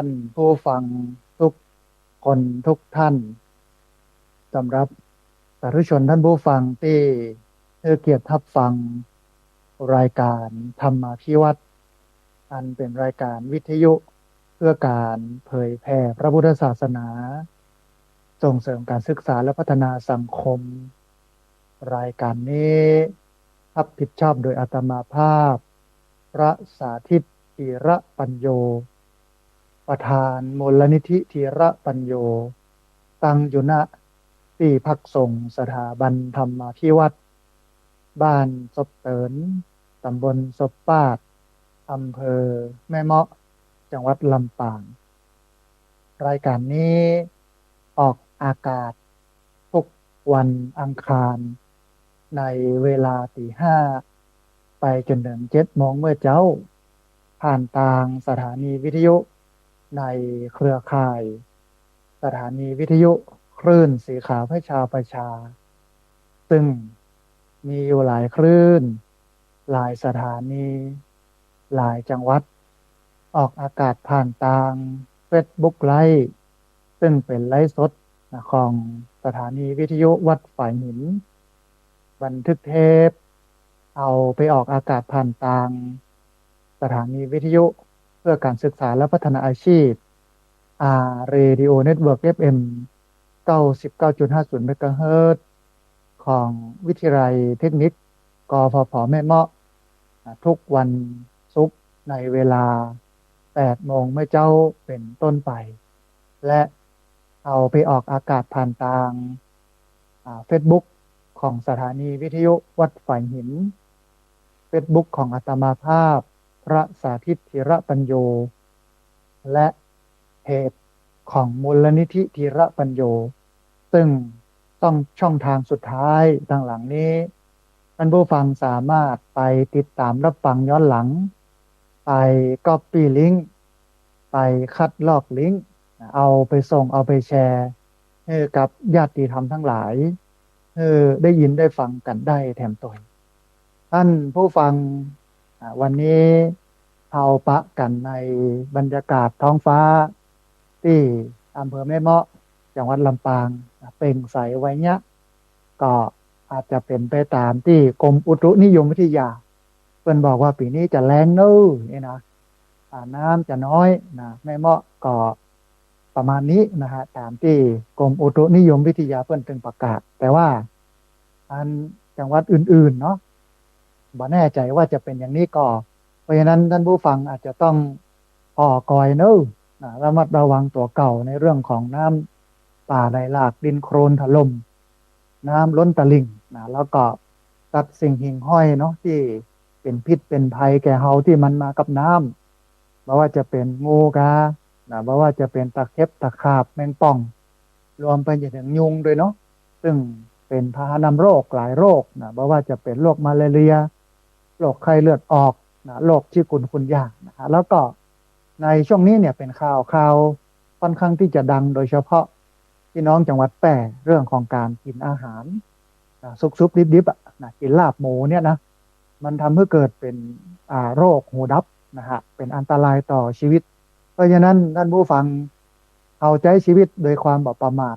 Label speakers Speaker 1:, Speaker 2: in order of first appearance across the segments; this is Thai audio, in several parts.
Speaker 1: ท่านผู้ฟังทุกคนทุกท่านสำหรับสาธุชนท่านผู้ฟังที่ให้เกียรติรับฟังรายการธรรมาภิวัตน์อันเป็นรายการวิทยุเพื่อการเผยแผ่พระพุทธศาสนาส่งเสริมการศึกษาและพัฒนาสังคมรายการนี้รับผิดชอบโดยอาตมาภาพพระสาธิตธีระปัญโย ประธานมูลนิธิธีระปัญโยตั้งอยู่ณที่พักสงฆ์สถาบันธรรมาภิวัตน์บ้านศพเตินตำบลศพปาดอำเภอแม่เมาะจังหวัดลำปางรายการนี้ออกอากาศทุกวันอังคารในเวลาตี 5ไปจนถึง7 โมงเมื่อเจ้าผ่านทางสถานีวิทยุในเครือข่ายสถานีวิทยุคลื่นสีขาวให้ชาวประชาซึ่งมีอยู่หลายคลื่นหลายสถานีหลายจังหวัดออกอากาศผ่านทาง Facebook ไลฟ์ซึ่งเป็นไลฟ์สดของสถานีวิทยุวัดฝ่ายหินบันทึกเทปเอาไปออกอากาศผ่านทางสถานีวิทยุเพื่อการศึกษาและพัฒนาอาชีพเรดิโอเน็ตเวิร์ก FM 99.50เมกะเฮิรตซ์ของวิทยาลัยเทคนิคกฟผแม่เมาะทุกวันศุกร์ในเวลา8 โมงเมื่อเจ้าเป็นต้นไปและเอาไปออกอากาศผ่านทางเฟซบุ๊กของสถานีวิทยุวัดฝ่ายหินเฟซบุ๊กของอาตมาภาพพระสาธิตธีระปัญโยและเพจของมูลนิธิธีระปัญโยซึ่งต้องช่องทางสุดท้ายทางหลังนี้ท่านผู้ฟังสามารถไปติดตามรับฟังย้อนหลังไปก๊อปปี้ลิงก์ไปคัดลอกลิงก์เอาไปส่งเอาไปแชร์ให้กับญาติธรรมทั้งหลายได้ยินได้ฟังกันได้แถมตัวท่านผู้ฟังวันนี้เอาปะกันในบรรยากาศท้องฟ้าที่อำเภอแม่เมาะจังหวัดลำปางเปล่งใสไว้เนี้ยก็อาจจะเป็นไปตามที่กรมอุตุนิยมวิทยาเพิ่นบอกว่าปีนี้จะแล้งเน้อนี่นะน้ำจะน้อยนะแม่เมาะก็ประมาณนี้นะฮะตามที่กรมอุตุนิยมวิทยาเพิ่นตึงประกาศแต่ว่าอันจังหวัดอื่นๆเนาะบ่แน่ใจว่าจะเป็นอย่างนี้ก็เพราะฉะนั้นท่านผู้ฟังอาจจะต้องพอกอยเนอะระมัดระวังตัวเก่าในเรื่องของน้ำป่าไหลหลากดินโคลนถล่มน้ำล้นตลิ่งแล้วก็ตัดสิ่งหิ่งห้อยเนาะที่เป็นพิษเป็นภัยแก่เฮาที่มันมากับน้ำไม่ว่าจะเป็นงูกาไม่ว่าจะเป็นตะเข็บตะขาบแมงป่องรวมไปจนถึงยุงด้วยเนาะซึ่งเป็นพาหะนำโรคหลายโรคไม่ว่าจะเป็นโรคมาลาเรียโรคไข้เลือดออกโรคชิกุนกุนยาแล้วก็ในช่วงนี้เนี่ยเป็นข่าวค่อนข้างที่จะดังโดยเฉพาะพี่น้องจังหวัดแปร่เรื่องของการกินอาหารซุบดิบๆกินลาบหมูเนี่ยนะมันทำให้เกิดเป็นโรคหูดับนะฮะเป็นอันตรายต่อชีวิตเพราะฉะนั้นท่านผู้ฟังเอาใจชีวิตโดยความบ่ประมาท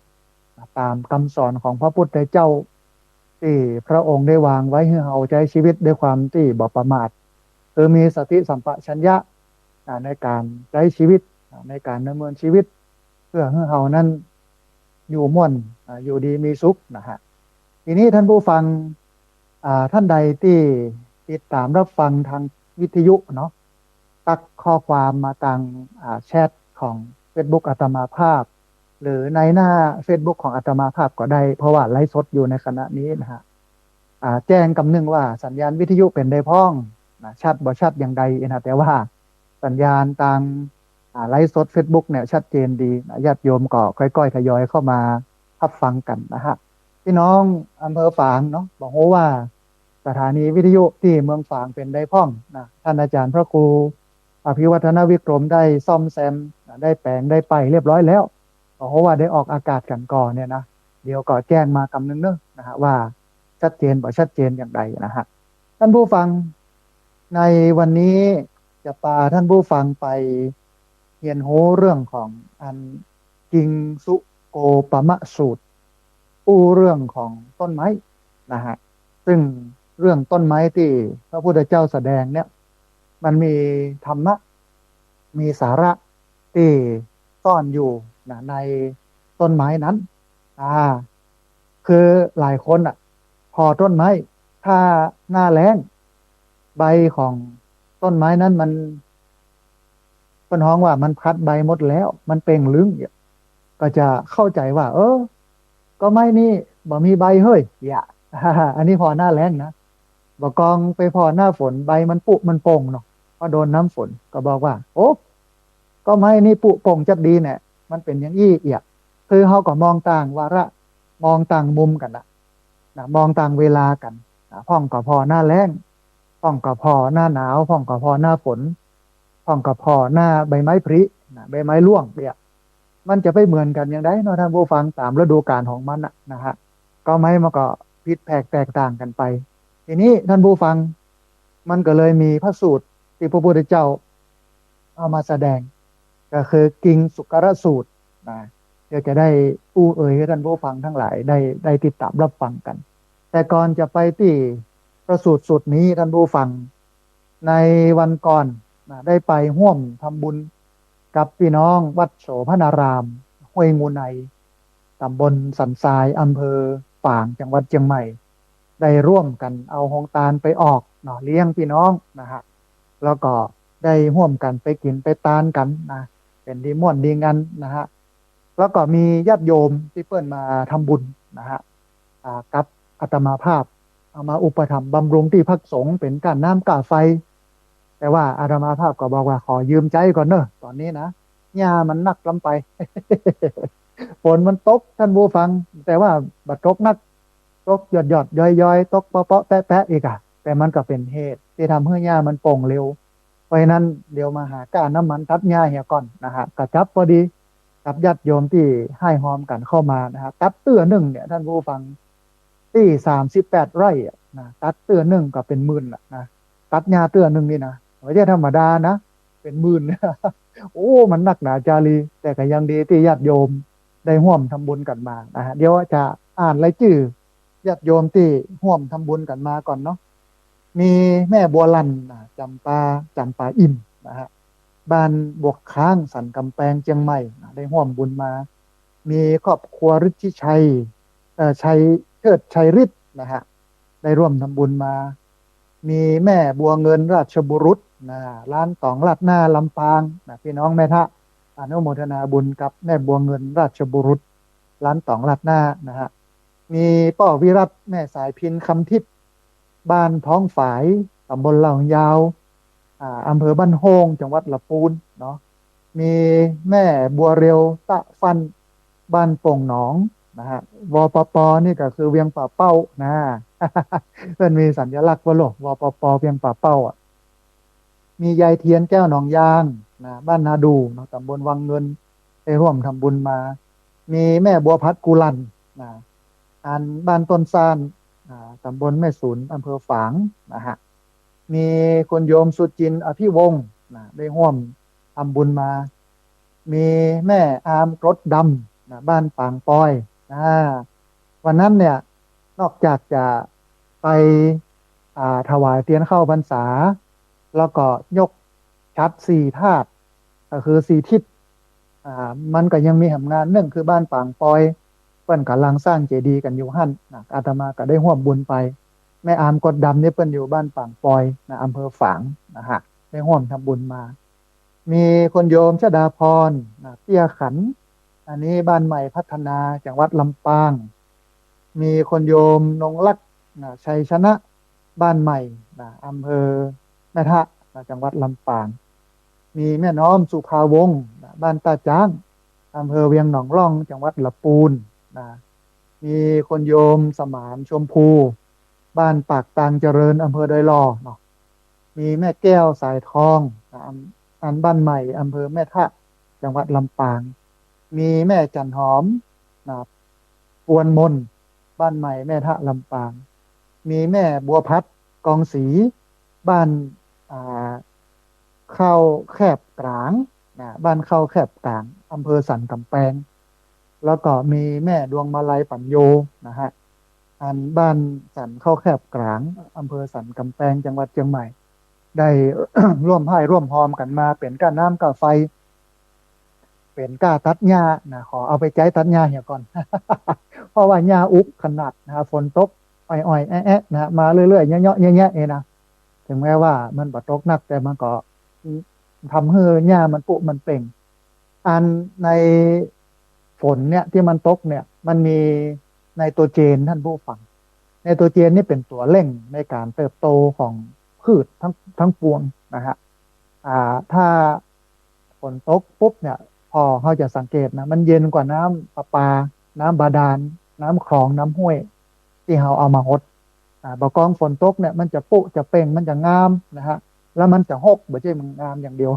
Speaker 1: ตามคำสอนของพระพุทธเจ้าที่พระองค์ได้วางไว้ให้เอาใจชีวิตด้วยความที่บ่ประมาทคือมีสติสัมปชัญญะในการใช้ชีวิตในการดำเนินชีวิตเพื่อให้เรานั้นอยู่ม่วนอยู่ดีมีสุขนะฮะทีนี้ท่านผู้ฟังท่านใดที่ติดตามรับฟังทางวิทยุเนาะตักข้อความมาทางแชทของ Facebook อาตมาภาพหรือในหน้า Facebook ของอาตมาภาพก็ได้เพราะว่าไลฟ์สดอยู่ในขณะนี้นะฮะแจ้งกำนึงว่าสัญญาณวิทยุเป็นได้พ้องชัดบ่ชัดอย่างใดนะแต่ว่าสัญญาณทางไลฟ์สด Facebook เนี่ยชัดเจนดีญาติโยมก็ค่อยๆทยอยเข้ามารับฟังกันนะฮะพี่น้องอำเภอฝางเนาะบอกว่าสถานีวิทยุที่เมืองฝางเป็นได้พ้องนะท่านอาจารย์พระครูอภิวัฒนวิกรมได้ซ่อมแซมได้แปลงได้ไปเรียบร้อยแล้วเพราะว่าได้ออกอากาศกันก่อนเนี่ยนะเดี๋ยวก็แจ้งมากำนึงเนอะนะฮะว่าชัดเจนบ่ชัดเจนอย่างไรนะฮะท่านผู้ฟังในวันนี้จะพาท่านผู้ฟังไป เรียนรู้เรื่องของอันกิงสุโกปมะสูตรปู้เรื่องของต้นไม้นะฮะซึ่งเรื่องต้นไม้ที่พระพุทธเจ้าแสดงเนี่ยมันมีธรรมะมีสาระที่ซ่อนอยู่นะในต้นไม้นั้นอ่าคือหลายคนอ่ะพอต้นไม้ถ้าหน้าแล้งใบของต้นไม้นั้นมันเป็นห้องว่ามันพัดใบหมดแล้วมันเปล่งลึงเนี่ยก็จะเข้าใจว่าก็ไม้นี่บ่มีใบเฮ้ยอย่าอันนี้พอหน้าแล้งนะบ่กองไปพอหน้าฝนใบมันปุมันโป่งเนาะพอโดนน้ำฝนก็บอกว่าโอ้ก็ไม้นี่ปุโป่งจักดีเนี่ยมันเป็นอย่างอี้เอียคือเขาก็มองต่างวาระมองต่างมุมกันนะมองต่างเวลากันนะพ่องก็พอหน้าแล้งพ่องก็พอหน้าหนาวพ่องก็พอหน้าฝนพ่องก็พอหน้าใบไม้ผลินะใบไม้ร่วงเนี่ยมันจะไปเหมือนกันอย่างไรเนาะท่านผู้ฟังตามฤดูกาลของมันนะฮะก็ไม้มันก็ผิดแผกแตกต่างกันไปทีนี้ท่านผู้ฟังมันก็เลยมีพระสูตรที่พระพุทธเจ้าเอามาแสดงก็คือกิงสุกรสูตรนะเดี๋ยวจะได้อู้เอ่ยให้ท่านผู้ฟังทั้งหลายได้ติดตามรับฟังกันแต่ก่อนจะไปที่พระสูตรสูตรนี้ท่านผู้ฟังในวันก่อนนะได้ไปร่วมทำบุญกับพี่น้องวัดโสภณารามห้วยงูในตำบลสันทรายอำเภอฝางจังหวัดเชียงใหม่ได้ร่วมกันเอาหงตาลไปออกเนาะเลี้ยงพี่น้องนะฮะแล้วก็ได้ร่วมกันไปกินไปตานกันนะเป็นดีม่วนดีงันนะฮะแล้วก็มีญาติโยมที่เปิ้นมาทำบุญนะฮะกับอาตมาภาพเอามาอุปถัมภ์บำรุงที่พักสงฆ์เป็นการน้ำกาไฟแต่ว่าอาตมาภาพก็บอกว่าขอยืมใจก่อนเนอะตอนนี้นะหญ้ามันนักลำไปฝนมันตกท่านผู้ฟังแต่ว่าบัดตกนักตกหยดย้อยตกเปาะแปะอีกอะแต่มันก็เป็นเหตุที่ทำให้หญ้ามันโป่งเร็วเพราะฉะนั้นเดี๋ยวมาหาก้านน้ำมันตัดหญ้าเหี่ยก่อนนะฮะกระจับพอดีกับญาติโยมที่ให้หอมกันเข้ามานะฮะตัดเตื้อหนึ่งเนี่ยท่านผู้ฟังที่38 ไร่อะนะตัดเตื้อหนึ่งก็เป็นหมื่นนะตัดหญ้าเตื้อหนึ่งนี่นะไม่ใช่ธรรมดานะเป็นหมื่น โอ้มันหนักหนาจารีแต่ก็ยังดีที่ญาติโยมได้ร่วมทำบุญกันมานะฮะเดี๋ยวจะอ่านรายชื่อญาติโยมที่ร่วมทำบุญกันมาก่อนเนาะมีแม่บัวลันจำปาอิ่มนะฮะบ้านบวกค้างสันกำแพงเชียงใหม่นะได้ร่วมบุญมา มีครอบครัวฤทธิชัยชัยเทิดชัยฤทธิ์นะฮะได้ร่วมทำบุญมา มีแม่บัวเงินราชบุรุษนะร้านตองลาดหน้าลำปางนะพี่น้องแม่ทะอนุโมทนาบุญกับแม่บัวเงินราชบุรุษร้านตองลาดหน้านะฮะมีป้อวิรัตแม่สายพินคำทิพย์บ้านท้องฝายตำบลเหล่ายาวอำเภอบ้านโฮงจังหวัดลำพูนเนาะมีแม่บัวเร็วตะฟันบ้านโป่งหนองนะฮะวปปนี่ก็คือเวียงป่าเป้านะ มันมีสัญลักษณ์ว่าโลกวปปเพียงป่าเป้าอ่ะมียายเทียนแก้วหนองยางนะบ้านนาดูเนาะตำบลวังเงินไปร่วมทำบุญมา มีแม่บัวพัดกุลันนะอันบ้านต้นซานตำบลแม่สูนอำเภอฝางนะฮะมีคนโยมสุจินต์อภิวงศ์นะได้ร่วมทำบุญมา มีแม่อามรถดำนะบ้านปางปอยนะวันนั้นเนี่ยนอกจากจะไปถวายเทียนเข้าพรรษาแล้วก็ยกชัด4 ธาตุก็คือ4 ทิศมันก็ยังมีหำงานหนึ่งคือบ้านปางปอยเปิ้นกำลังสร้างเจดีย์กันอยู่หั่นนะอาตมาก็ได้ร่วมบุญไปแม่อามกดดำเนี่ยเปิ้นอยู่บ้านปางปอยนะอำเภอฝางนะฮะได้ร่วมทำบุญมา มีคนโยมชดาพรนะเตี้ยขันอันนี้บ้านใหม่พัฒนาจังหวัดลำปางมีคนโยมนงลักษณ์นะชัยชนะบ้านใหม่นะอำเภอแม่ทะนะจังหวัดลำปางมีแม่น้อมสุภาวงศ์นะบ้านตาจ้างอำเภอเวียงหนองร่องจังหวัดละปูนนะมีคนโยมสมานชมพูบ้านปากตางเจริญอำเภอดอยลอเนาะมีแม่แก้วสายทองนะอันบ้านใหม่อำเภอแม่ทะจังหวัดลำปางมีแม่จันหอมนะปวนมนบ้านใหม่แม่ทะลำปางมีแม่บัวพัดกองศรีบ้านอ่าข้าวแคบกลาง บ้านเข้าแคบกลางอำเภอสันกำแพงแล้วก็มีแม่ดวงมาลัยปัญโยนะฮะอันบ้านสันเข้าแคบกลางอำเภอสันกำแพงจังหวัดเชียงใหม่ได้ ร่วมให้ร่วมพร้อมกันมาเป็นก้าน้ำก้าไฟเป็นก้าตัดหญ้าขอเอาไปใจตัดหญ้าเหี่ยก่อน เพราะว่าหญ้าอุกขนาดฝนตกอ่อยๆแอะๆมาเรื่อยๆเยอะๆแยะๆเองนะถึงแม้ว่ามันบ่ตกหนักแต่มันก็ทำให้หญ้ามันปุมันเป่งอันในฝนเนี่ยที่มันตกเนี่ยมันมีไนโตรเจนท่านผู้ฟังไนโตรเจนนี่เป็นตัวเร่งในการเติบโตของพืชทั้งปวงนะฮะถ้าฝนตกปุ๊บเนี่ยพอเขาจะสังเกตนะมันเย็นกว่าน้ำประปาน้ำบาดาลน้ำคลองน้ำห้วยที่เราเอามาหดบกองฝนตกเนี่ยมันจะปุจะเป่งมันจะงามนะฮะแล้วมันจะหกไม่ใช่มันงามอย่างเดียว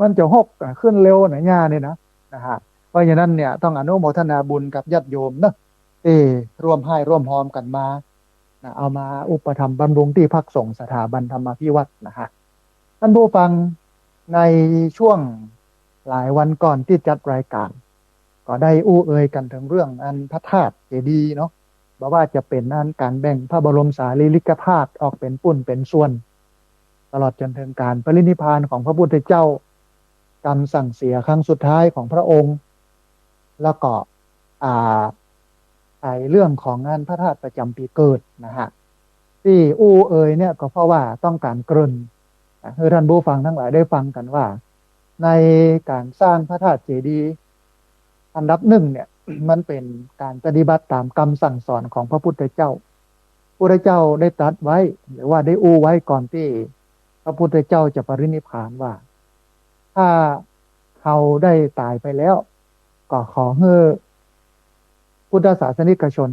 Speaker 1: มันจะหกขึ้นเร็วหน่อยง่าเนี่ยนะฮะเพราะฉะนั้นเนี่ยต้องอนุโมทนาบุญกับญาติโยมเนอะที่ร่วมให้ร่วมพร้อมกันมาเอามาอุปถัมภ์บำรุงที่พักสงฆ์สถาบันธรรมพิวัตรนะฮะท่านผู้ฟังในช่วงหลายวันก่อนที่จัดรายการก็ได้อู้เอ่ยกันถึงเรื่องอันพระธาตุเจดีย์เนาะบอกว่าจะเป็นอันการแบ่งพระบรมสารีริกธาตุออกเป็นปุ้นเป็นส่วนตลอดจนถึงการปรินิพพานของพระพุทธเจ้ากรรมสั่งเสียครั้งสุดท้ายของพระองค์แล้วก็อ่าไอเรื่องของงานพระธาตุประจำปีเกิดนะฮะที่อู้เอ่ยเนี่ยก็เพราะว่าต้องการเกริ่นให้ท่านผู้ฟังทั้งหลายได้ฟังกันว่าในการสร้างพระธาตุเจดีย์อันดับหนึ่งเนี่ยมันเป็นการปฏิบัติตามคำสั่งสอนของพระพุทธเจ้าพระพุทธเจ้าได้ตรัสไว้หรือว่าได้อู้ไว้ก่อนที่พระพุทธเจ้าจะปรินิพพานว่าถ้าเขาได้ตายไปแล้วก็ขอให้พุทธศาสนิกชน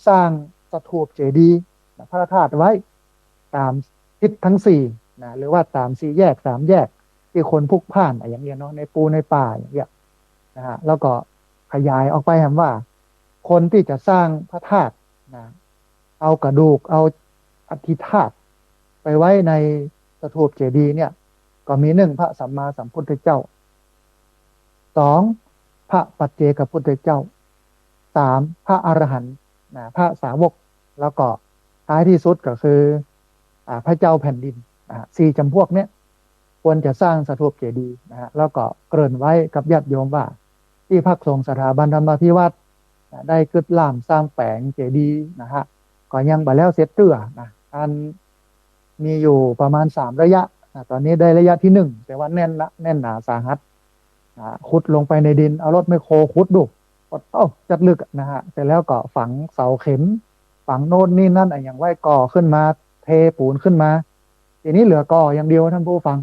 Speaker 1: สร้างสถูปเจดีย์พระธาตุไว้ตามทิศทั้งสี่หรือว่าตามสี่แยกสามแยกที่คนพลุกพล่านอย่างเงี้ยเนาะในปูในป่าอย่างเงี้ยนะฮะแล้วก็ขยายออกไปคำว่าคนที่จะสร้างพระธาตุนะเอากระดูกเอาอธิธาตุไปไว้ในสถูปเจดีย์เนี่ยก็มีหนึ่งพระสัมมาสัมพุทธเจ้าสองพระปัจเจกพุทธเจ้าสามพระอรหันต์พระสาวกแล้วก็ท้ายที่สุดก็คือพระเจ้าแผ่นดินสี่จำพวกเนี้ยควรจะสร้างสถูปเจดีย์นะฮะแล้วก็เกริ่นไว้กับญาติโยมว่าที่พักสงฆ์สถาบันธรรมพิวัตรได้กึดล่ามสร้างแปลงเจดีย์นะฮะก็ยังบ่แล้วเสร็จเตื้อนะอันมีอยู่ประมาณ3 ระยะตอนนี้ได้ระยะที่1แต่ว่าแน่นละแน่นหนาสาหัสขุดลงไปในดินเอารถไมโครขุดดูจัดลึกนะฮะเสร็จแล้วก็ฝังเสาเข็มฝังโน่นนี่นั่นอย่างไว้ก่อขึ้นมาเทปูนขึ้นมาทีนี้เหลือก่ออย่างเดียวท่านผู้ฟัง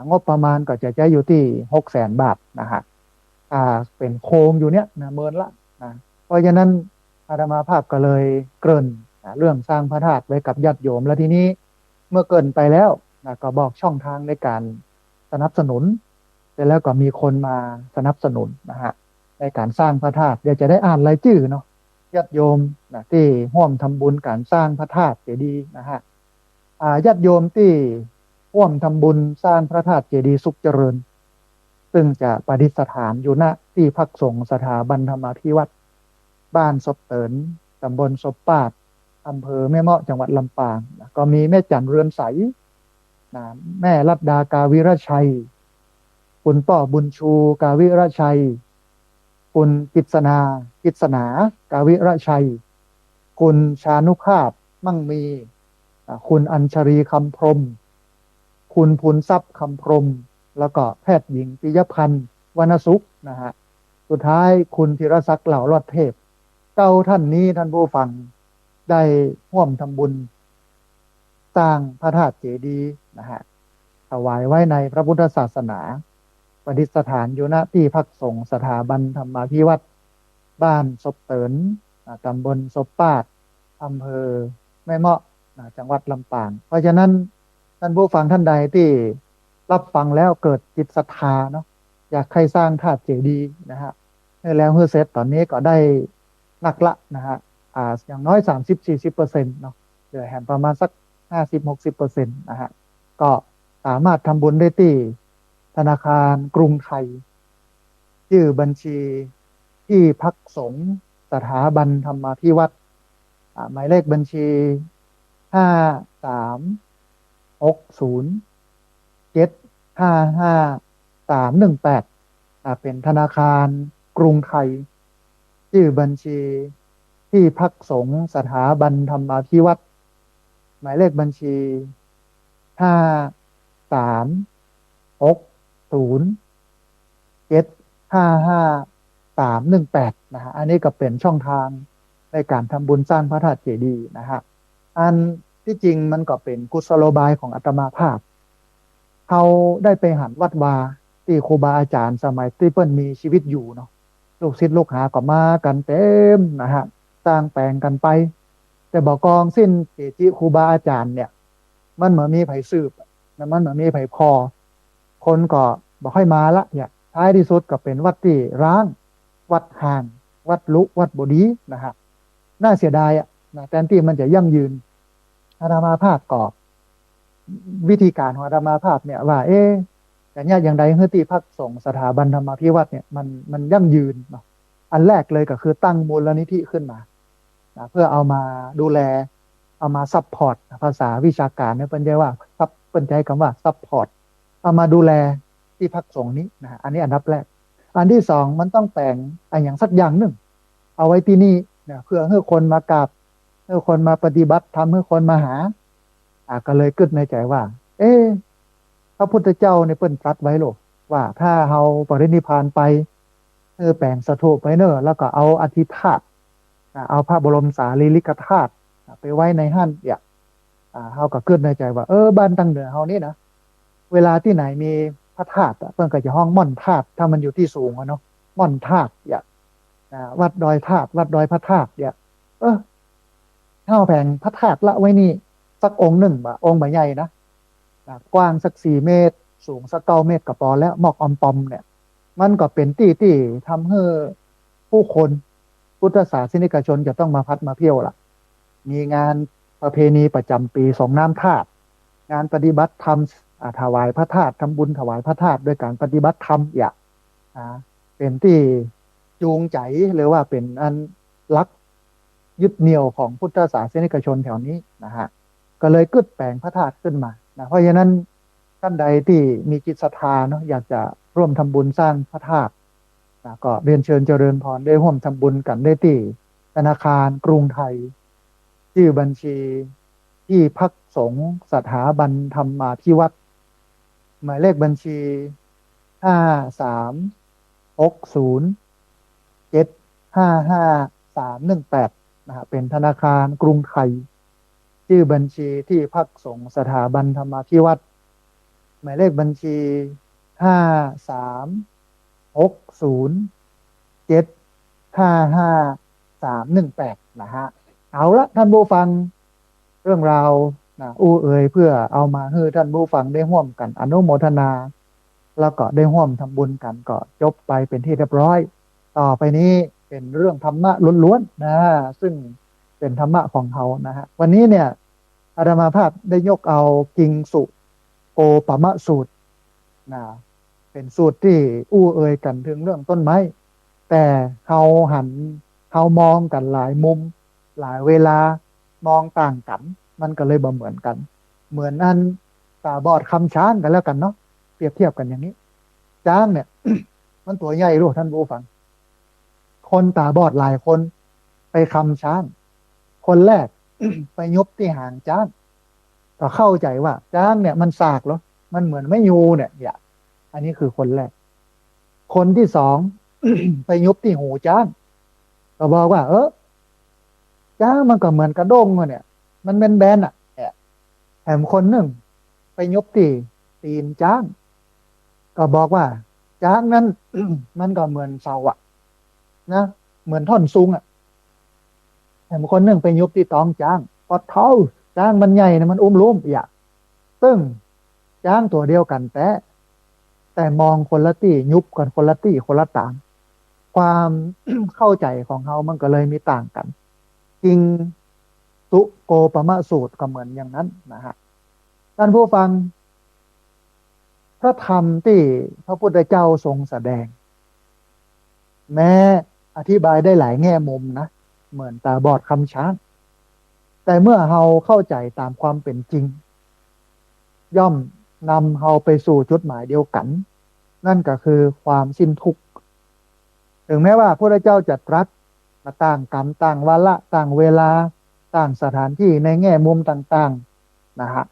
Speaker 1: งบประมาณก็จะใช้อยู่ที่600,000 บาทนะฮะเป็นโครงอยู่เนี้ยนะเมินละนะเพราะฉะนั้นอาตมาภาพก็เลยเกริ่นเรื่องสร้างพระธาตุไว้กับญาติโยมแล้วทีนี้เมื่อเกริ่นไปแล้วนะก็บอกช่องทางในการสนับสนุนเสร็จแล้วก็มีคนมาสนับสนุนนะฮะในการสร้างพระธาตุเดี๋ยวจะได้อ่านรายชื่อเนาะญาติโยมนะที่ร่วมทำบุญการสร้างพระธาตุเจดีย์นะฮะญาติโยมที่ร่วมทำบุญสร้างพระธาตุเจดีย์สุขเจริญซึ่งจะประดิษฐานอยู่ณที่พักสงฆ์สถาบันธรรมพิวัตรบ้านศพเตินตำบลศพปาดอำเภอแม่เมาะจังหวัดลำปางนะก็มีแม่จันเรือนใสนะแม่รัตดากาวิรชัยคุณป้อบุญชูกาวิรชัยคุณกิษณากาวิรชัยคุณชานุภาพมั่งมีคุณอัญชรีคำพรหมคุณพูนทรัพย์คำพรหมแล้วก็แพทย์หญิงปิยพันธ์วรรณสุขนะฮะสุดท้ายคุณธีรศักดิ์เหล่ารอดเทพ9 ท่านนี้ท่านผู้ฟังได้ร่วมทำบุญสร้างพระธาตุเจดีย์นะฮะถวายไว้ในพระพุทธศาสนาประดิษฐานอยู่ณที่พักสงฆ์สถาบันธรรมาภิวัตรบ้านศพเตินตำบลศพปาดอำเภอแม่เมาะจังหวัดลำปางเพราะฉะนั้นท่านผู้ฟังท่านใดที่รับฟังแล้วเกิดจิตศรัทธาเนาะอยากให้สร้างธาตุเจดีย์นะฮะแล้วเฮือเซตตอนนี้ก็ได้หนักละนะฮะอย่างน้อย30-40%เนาะเหลือแหมประมาณสัก50-60%นะฮะก็สามารถทำบุญได้ที่ ธนาคารกรุงไทยชื่อบัญชีที่พักสงฆ์สถาบันธรรมาภิวัตรหมายเลขบัญชี5360755318เป็นธนาคารกรุงไทยชื่อบัญชีที่พักสงฆ์สถาบันธรรมาภิวัตรหมายเลขบัญชี5360755318นะฮะอันนี้ก็เป็นช่องทางในการทำบุญสร้างพระธาตุเจดีย์นะฮะอันที่จริงมันก็เป็นกุศโลบายของอาตมาภาพเขาได้ไปหันวัดวาที่ครูบาอาจารย์สมัยที่เปิ้นมีชีวิตอยู่เนาะลูกศิษย์ลูกหาก็มากันเต็มนะฮะสร้างแปลงกันไปแต่บอกกองสิ้นเกจิครูบาอาจารย์เนี่ยมันเหมือนมีไผสืบนะมันเหมือนมีไผพอคนก็บอกให้มาละเนี่ยท้ายที่สุดก็เป็นวัดที่ร้างวัดห่างวัดลุวัดบดีนะฮะน่าเสียดายอ่ะนะแทนที่มันจะยั่งยืนอาตมาภาพก็วิธีการของอาตมาภาพเนี่ยว่าแต่เนี่ยอย่างใดเฮือที่พักสงฆ์สถาบันธรรมาภิวัตรเนี่ยมันยั่งยืนเนาะอันแรกเลยก็คือตั้งมูลนิธิขึ้นมานะเพื่อเอามาดูแลเอามาซัพพอร์ตภาษาวิชาการเนี่ยเป็นใจว่าซับเป็นใจคำว่าซัพพอร์ตเอามาดูแลที่พักสงฆ์นี้นะอันนี้อันดับแรกอันที่สองมันต้องแต่งอันอย่างสักอย่างหนึ่งเอาไว้ที่นี่เนี่ยเพื่อให้คนมากราบให้คนมาปฏิบัติทำให้คนมาหาก็เลยกึศในใจว่า เอ๊ะพระพุทธเจ้าในเปิ้นตรัสไว้หรอกว่าถ้าเฮาปรินิพพานไปแปลงสถูปไว้เนอะแล้วก็เอาอธิธาตุเอาพระบรมสารีริกธาตุไปไว้ในหั้นเนี่ยเฮาก็กึศในใจว่าบ้านตั้งเหนือเฮานี่นะเวลาที่ไหนมีพระธาตุเพิ่นก็จะห้องม่อนธาตุถ้ามันอยู่ที่สูงอะเนาะม่อนธาตุเนี่ยวัดดอยธาตุวัดดอยพระธาตุเนี่ยเออเฮาแผงพระธาตุละไว้นี่สักองค์หนึ่งบ่องค์ใบใหญ่นะกว้างสัก4 เมตรสูงสัก9 เมตรก็พอแล้วหมอกอมปอมเนี่ยมันก็เป็นที่ทำให้ผู้คนพุทธศาสนิกชนจะต้องมาพัดมาเที่ยวล่ะมีงานประเพณีประจำปีส่งน้ำธาตุงานปฏิบัติธรรมถวายพระธาตุทำบุญถวายพระธาตุด้วยการปฏิบัติธรรมอย่างเป็นที่จูงใจหรือว่าเป็นอันลักยึดเหนี่ยวของพุทธศาสนิกชนแถวนี้นะฮะก็เลยกึดแปลงพระธาตุขึ้นมานะเพราะฉะนั้นท่านใดที่มีจิตศรัทธาเนาะอยากจะร่วมทำบุญสร้างพระธาตุนะก็เรียนเชิญเจริญพรได้ร่วมทำบุญกันได้ที่ธนาคารกรุงไทยชื่อบัญชีที่พักสงฆ์สถาบันธรรมาภิวัตรหมายเลขบัญชี5360755318นะฮะเป็นธนาคารกรุงไทยชื่อบัญชีที่พักสงฆ์สถาบันธรรมาภิวัตรหมายเลขบัญชี5360755318นะฮะเอาละท่านผู้ฟังเรื่องราวนะอู้เอ่ยเพื่อเอามาให้ท่านผู้ฟังได้ร่วมกันอนุโมทนาแล้วก็ได้ร่วมทำบุญกันก็จบไปเป็นที่เรียบร้อยต่อไปนี้เป็นเรื่องธรรมะล้วนๆนะซึ่งเป็นธรรมะของเขานะฮะวันนี้เนี่ยอาตมาภาพได้ยกเอากิงสุโกปมะสูตรนะเป็นสูตรที่อู้เอ่ยกันถึงเรื่องต้นไม้แต่เขาหันเขามองกันหลายมุมหลายเวลามองต่างกันมันก็เลยบ่เหมือนกันเหมือนอันตาบอดคำช้างกันแล้วกันเนาะเปรียบเทียบกันอย่างนี้ช้างเนี่ย มันตัวใหญ่รู้ท่านผู้ฟังคนตาบอดหลายคนไปคำช้างคนแรก ไปยบที่หางช้างก็เข้าใจว่าช้างเนี่ยมันสากเหรอมันเหมือนไม่ยูเนี่ยอย่าอันนี้คือคนแรกคนที่สอง ไปยุบที่หูช้างก็บอกว่าช้างมันก็เหมือนกระด้งเนี่ยมันเป็นแบนอ่ะแถมคนหนึ่งไปยุบที่ตีนช้างก็บอกว่าช้างนั้น มันก็เหมือนเสาอะนะเหมือนท่อนซุงอ่ะแถมคนหนึ่งไปยุบที่ตองช้างปอดเท้าช้างมันใหญ่นะมันอุ้มลุ่มอย่าซึ่งช้างตัวเดียวกันแต่มองคนละที่ยุบกันคนละที่คนละต่างความ เข้าใจของเขามันก็เลยมีต่างกันจริงสุโกปมะสูตรก็เหมือนอย่างนั้นนะฮะท่านผู้ฟังพ ระธรรมที่พระพุทธเจ้าทรงแสดงแม้อธิบายได้หลายแง่มุมนะเหมือนตาบอดคำช้างแต่เมื่อเราเข้าใจตามความเป็นจริงย่อมนำเราไปสู่จุดหมายเดียวกันนั่นก็คือความสิ้นทุกข์ถึงแม้ว่าพระพุทธเจ้าจะตรัสมาต่างกรรมต่างวาระต่างเวลาต่างสถานที่ในแง่มุมต่างๆนะฮะ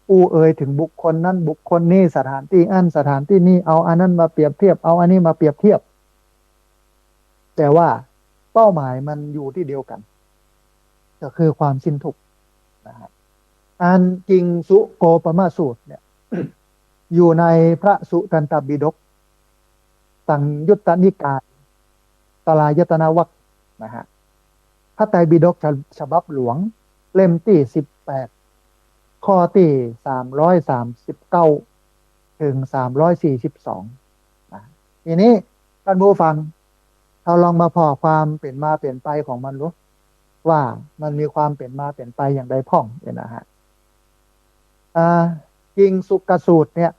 Speaker 1: อู้เอ่ยถึงบุคคลนั้นบุคคลนี้สถานที่อันสถานที่นี้เอาอันนั้นมาเปรียบเทียบเอาอันนี้มาเปรียบเทียบแต่ว่าเป้าหมายมันอยู่ที่เดียวกันก็คือความสิ้นทุกข์นะฮะอันจริงสุโกปมาสูตรเนี่ย อยู่ในพระสุตันตปิฎกสังยุตตนิกายตลายตนะวรรคนะฮะพระไตรปิฎกฉบับหลวงเล่มที่18ข้อที่339ถึง342นะทีนี้ท่านผู้ฟังเราลองมาพอความเปลี่ยนมาเปลี่ยนไปของมันรู้ว่ามันมีความเปลี่ยนมาเปลี่ยนไปอย่างใดพ้องเนี่ยนะฮะจริงสุกสูตรเนี่ย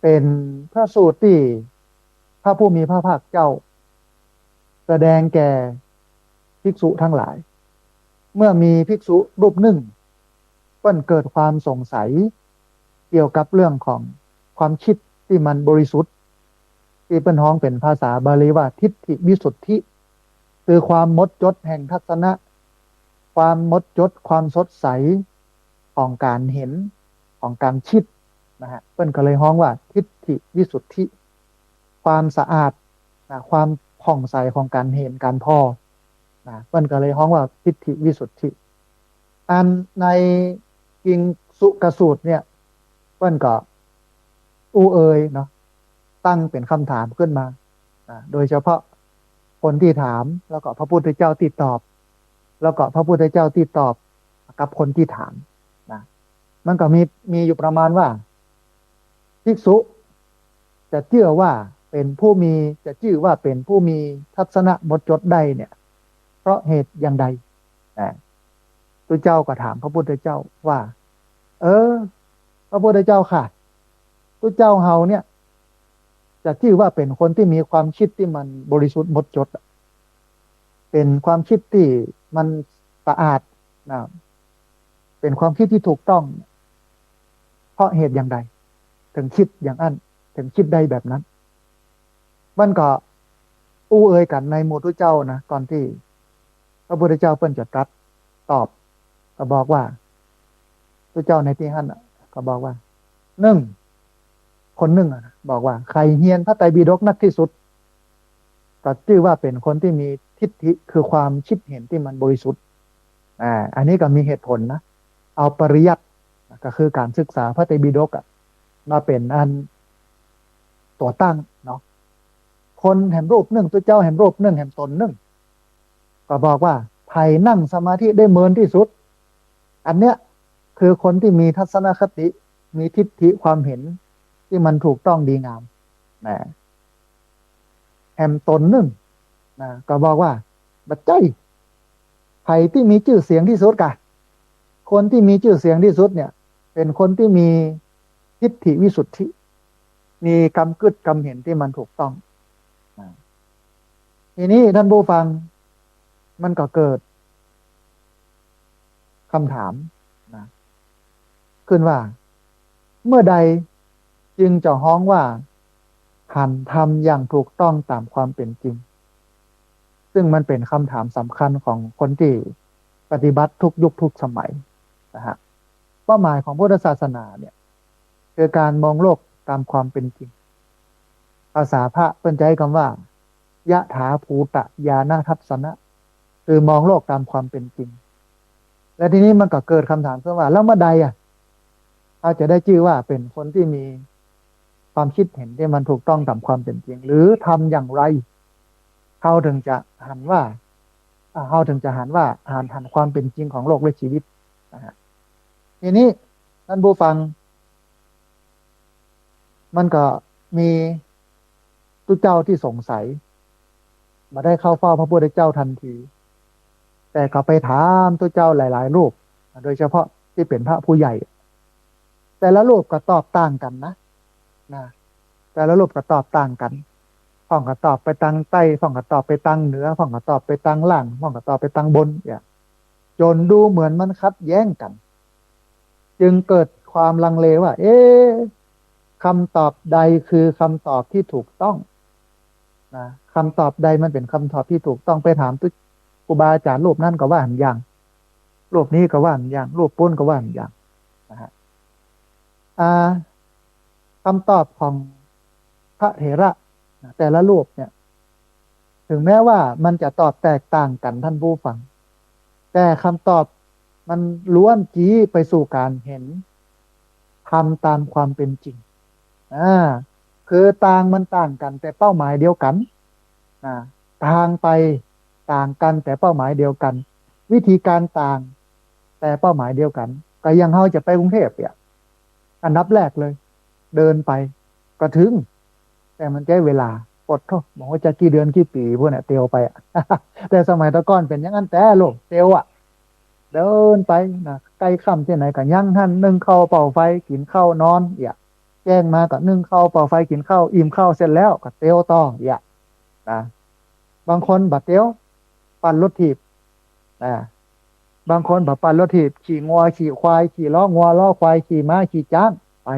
Speaker 1: เป็นพระสูตรที่พระผู้มีพระภาคเจ้าแสดงแก่ภิกษุทั้งหลายเมื่อมีภิกษุรูปหนึ่งเพิ่นเกิดความสงสัยเกี่ยวกับเรื่องของความคิดที่มันบริสุทธิ์ที่เป็นฮ้องเป็นภาษาบาลีว่าทิฏฐิวิสุทธิคือความหมดจดแห่งทัศนะความหมดจดความสดใสของการเห็นของการคิดนะฮะเพิ่นก็เลยฮ้องว่าทิฏฐิวิสุทธิความสะอาดนะความผ่องใสของการเห็นการพอนะเพิ่นก็เลยฮ้องว่าทิฏฐิวิสุทธิอันในกิงสุกสูตรเนี่ยเพิ่นก็อู้เอ่ยเนาะตั้งเป็นคำถามขึ้นมาโดยเฉพาะคนที่ถามแล้วก็พระพุทธเจ้าที่ตอบแล้วก็พระพุทธเจ้าที่ตอบกับคนที่ถามนะมันก็มีอยู่ประมาณว่าภิกษุจะเชื่อว่าเป็นผู้มีจะชื่อว่าเป็นผู้มีทัศนะหมดจดได้เนี่ยเพราะเหตุอย่างใดพระเจ้าก็ถามพระพุทธเจ้าว่าพระพุทธเจ้าค่ะพระเจ้าเฮาเนี่ยจะชื่อว่าเป็นคนที่มีความคิดที่มันบริสุทธิ์หมดจดเป็นความคิดที่มันสะอาดนะเป็นความคิดที่ถูกต้องเพราะเหตุอย่างใดถึงคิดอย่างนั้นถึงคิดได้แบบนั้นมันก็อู้เอ่ยกันในหมู่ทุเจ้านะก่อนที่พระพุทธเจ้าเพิ่นจะตรัสตอบก็บอกว่าทุเจ้าในที่หั่นก็บอกว่าหนึ่งคนหนึ่งบอกว่าใครเฮียนพระไตรปิฎกนักที่สุดก็ชื่อว่าเป็นคนที่มีทิฏฐิคือความคิดเห็นที่มันบริสุทธิ์อันนี้ก็มีเหตุผลนะเอาปริยัติก็คือการศึกษาพระไตรปิฎกมาเป็นอันตัวตั้งเนาะคนแห่งรูปหนึ่งตัวเจ้าแห่งรูปหนึ่งแห่งตนหนึ่งก็บอกว่าใครนั่งสมาธิได้เมินที่สุดอันเนี้ยคือคนที่มีทัศนคติมีทิฏฐิความเห็นที่มันถูกต้องดีงามนะแห่งตนหนึ่งนะก็บอกว่าบัดใจใครที่มีชื่อเสียงที่สุดกะคนที่มีชื่อเสียงที่สุดเนี่ยเป็นคนที่มีทิฏฐิวิสุทธิมีกำกึดกำเห็นที่มันถูกต้องทีนี้ท่านผู้ฟังมันก็เกิดคำถามนะขึ้นว่าเมื่อใดจึงจะฮ้องว่าหันทำอย่างถูกต้องตามความเป็นจริงซึ่งมันเป็นคำถามสำคัญของคนที่ปฏิบัติทุกยุคทุกสมัยนะฮะเป้าหมายของพุทธศาสนาเนี่ยคือการมองโลกตามความเป็นจริงภาษาพระเป็นใจคำว่ายะถาภูตะญาณทัศนะคือมองโลกตามความเป็นจริงและทีนี้มันก็เกิดคำถามขึ้นว่าแล้วเมื่อใดเราจะได้ชื่อว่าเป็นคนที่มีความคิดเห็นที่มันถูกต้องตามความเป็นจริงหรือทำอย่างไรเขาถึงจะหันว่าเขาถึงจะหันว่าหันความเป็นจริงของโลกและชีวิตนะฮะทีนี้ท่านผู้ฟังมันก็มีตุเจ้าที่สงสัยมาได้เข้าเฝ้าพระพุทธเจ้าทันทีแต่ก็ไปถามตุเจ้าหลายๆรูปโดยเฉพาะที่เป็นพระผู้ใหญ่แต่ละรูปก็ตอบต่างกันนะ นะแต่ละรูปก็ตอบต่างกันพ่องก็ตอบไปตังใต้พ่องก็ตอบไปตังเหนือพ่องก็ตอบไปตังล่างพ่องก็ตอบไปตังบนเนี่ยจนดูเหมือนมันขัดแย้งกันจึงเกิดความลังเลว่าเอ๊ะคำตอบใดคือคำตอบที่ถูกต้องนะคำตอบใดมันเป็นคำตอบที่ถูกต้องไปถามตุครูบาอาจารย์รูปนั่นก็ว่าหันอย่างรูปนี้ก็ว่าหันอย่างรูปปุ้นก็ว่าหันอย่างนะฮะอ่าคำตอบของพระเถระแต่ละรูปเนี่ยถึงแม้ว่ามันจะตอบแตกต่างกันท่านผู้ฟังแต่คำตอบมันล้วนจี้ไปสู่การเห็นทำตามความเป็นจริงอ่าคือต่างมันต่างกันแต่เป้าหมายเดียวกันอ่าต่างไปต่างกันแต่เป้าหมายเดียวกันวิธีการต่างแต่เป้าหมายเดียวกันก็ยังเฮาจะไปกรุงเทพเนี่ยอันดับแรกเลยเดินไปก็ถึงแต่มันใช้เวลาอดทนบอกว่าจะกี่เดือนกี่ปีพวกเนี่ยเตียวไปอะ แต่สมัยตะก่อนเป็นอย่างนั้นแต่ลูกเตียวอ่ะเดินไปนะใกล้ค่ำที่ไหนก็ยั่งท่านนึ่งข้าวเป่าไฟกินข้าวนอนอย่าแจ้งมาก็นึ่งข้าวเป่าไฟกินข้าวอิ่มข้าวเสร็จแล้วก็เตียวต่ออย่านะบางคนบัดเตียวปั่นรถถีบนะบางคนบัดปั่นรถถีบขี่งัวขี่ควายขี่ล้องัวล้อควายขี่ม้าขี่จ้างไป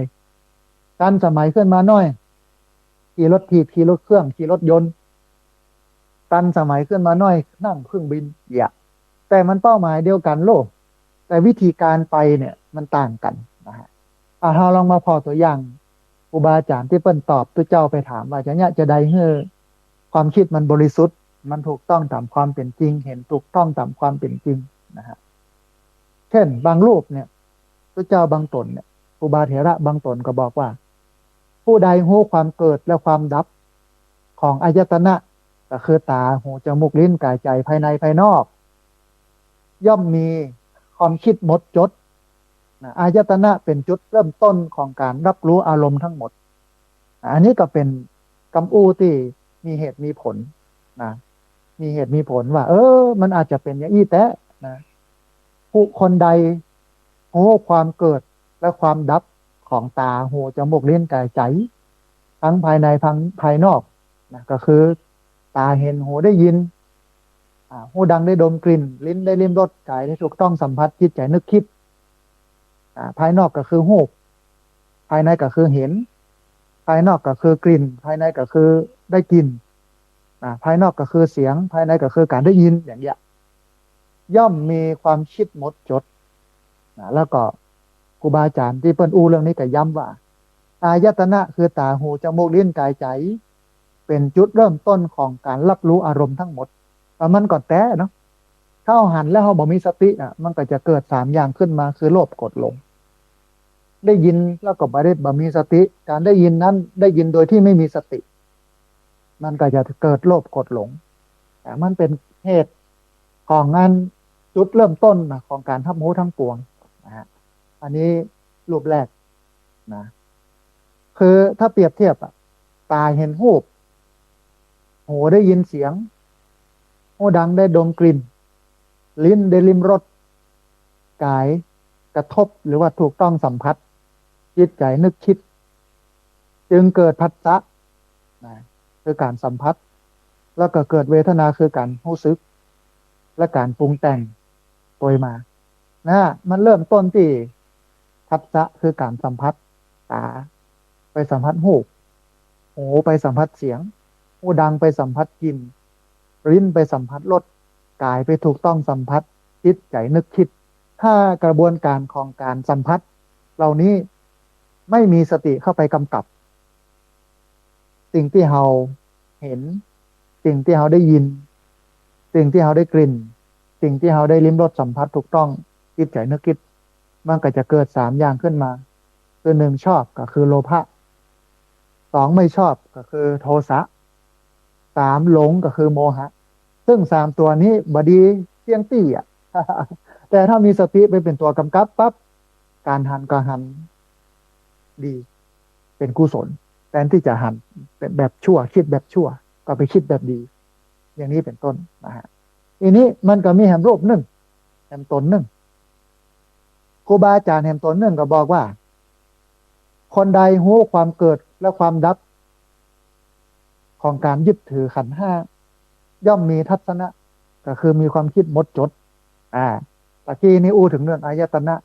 Speaker 1: กันสมัยขึ้นมาหน่อยขี่รถถีบขี่รถเครื่องขี่รถยนต์กันสมัยขึ้นมาหน่อยนั่งเครื่องบินอย่าแต่มันเป้าหมายเดียวกันโลกแต่วิธีการไปเนี่ยมันต่างกันนะฮะเราลองมาพอตัวอย่างครูบาอาจารย์ที่เปิ้นตอบตัวเจ้าไปถามว่าจะเนี่ยจะได้เฮ้อความคิดมันบริสุทธิ์มันถูกต้องตามความเป็นจริงเห็นถูกต้องตามความเป็นจริงนะฮะเช่นบางรูปเนี่ยตัวเจ้าบางตนเนี่ยครูบาเถระบางตนก็บอกว่าผู้ใดรู้ความเกิดและความดับของอายตนะก็คือตาหูจมูกลิ้นกายใจภายในภายนอกย่อมมีความคิดหมดจดนะอายตนะเป็นจุดเริ่มต้นของการรับรู้อารมณ์ทั้งหมดอันนี้ก็เป็นคำอู้ที่มีเหตุมีผลนะมีเหตุมีผลว่ามันอาจจะเป็นอย่างอี้แต่นะผู้คนใดรู้ความเกิดและความดับของตาหูจมูกลิ้นกายใจทั้งภายในทั้งภายนอกนะก็คือตาเห็นหูได้ยินหูดังได้ดมกลิ่นลิ้นได้ลิ้มรสกายได้ถูกต้องสัมผัสจิตใจนึกคิดภายนอกก็คือหูภายในก็คือเห็นภายนอกก็คือกลิ่นภายในก็คือได้กลิ่นภายนอกก็คือเสียงภายในก็คือการได้ยินอย่างเงี้ยย่อมมีความคิดหมดจดแล้วก็ครูบาอาจารย์ที่เปิ้นอู้เรื่องนี้ก็ย้ำว่าอายตนะคือตาหูจมูกลิ้นกายใจเป็นจุดเริ่มต้นของการรับรู้อารมณ์ทั้งหมดมันก็แต่เนาะถ้าเราหันแล้วเราบอกมีสติมันก็จะเกิด3อย่างขึ้นมาคือโลภโกรธหลงได้ยินแล้วก็ไม่ได้บ่มีสติการได้ยินนั้นได้ยินโดยที่ไม่มีสติมันก็จะเกิดโลภโกรธหลงแต่มันเป็นเหตุของงานจุดเริ่มต้นของการทำหูทั้งปวงนะฮะอันนี้รูปแรกนะคือถ้าเปรียบเทียบตาเห็นรูปหูได้ยินเสียงหูดังได้ดมกลิ่นลิ้นได้ลิ้มรสกายกระทบหรือว่าถูกต้องสัมผัสจิตใจนึกคิดจึงเกิดผัสสะคือการสัมผัสแล้วก็เกิดเวทนาคือการรู้สึกและการปรุงแต่งตัวมามันเริ่มต้นที่ผัสสะคือการสัมผัสตาไปสัมผัสหูไปสัมผัสเสียงหูดังไปสัมผัสกลิ่นลิ้นไปสัมผัสรสกายไปถูกต้องสัมผัสจิตใจนึกคิดถ้ากระบวนการของการสัมผัสเหล่านี้ไม่มีสติเข้าไปกำกับสิ่งที่เราเห็นสิ่งที่เราได้ยินสิ่งที่เราได้กลิ่นสิ่งที่เราได้ลิ้มรสสัมผัสถูกต้องจิตใจนึกคิดมันก็จะเกิด3อย่างขึ้นมาคือ1ชอบก็คือโลภะ2ไม่ชอบก็คือโทสะ3หลงก็คือโมหะซึ่ง3ตัวนี้บดีเที่ยงตี้แต่ถ้ามีสติไปเป็นตัวกำกับปั๊บการหันก็หันดีเป็นกุศลแทนที่จะหันเป็นแบบชั่วคิดแบบชั่วก็ไปคิดแบบดีอย่างนี้เป็นต้นนะฮะทีนี้มันก็มีแหมรูปหนึ่งแหมตนหนึ่งครูบาอาจารย์แหมตนหนึ่งก็บอกว่าคนใดรู้ความเกิด และความดับของการยึดถือขันธ์ห้าย่อมมีทัศนะก็คือมีความคิดหมดจดอ่าตะกี้นี่อู้ถึงเรื่องอายตนะ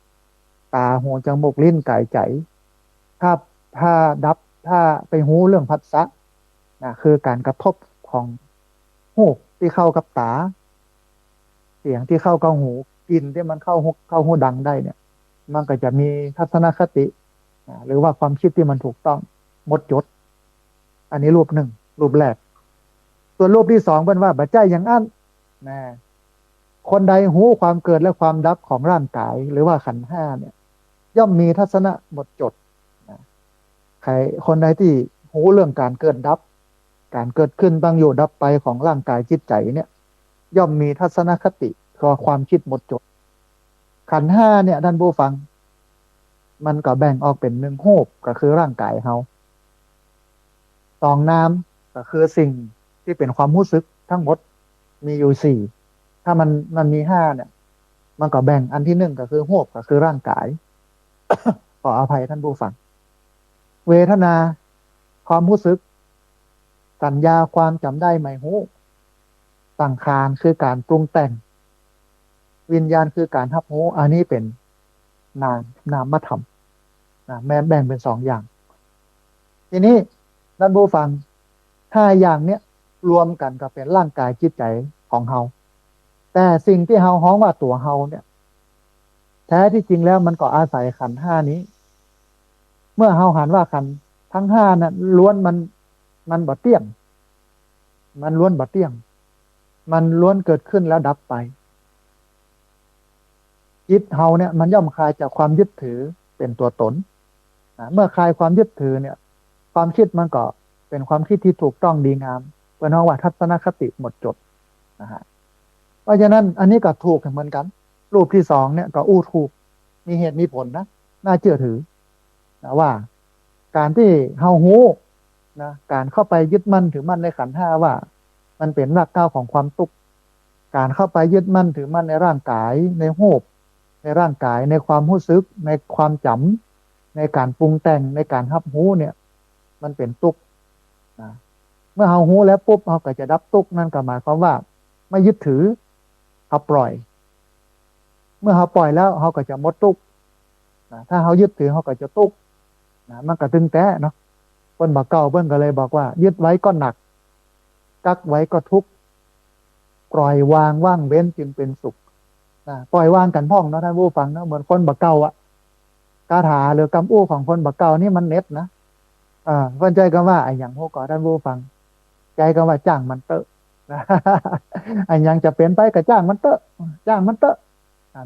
Speaker 1: ตาหูจมูกลิ้นกายใจถ้าถ้าดับถ้าไปหูเรื่องผัสสะคือการกระทบของหูที่เข้ากับตาเสียงที่เข้ากับหูกลิ่นที่มันเข้าหูดังได้เนี่ยมันก็จะมีทัศนคติหรือว่าความคิดที่มันถูกต้องหมดจดอันนี้รูปหนึ่งรูปแรกส่วนรูปที่สองเป็นว่าบัจจัยอย่างอั้นนะคนใดหูความเกิดและความดับของร่างกายหรือว่าขันธ์ห้าเนี่ยย่อมมีทัศนะหมดจดนะใครคนใดที่หูเรื่องการเกิดดับการเกิดขึ้นตั้งอยู่ดับไปของร่างกายจิตใจเนี่ยย่อมมีทัศนคติก็ความคิดหมดจดขันธ์ห้าเนี่ยท่านผู้ฟังมันก็แบ่งออกเป็นหนึ่งรูปก็คือร่างกายเฮาสองนามก็คือสิ่งที่เป็นความรู้สึกทั้งหมดมีอยู่สี่ถ้ามันมีห้าเนี่ยมันก็แบ่งอันที่หนึ่งก็คือรูปก็คือร่างกายขออภัยท่านผู้ฟังเวทนาความรู้สึกสัญญาความจำได้หมายรู้สังขารคือการปรุงแต่งวิญญาณคือการรับรู้อันนี้เป็นนามนามธรรมแม่แบ่งเป็นสองอย่างทีนี้ท่านผู้ฟังห้าอย่างเนี้ยรวมกันก็เป็นร่างกายจิตใจของเฮาแต่สิ่งที่เฮาฮ้องว่าตัวเฮาเนี่ยแท้ที่จริงแล้วมันก็อาศัยขันธ์ห้านี้เมื่อเฮาหันว่าขันธ์ทั้งห้านั้นล้วนมันบ่เที่ยงมันล้วนบ่เที่ยงมันล้วนเกิดขึ้นแล้วดับไปจิตเฮาเนี่ยมันย่อมคลายจากความยึดถือเป็นตัวตนเมื่อคลายความยึดถือเนี่ยความคิดมันก็เป็นความคิดที่ถูกต้องดีงามเป็นห้องว่าทัศนคติหมดจดนะฮะเพราะฉะนั้นอันนี้ก็ถูกเหมือนกันรูปที่สองเนี่ยก็อู้ถูกมีเหตุมีผลนะน่าเชื่อถือนะว่าการที่เฮาฮู้นะการเข้าไปยึดมั่นถือมั่นในขันธ์ห้าว่ามันเป็นรากเหง้าของความทุกข์การเข้าไปยึดมั่นถือมั่นในร่างกายในรูปในร่างกายในความรู้สึกในความจำในการปรุงแต่งในการรับรู้เนี่ยมันเป็นทุกข์นะเมื่อเฮารู้แล้วปุ๊บเฮาก็จะดับทุกข์นั่นก็หมายความว่าไม่ยึดถือเขาปล่อยเมื่อเฮาปล่อยแล้วเฮาก็จะหมดทุกข์นะถ้าเฮายึดถือเฮาก็จะทุกข์นะมันก็ตึงแต้เนาะคนบอกเก่าเพิ่นก็เลยบอกว่ายึดไว้ก็หนักกักไว้ก็ทุกข์ปล่อยวางว่างเว้นจึงเป็นสุขนะปล่อยวางกันพ่องเนาะท่านผู้ฟังเนาะเหมือนคนบอกเก่าอะคาถาหรือกำอู้ของคนบอกเก่านี่มันเน็ตนะเพิ่นใจกันว่าไอ้อย่างพวกก่อท่านผู้ฟังใจกันว่าจ้างมันเตอะนะไอ้ยังจะเป็นไปก็จ้างมันเตอะจ้างมันเตอะ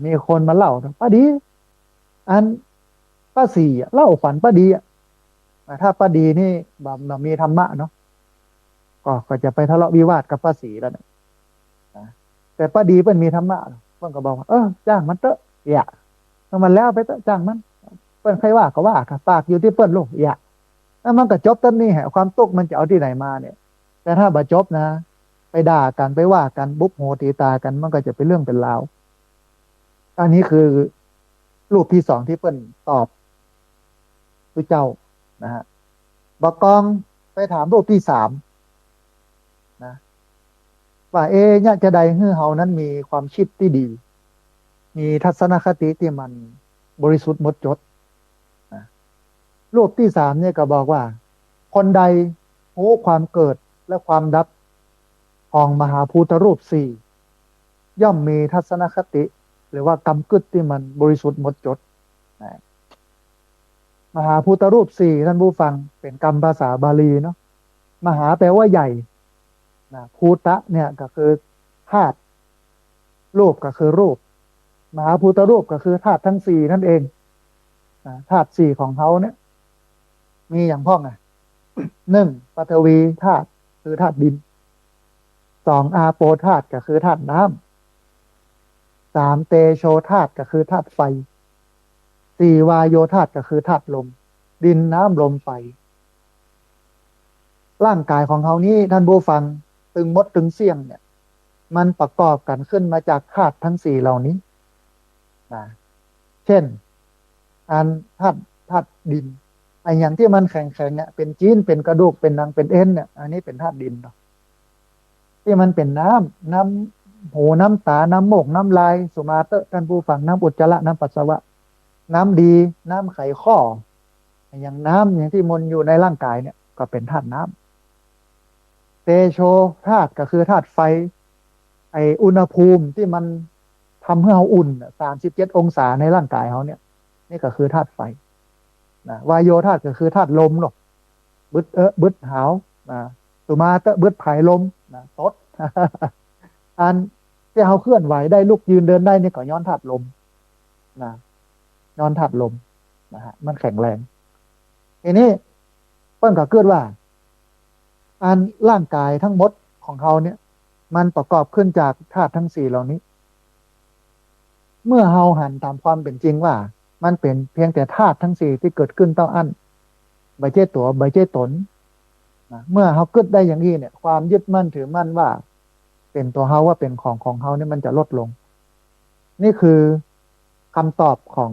Speaker 1: มีคนมาเล่าป้าดีอันป้าสี่เล่าฝันป้าดีอ่ะถ้าป้าดีนี่แบบมีธรรมะเนาะก็จะไปทะเลาะวิวาทกับป้าสีแล้วเนี่ยแต่ป้าดีเพิ่นมีธรรมะเพิ่นก็บอกว่าจ้างมันเตอะอย่าถ้ามันแล้วไปเตอะจ้างมันเพิ่นใครว่าก็ว่าค่ะปากอยู่ที่เพิ่นลูกอย่าแล้วมันก็จบต้นนี่ฮะความตุกมันจะเอาที่ไหนมาเนี่ยแต่ถ้าบ่จบนะไปด่ากันไปว่ากันบุกโหตีตากันมันก็จะเป็นเรื่องเป็นราวอันนี้คือรูปที่สองที่เปิ้นตอบพระเจ้านะฮะบอกกองไปถามรูปที่สามนะว่าเนี่ยจะใดให้เฮานั้นมีความคิดที่ดีมีทัศนคติที่มันบริสุทธิ์หมดจดนะรูปที่สามเนี่ยก็บอกว่าคนใดรู้ความเกิดและความดับของมหาภูตรูปสี่ย่อมมีทัศนคติหรือว่ากำกึดที่มันบริสุทธิ์หมดจดนะมหาภูตรูปสี่ท่านผู้ฟังเป็นกรรมภาษาบาลีเนาะมหาแปลว่าใหญ่นะภูตะเนี่ยก็คือธาตุรูปก็คือรูปมหาภูตรูปก็คือธาตุทั้งสี่นั่นเองธาตุสี่ของเขาเนี่ยมีอย่างพ้องหนึ่งปฐวีธาตุคือธาตุดินสองอาโปธาตุก็คือธาตุน้ำสามเตโชธาตุก็คือธาตุไฟสี่วายโยธาตุก็คือธาตุลมดินน้ำลมไฟร่างกายของเขานี้ท่านผู้ฟังตึงมดตึงเสี่ยงเนี่ยมันประกอบกันขึ้นมาจากธาตุทั้งสี่เหล่านี้นะเช่นอันธาตุดิน ไอ้อย่างที่มันแข็งเนี่ยเป็นจีนเป็นกระดูกเป็นหนังเป็นเอ็นเนี่ยอันนี้เป็นธาตุดินเนาะที่มันเป็นน้ำหูน้ำตาน้ำมูกน้ำลายสุมาเตอร์ท่านผู้ฟังน้ำอุจจาระน้ำปัสสาวะน้ำดีน้ำไขข้ออย่างน้ำอย่างที่มนอยู่ในร่างกายเนี่ยก็เป็นธาตุน้ำเตโชธาตุก็คือธาตุไฟไออุณหภูมิที่มันทำให้เราอุ่น37 องศาในร่างกายเขาเนี่ยนี่ก็คือธาตุไฟนะวายโยธาตุก็คือธาตุลมหรอกบึดบึดหาวนะสุมาเตอะบึดผายลมนะตด อันที่เขาเคลื่อนไหวได้ลุกยืนเดินได้นี่ก็ย้อนธาตุลมนะย้อนธาตุลมนะฮะมันแข็งแรงทีนี้เปิ้นก็เกิดว่าอันร่างกายทั้งหมดของเขาเนี่ยมันประกอบขึ้นจากธาตุทั้งสี่เหล่านี้เมื่อเฮาหันตามความเป็นจริงว่ามันเป็นเพียงแต่ธาตุทั้งสี่ที่เกิดขึ้นเต้าอั้นใบเจ้ตัวใบเจ้ตนนะเมื่อเฮาเกิดได้อย่างนี้เนี่ยความยึดมั่นถือมั่นว่าเป็นตัวเฮาว่าเป็นของเฮาเนี่ยมันจะลดลงนี่คือคำตอบของ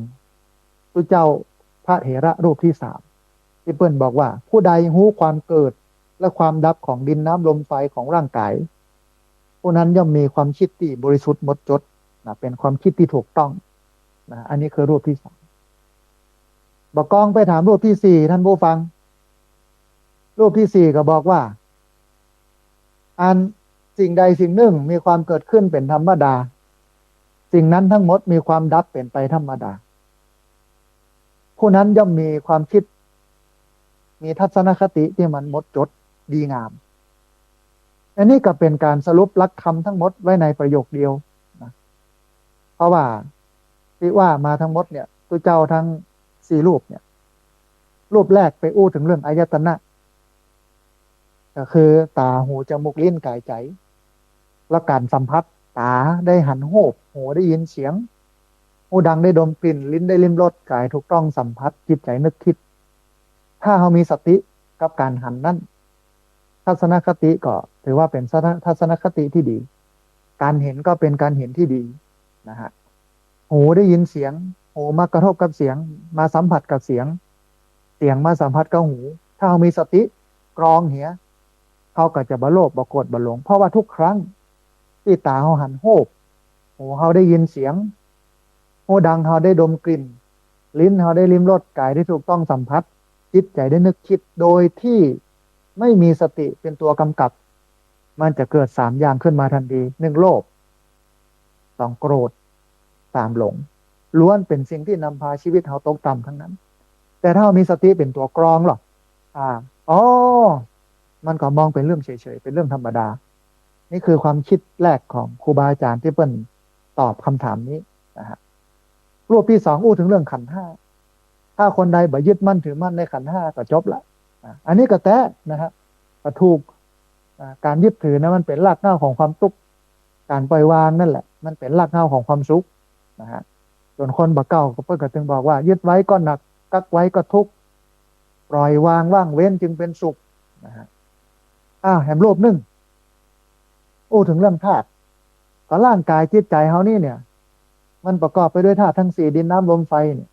Speaker 1: พระเจ้าพระเถระรูปที่สามที่เปิ้นบอกว่าผู้ใดรู้ความเกิดและความดับของดินน้ำลมไฟของร่างกายผู้นั้นย่อมมีความคิดที่บริสุทธิ์หมดจดนะเป็นความคิดที่ถูกต้องนะอันนี้คือรูปที่สามบอกกองไปถามรูปที่สี่ท่านผู้ฟังรูปที่สี่ก็บอกว่าอันสิ่งใดสิ่งหนึ่งมีความเกิดขึ้นเป็นธรรมดาสิ่งนั้นทั้งหมดมีความดับเป็นไปธรรมดาผู้นั้นย่อมมีความคิดมีทัศนคติที่มันหมดจดดีงามอันนี้ก็เป็นการสรุปหลักธรรมทั้งหมดไว้ในประโยคเดียวนะเพราะว่าที่ว่ามาทั้งหมดเนี่ยตัวเจ้าทั้งสี่รูปเนี่ยรูปแรกไปอู้ถึงเรื่องอายตนะก็คือตาหูจมูกลิ้นกายใจและการสัมผัสตาได้หันโหบหูได้ยินเสียงหูดังได้ดมกลิ่นลิ้นได้ลิ้มรสกายถูกต้องสัมผัสจิตใจนึกคิดถ้าเรามีสติกับการหันนั้นทัศนคติก็ถือว่าเป็นทัศนคติที่ดีการเห็นก็เป็นการเห็นที่ดีนะฮะหูได้ยินเสียงหูมากระทบกับเสียงมาสัมผัสกับเสียงเสียงมาสัมผัสกับหูถ้าเรามีสติกรองเหียเขาก็จะบะโลภบะโกรธบะหลงเพราะว่าทุกครั้งที่ตาเขาหันโหบหูเขาได้ยินเสียงหูดังเขาได้ดมกลิ่นลิ้นเขาได้ลิ้มรสกายได้ถูกต้องสัมผัสจิตใจได้นึกคิดโดยที่ไม่มีสติเป็นตัวกำกับมันจะเกิดสามอย่างขึ้นมาทันทีหนึ่งโลภสองโกรธสามหลงล้วนเป็นสิ่งที่นำพาชีวิตเขาตกต่ำทั้งนั้นแต่ถ้ามีสติเป็นตัวกรองหรออ๋อมันก็มองเป็นเรื่องเฉยๆเป็นเรื่องธรรมดานี่คือความคิดแรกของครูบาอาจารย์ที่เปิ้ลตอบคำถามนี้นะฮะรูปที่สองอู้ถึงเรื่องขันธ์ห้าถ้าคนใดบ่ยึดมั่นถือมั่นในขันธ์ห้าก็จบละอันนี้ก็แท้นะฮะก็ถูกการยึดถือนะมันเป็นรากเหง้าของความทุกข์การปล่อยวางนั่นแหละมันเป็นรากเหง้าของความสุขนะฮะส่วนคนบ่เก่าก็เพิ่นก็ถึงบอกว่ายึดไว้ก็หนักกักไว้ก็ทุกข์ปล่อยวางว่างเว้นจึงเป็นสุขนะฮะแหมรูปหนึ่งอู้ถึงเรื่องธาตุก็ร่างกายจิตใจเฮานี่เนี่ยมันประกอบไปด้วยธาตุทั้งสี่ดินน้ำลมไฟเนี่ย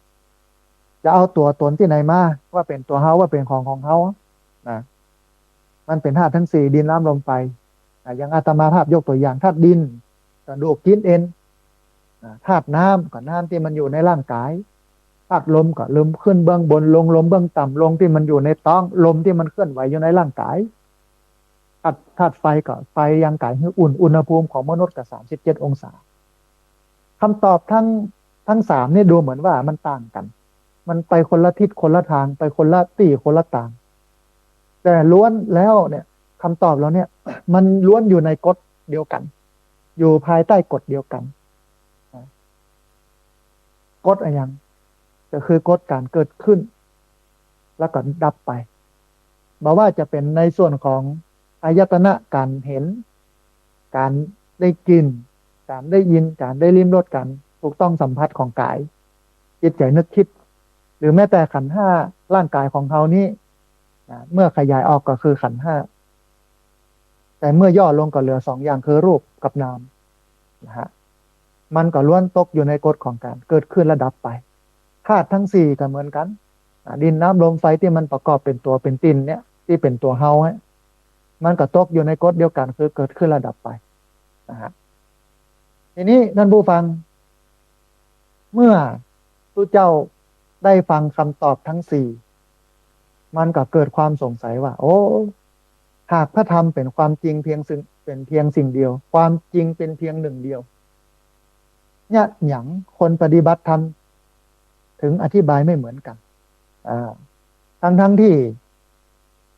Speaker 1: จะเอาตัวตนที่ไหนมาว่าเป็นตัวเฮาว่าเป็นของเฮานะมันเป็นธาตุทั้งสี่ดินน้ำลมไฟอย่างอาตมาภาพยกตัวอย่างธาตุดินกระดูกชิ้นเอ็นธาตุน้ำก็น้ำที่มันอยู่ในร่างกายธาตุลมก็ลมขึ้นเบื้องบนลงลมเบื้องต่ำลงที่มันอยู่ในท้องลมที่มันเคลื่อนไหวอยู่ในร่างกายธาตุไฟก็ไฟยังกายให้อุ่นอุณหภูมิของมนุษย์กับ37 องศาคำตอบทั้งสามนี่ดูเหมือนว่ามันต่างกันมันไปคนละทิศคนละทางไปคนละตีคนละต่างแต่ล้วนแล้วเนี่ยคำตอบเราเนี่ยมันล้วนอยู่ในกฎเดียวกันอยู่ภายใต้กฎเดียวกันกฎอะไรอย่างก็คือกฎการเกิดขึ้นแล้วก็ดับไปบอกว่าจะเป็นในส่วนของอายตนะการเห็นการได้กลิ่นการได้ยินการได้ลิ้มรสกันถูกต้องสัมผัสของกายจิตใจนึกคิดหรือแม้แต่ขันธ์ห้าร่างกายของเขานี้เมื่อขยายออกก็คือขันธ์ห้าแต่เมื่อย่อลงก็เหลือสองอย่างคือรูปกับนามนะฮะมันก็ล้วนตกอยู่ในกฎของการเกิดขึ้นระดับไปธาตุทั้งสี่ก็เหมือนกัน ดินน้ำลมไฟที่มันประกอบเป็นตัวเป็นตินเนี่ยที่เป็นตัวเฮาฮะมันก็ตกอยู่ในกฎเดียวกันคือเกิดขึ้นระดับไปนะฮะทีนี้ท่านผู้ฟังเมื่อพระเจ้าได้ฟังคำตอบทั้งสี่มันก็เกิดความสงสัยว่าโอ้หากพระธรรมเป็นความจริงเพียงสิ่งเป็นเพียงสิ่งเดียวความจริงเป็นเพียงหนึ่งเดียวเนี่ยหยังคนปฏิบัติธรรมถึงอธิบายไม่เหมือนกันอ่าทั้งที่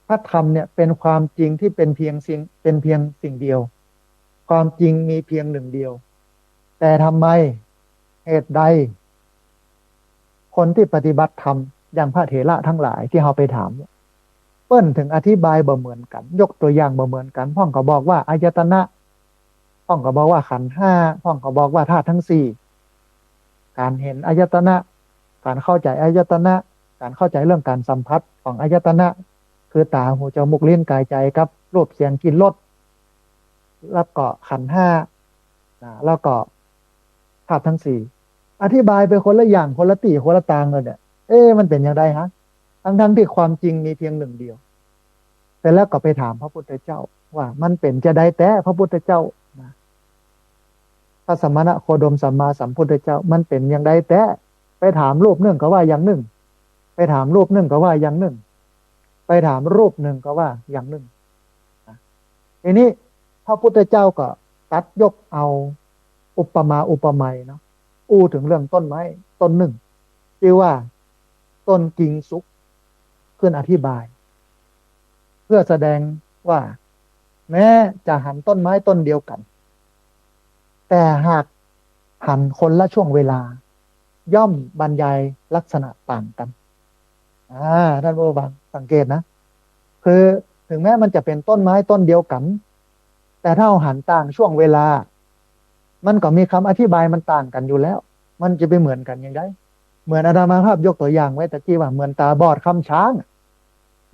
Speaker 1: พระธรรมเนี่ยเป็นความจริงที่เป็นเพียงสิ่งเดียวความจริงมีเพียงหนึ่งเดียวแต่ทำไมเหตุใดคนที่ปฏิบัติธรรมอย่างพระเถระทั้งหลายที่เราไปถามเนี่ยเปิ้นถึงอธิบายบ่เหมือนกันยกตัวอย่างบ่เหมือนกันพ่องก็บอกว่าอายตนะพ่องก็บอกว่าขันธ์ห้าพ่องก็บอกว่าธาตุทั้งสี่การเห็นอายตนะการเข้าใจอายตนะการเข้าใจเรื่องการสัมผัสของอายตนะคือตาหูจมูกลิ้นกายใจกับรูปเสียงกลิ่นรสแล้วก็ขันธ์ห้าแล้วก็ธาตุทั้งสี่อธิบายไปคนละอย่างคนละตีคนละตางเลยเนี่ยมันเป็นอย่างไรฮะทั้งที่ความจริงมีเพียงหนึ่งเดียวแต่แล้วก็ไปถามพระพุทธเจ้าว่ามันเป็นจะได้แต่พระพุทธเจ้านะพระสมณะโคดมสัมมาสัมพุทธเจ้ามันเป็นอย่างไรแต่ไปถามรูปหนึ่งก็ว่าอย่างหนึ่งไปถามรูปหนึ่งก็ว่าอย่างหนึ่งไปถามรูปหนึ่งก็ว่าอย่างหนึ่งทีนี้พระพุทธเจ้าก็ตัดยกเอาอุปมาอุปไมยเนาะอู้ถึงเรื่องต้นไม้ต้นหนึ่งที่ว่าต้นกิ่งสุกขึ้นอธิบายเพื่อแสดงว่าแม้จะหันต้นไม้ต้นเดียวกันแต่หากหันคนละช่วงเวลาย่อมบรรยายลักษณะต่างกันท่านผู้ฟังสังเกตนะคือถึงแม้มันจะเป็นต้นไม้ต้นเดียวกันแต่ถ้าเราหันต่างช่วงเวลามันก็มีคำอธิบายมันต่างกันอยู่แล้วมันจะไปเหมือนกันยังไงเหมือนอาตมาภาพยกตัวอย่างไว้ตะกี้ว่าเหมือนตาบอดคำช้าง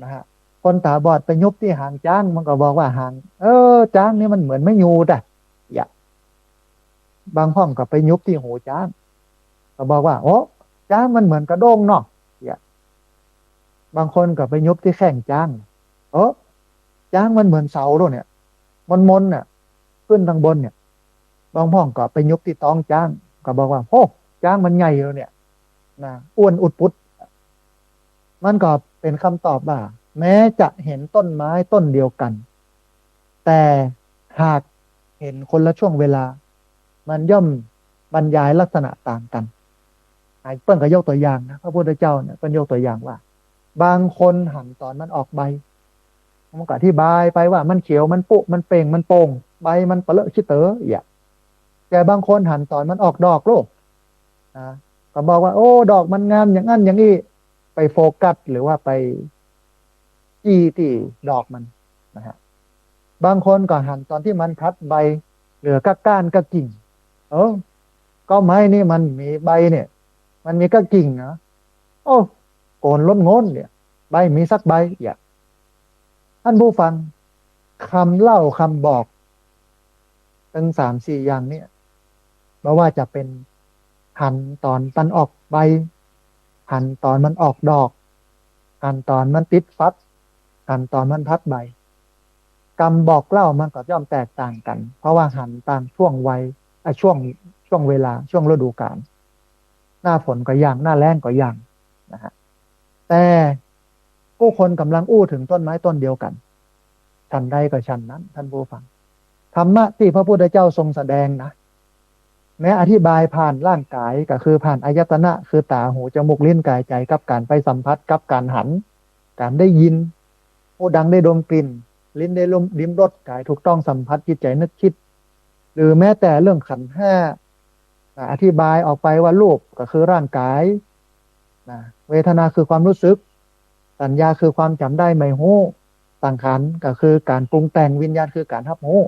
Speaker 1: นะฮะคนตาบอดไปยุบที่หางจ้างมันก็บอกว่าหางจ้างนี่มันเหมือนไม่ยูแต่อย่าบางห้องก็ไปยุบที่หูจ้างก็บอกว่าโอ้จ้างมันเหมือนกระด้งเนาะอย่าบางคนก็ไปยุบที่แข้งจ้างจ้างมันเหมือนเสาด้วยเนี่ยมนเนี่ยขึ้นทางบนเนี่ยบางห้องก็ไปยุบที่ตองจ้างก็บอกว่าโอ้จ้างมันใหญ่เลยเนี่ยนะอ้วนอุดปุดมันก็เป็นคำตอบว่าแม้จะเห็นต้นไม้ต้นเดียวกันแต่หากเห็นคนละช่วงเวลามันย่อมบรรยายลักษณะต่างกันเปิ้ลก็ยกตัวอย่างนะพระพุทธเจ้าเนี่ยเปิ้ลยกตัวอย่างว่าบางคนหันตอนมันออกใบมันก็อธิบายไปว่ามันเขียวมันปุมันเป่งมันโป่งใบมันเปลือกชิเต๋ออย่าแต่บางคนหันตอนมันออกดอกโลกนะก็บอกว่าโอ้ดอกมันงามอย่างนั้นอย่างนี้ไปโฟกัสหรือว่าไปจี้ที่ดอกมันนะฮะบางคนก็หันตอนที่มันพัดใบเหลือก้านกับกิ่งก็ไม้นี่มันมีใบเนี่ยมันมีก็กิ่งนะโอ้โกนล้นงนเนี่ยใบมีสักใบอย่าท่านผู้ฟังคำเล่าคำบอกตั้ง3-4อย่างเนี่ยไม่ว่าจะเป็นหันตอนมันออกใบหันตอนมันออกดอกหันตอนมันติดฟัดหันตอนมันพัดใบคำบอกเล่ามันก็ย่อมแตกต่างกันเพราะว่าหันตามช่วงวัยช่วงเวลาช่วงฤดูกาลหน้าฝนก็อย่างหน้าแล้งก็อย่างนะฮะแต่ผู้คนกำลังอู้ถึงต้นไม้ต้นเดียวกันฉันใดก็ฉันนั้นท่านผู้ฟังธรรมะที่พระพุทธเจ้าทรงแสดงนะแม้อธิบายผ่านร่างกายก็คือผ่านอายตนะคือตาหูจมูกลิ้นกายใจกับการไปสัมผัสกับการหันการได้ยินหูดังได้ดมกลิ่นลิ้นได้ลิ้มรสกายถูกต้องสัมผัสจิตใจนึกคิดหรือแม้แต่เรื่องขันธ์ห้าอธิบายออกไปว่ารูปก็คือร่างกายเวทนาคือความรู้สึกสัญญาคือความจำได้ไม่รู้สังขารก็คือการปรุงแต่งวิญญาณคือการรับรู้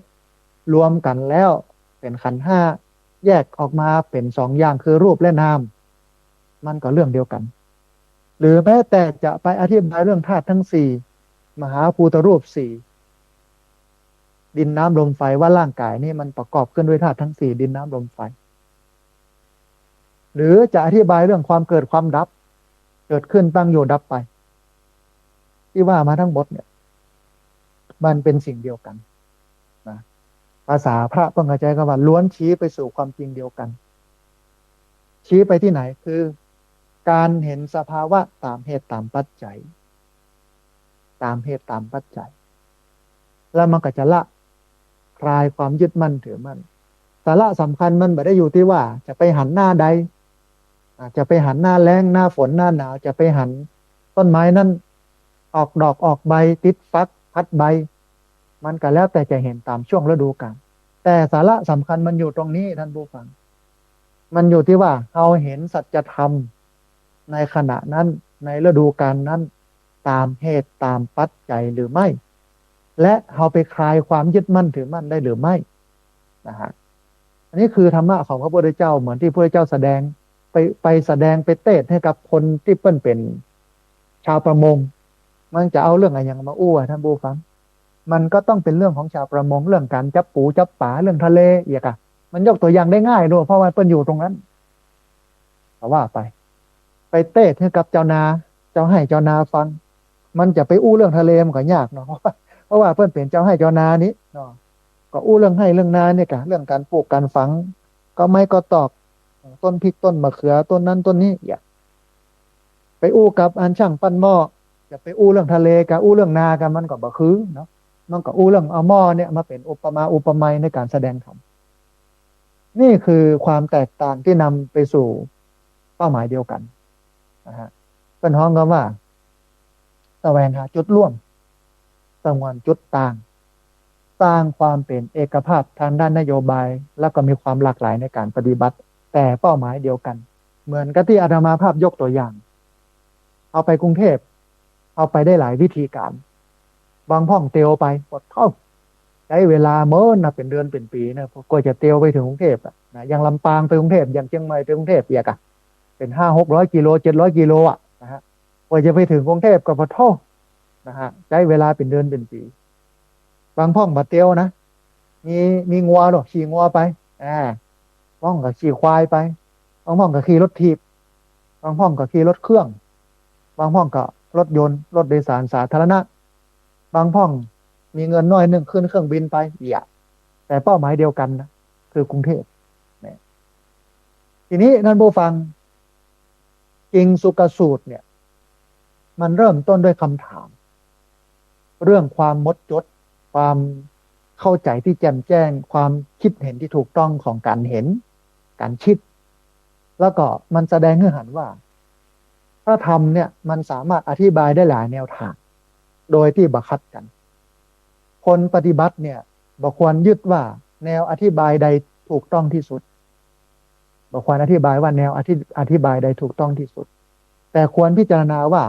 Speaker 1: รวมกันแล้วเป็นขันธ์ห้าแยกออกมาเป็น2อย่างคือรูปและนามมันก็เรื่องเดียวกันหรือแม้แต่จะไปอธิบายเรื่องธาตุทั้ง4มหาภูตรูป4ดินน้ำลมไฟว่าร่างกายนี่มันประกอบขึ้นด้วยธาตุทั้ง4ดินน้ำลมไฟหรือจะอธิบายเรื่องความเกิดความดับ เกิดขึ้นตั้งอยู่ดับไปที่ว่ามาทั้งหมดเนี่ยมันเป็นสิ่งเดียวกันนะภาษาพระต้องเข้าใจกันว่าล้วนชี้ไปสู่ความจริงเดียวกันชี้ไปที่ไหนคือการเห็นสภาวะตามเหตุตามปัจจัยตามเหตุตามปัจจัยแล้วมันก็จะละคลายความยึดมั่นถือมั่นสาระสำคัญมันไม่ได้อยู่ที่ว่าจะไปหันหน้าใดอาจจะไปหันหน้าแล้งหน้าฝนหน้าหนาวจะไปหันต้นไม้นั่นออกดอกออกใบติดฟักพัดใบมันก็แล้วแต่จะเห็นตามช่วงฤดูกาลแต่สาระสำคัญมันอยู่ตรงนี้ท่านผู้ฟังมันอยู่ที่ว่าเราเห็นสัจธรรมในขณะนั้นในฤดูกาลนั้นตามเหตุตามปัจจัยหรือไม่และเราไปคลายความยึดมั่นถือมั่นได้หรือไม่นะฮะอันนี้คือธรรมะของพระพุทธเจ้าเหมือนที่พระพุทธเจ้าแสดงไปแสดงไปเทศน์ให้กับคนที่เปิ้นเป็นชาวประมงมันจะเอาเรื่องอะไรอย่างมาอู้ท่านผู้ฟังมันก็ต้องเป็นเรื่องของชาวประมงเรื่องการจับปูจับปลาเรื่องทะเลอีกอะมันยกตัวอย่างได้ง่ายด้วยเพราะว่าเปิ้นอยู่ตรงนั้นแต่ว่าไปเทศน์ให้กับเจ้านาเจ้าให้เจ้านาฟังมันจะไปอู้เรื่องทะเลมันก็ยากเนาะเพราะว่าเปิ้นเป็นเจ้าให้เจ้านานี้เนาะก็อู้เรื่องให้เรื่องนาเนี่ยกะเรื่องการปลูกการฝังก็ไม่ก็ตอกต้นพริกต้นมะเขือต้นนั้นต้นนี้อย่าไปอู้กับอันช่างปั้นหม้อจะไปอู้เรื่องทะเลกับอู้เรื่องนากันมันก็บ่คือเนาะมันก็อู้เรื่องเอาหม้อเนี่ยมาเป็นอุปมาอุปไมยในการแสดงธรรมนี่คือความแตกต่างที่นำไปสู่เป้าหมายเดียวกันนะฮะเป็นห้องกันว่าแสวงหาจุดร่วมสงวนจุดต่างสร้างความเป็นเอกภาพทางด้านนโยบายแล้วก็มีความหลากหลายในการปฏิบัติแต่เป้าหมายเดียวกันเหมือนกับที่อาตมาภาพยกตัวอย่างเอาไปกรุงเทพเอาไปได้หลายวิธีการบางพ่องเตียวไปหมดเข้าใช้เวลาเมื่อนะเป็นเดือนเป็นปีนะกว่าจะเตียวไปถึงกรุงเทพนะอย่างลำปางไปกรุงเทพอย่างเชียงใหม่ไปกรุงเทพอยากอะเป็น500-600 กิโล700 กิโลอะนะฮะกว่าจะไปถึงกรุงเทพก็พอเท่านะฮะใช้เวลาเป็นเดือนเป็นปีบางพ่องบัดเตียวนะมีมีงัวหรอขี่งัวไปพ่องก็ขี่ควายไปบางพ่องก็ขี่รถถีบบางพ่องก็ขี่รถเครื่องบางพ่องก็รถยนต์รถโดยสารสาธารณะบางพ่องมีเงินน้อยหนึ่งขึ้นเครื่องบินไปแต่เป้าหมายเดียวกันนะคือกรุงเทพเนี่ยทีนี้ท่านผู้ฟังจริงสุกสูตรเนี่ยมันเริ่มต้นด้วยคำถามเรื่องความมดจดความเข้าใจที่แจ่มแจ้งความคิดเห็นที่ถูกต้องของการเห็นการคิดแล้วก็มันแสดงให้เห็นว่าพระธรรมเนี่ยมันสามารถอธิบายได้หลายแนวทางโดยที่บังคับกันคนปฏิบัติเนี่ยบ่ควรยึดว่าแนวอธิบายใดถูกต้องที่สุดบ่ควรอธิบายว่าแนวอธิบายใดถูกต้องที่สุดแต่ควรพิจารณาว่า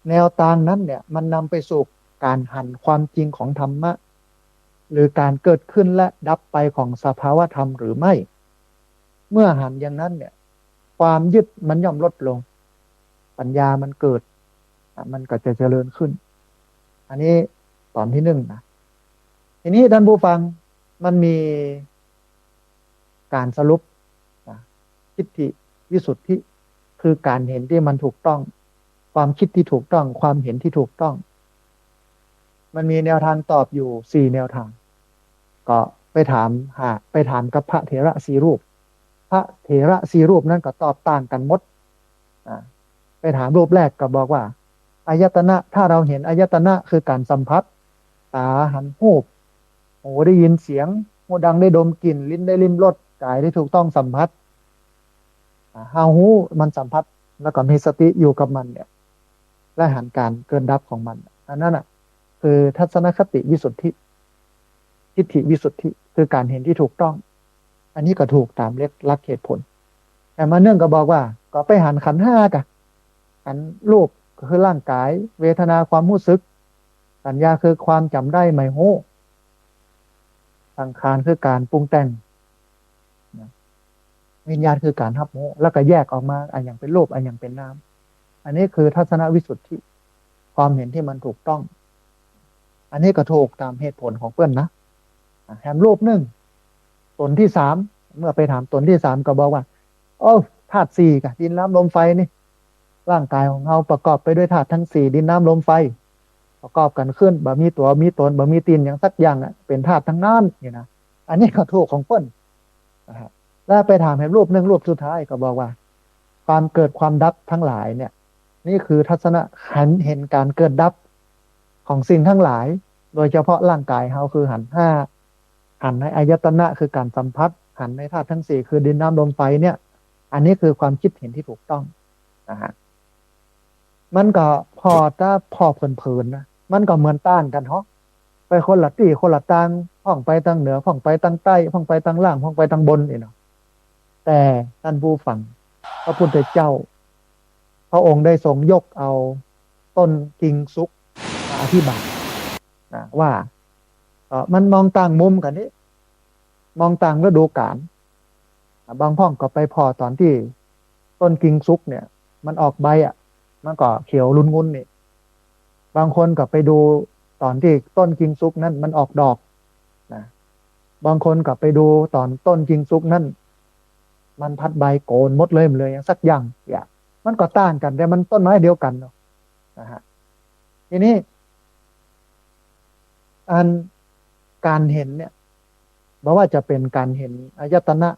Speaker 1: แนวทางนั้นเนี่ยมันนำไปสู่การหันความจริงของธรรมะหรือการเกิดขึ้นและดับไปของสภาวะธรรมหรือไม่เมื่อหันอย่างนั้นเนี่ยความยึดมันย่อมลดลงปัญญามันเกิดมันก็จะเจริญขึ้นอันนี้ตอนที่หนึ่งนะทีนี้ท่านผู้ฟังมันมีการสรุปทิฏฐิวิสุทธิคือการเห็นที่มันถูกต้องความคิดที่ถูกต้องความเห็นที่ถูกต้องมันมีแนวทางตอบอยู่4 แนวทางก็ไปถามกับพระเถระ4 รูปพระเถระ4 รูปนั้นก็ตอบต่างกันหมดไปถามรูปแรกก็บอกว่าอายตนะถ้าเราเห็นอายตนะคือการสัมผัสตาหันหูหูได้ยินเสียงหูดังได้ดมกลิ่นลิ้นได้ลิ้มรสกายได้ถูกต้องสัมผัสหูมันสัมผัสแล้วก็มีสติอยู่กับมันเนี่ยและหันการเกินดับของมันอันนั้นคือทัศนคติวิสุทธิทิฏฐิวิสุทธิคือการเห็นที่ถูกต้องอันนี้ก็ถูกตามหลักเหตุผลแต่มาเนื่องก็บอกว่าก็ไปหันขันธ์ 5กะขันธ์รูปก็คือร่างกายเวทนาความรู้สึกสัญญาคือความจำได้ไม่โหสังขารคือการปรุงแต่งวิญญาณคือการรับรู้แล้วก็แยกออกมาอันอย่างเป็นรูปอันอย่างเป็นนามอันนี้คือทัศนวิสุทธิความเห็นที่มันถูกต้องอันนี้ก็ถูกตามเหตุผลของเพื่อนนะแถมรูปหนึ่งตนที่ 3เมื่อไปถามตนที่ 3ก็บอกว่าโอ้ธาตุ 4กับดินน้ำลมไฟนี่ ร่างกายของเราประกอบไปด้วยธาตุทั้งสี่ดินน้ำลมไฟประกอบกันขึ้นบ่มีตัวมีตนบ่มีตีนอย่างสักอย่างอ่ะเป็นธาตุทั้งนั้นนี่นะอันนี้ก็ถูกของเปิ้นนะครับแล้วไปถามเห็นรูปหนึ่งรูปสุดท้ายก็บอกว่าความเกิดความดับทั้งหลายเนี่ยนี่คือทัศนะเห็นการเกิดดับของสิ่งทั้งหลายโดยเฉพาะร่างกายเราคือหันห้าหันในอายตนะคือการสัมผัสหันในธาตุทั้งสี่คือดินน้ำลมไฟเนี่ยอันนี้คือความคิดเห็นที่ถูกต้องนะฮะมันก็พอถ้าพอเพลินๆนะมันก็เหมือนต้านกันเนาะไปคนละที่คนละทางพ่องไปทางเหนือพ่องไปทางใต้พ่องไปทางล่างพ่องไปทางบนนี่เนาะแต่ท่านผู้ฟังพระพุทธเจ้าพระองค์ได้ทรงยกเอาต้นกิงซุกมาอธิบายนะว่ามันมองต่างมุมกันนี่มองต่างฤดูกาลบางพ่องก็ไปพอตอนที่ต้นกิงซุกเนี่ยมันออกใบอ่ะมันก็เขียวรุนงุนนี่บางคนก็ไปดูตอนที่ต้นกิงซุกนั้นมันออกดอกนะบางคนก็ไปดูตอนต้นกิงซุกนั้นมันพัดใบโกนหมดเลยอย่างสักอย่างอย่างมันก็ต่างกันแต่มันต้นไม้เดียวกันเนาะนะฮะทีนี้อันการเห็นเนี่ยไม่ว่าจะเป็นการเห็นอายตนะ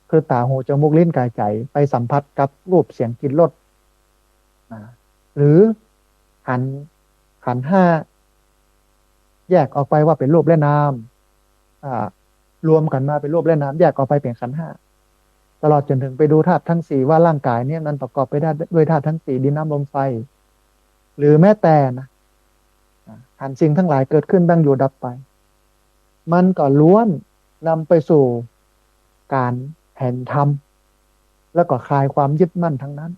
Speaker 1: คือตาหูจมูกลิ้นกายใจไปสัมผัสกับรูปเสียงกลิ่นรสนะหรือขันขันห้าแยกออกไปว่าเป็นรูปและนามรวมกันมาเป็นรูปและนามแยกออกไปเป็นขันธ์ห้าตลอดจนถึงไปดูธาตุทั้งสี่ว่าร่างกายเนี่ยมันประกอบไปได้ด้วยธาตุทั้งสี่ดินน้ำลมไฟหรือแม้แต่นะหันสิ่งทั้งหลายเกิดขึ้นตั้งอยู่ดับไปมันก็ล้วนนำไปสู่การเห็นธรรมแล้วก็คลายความยึดมั่นทั้งนั้น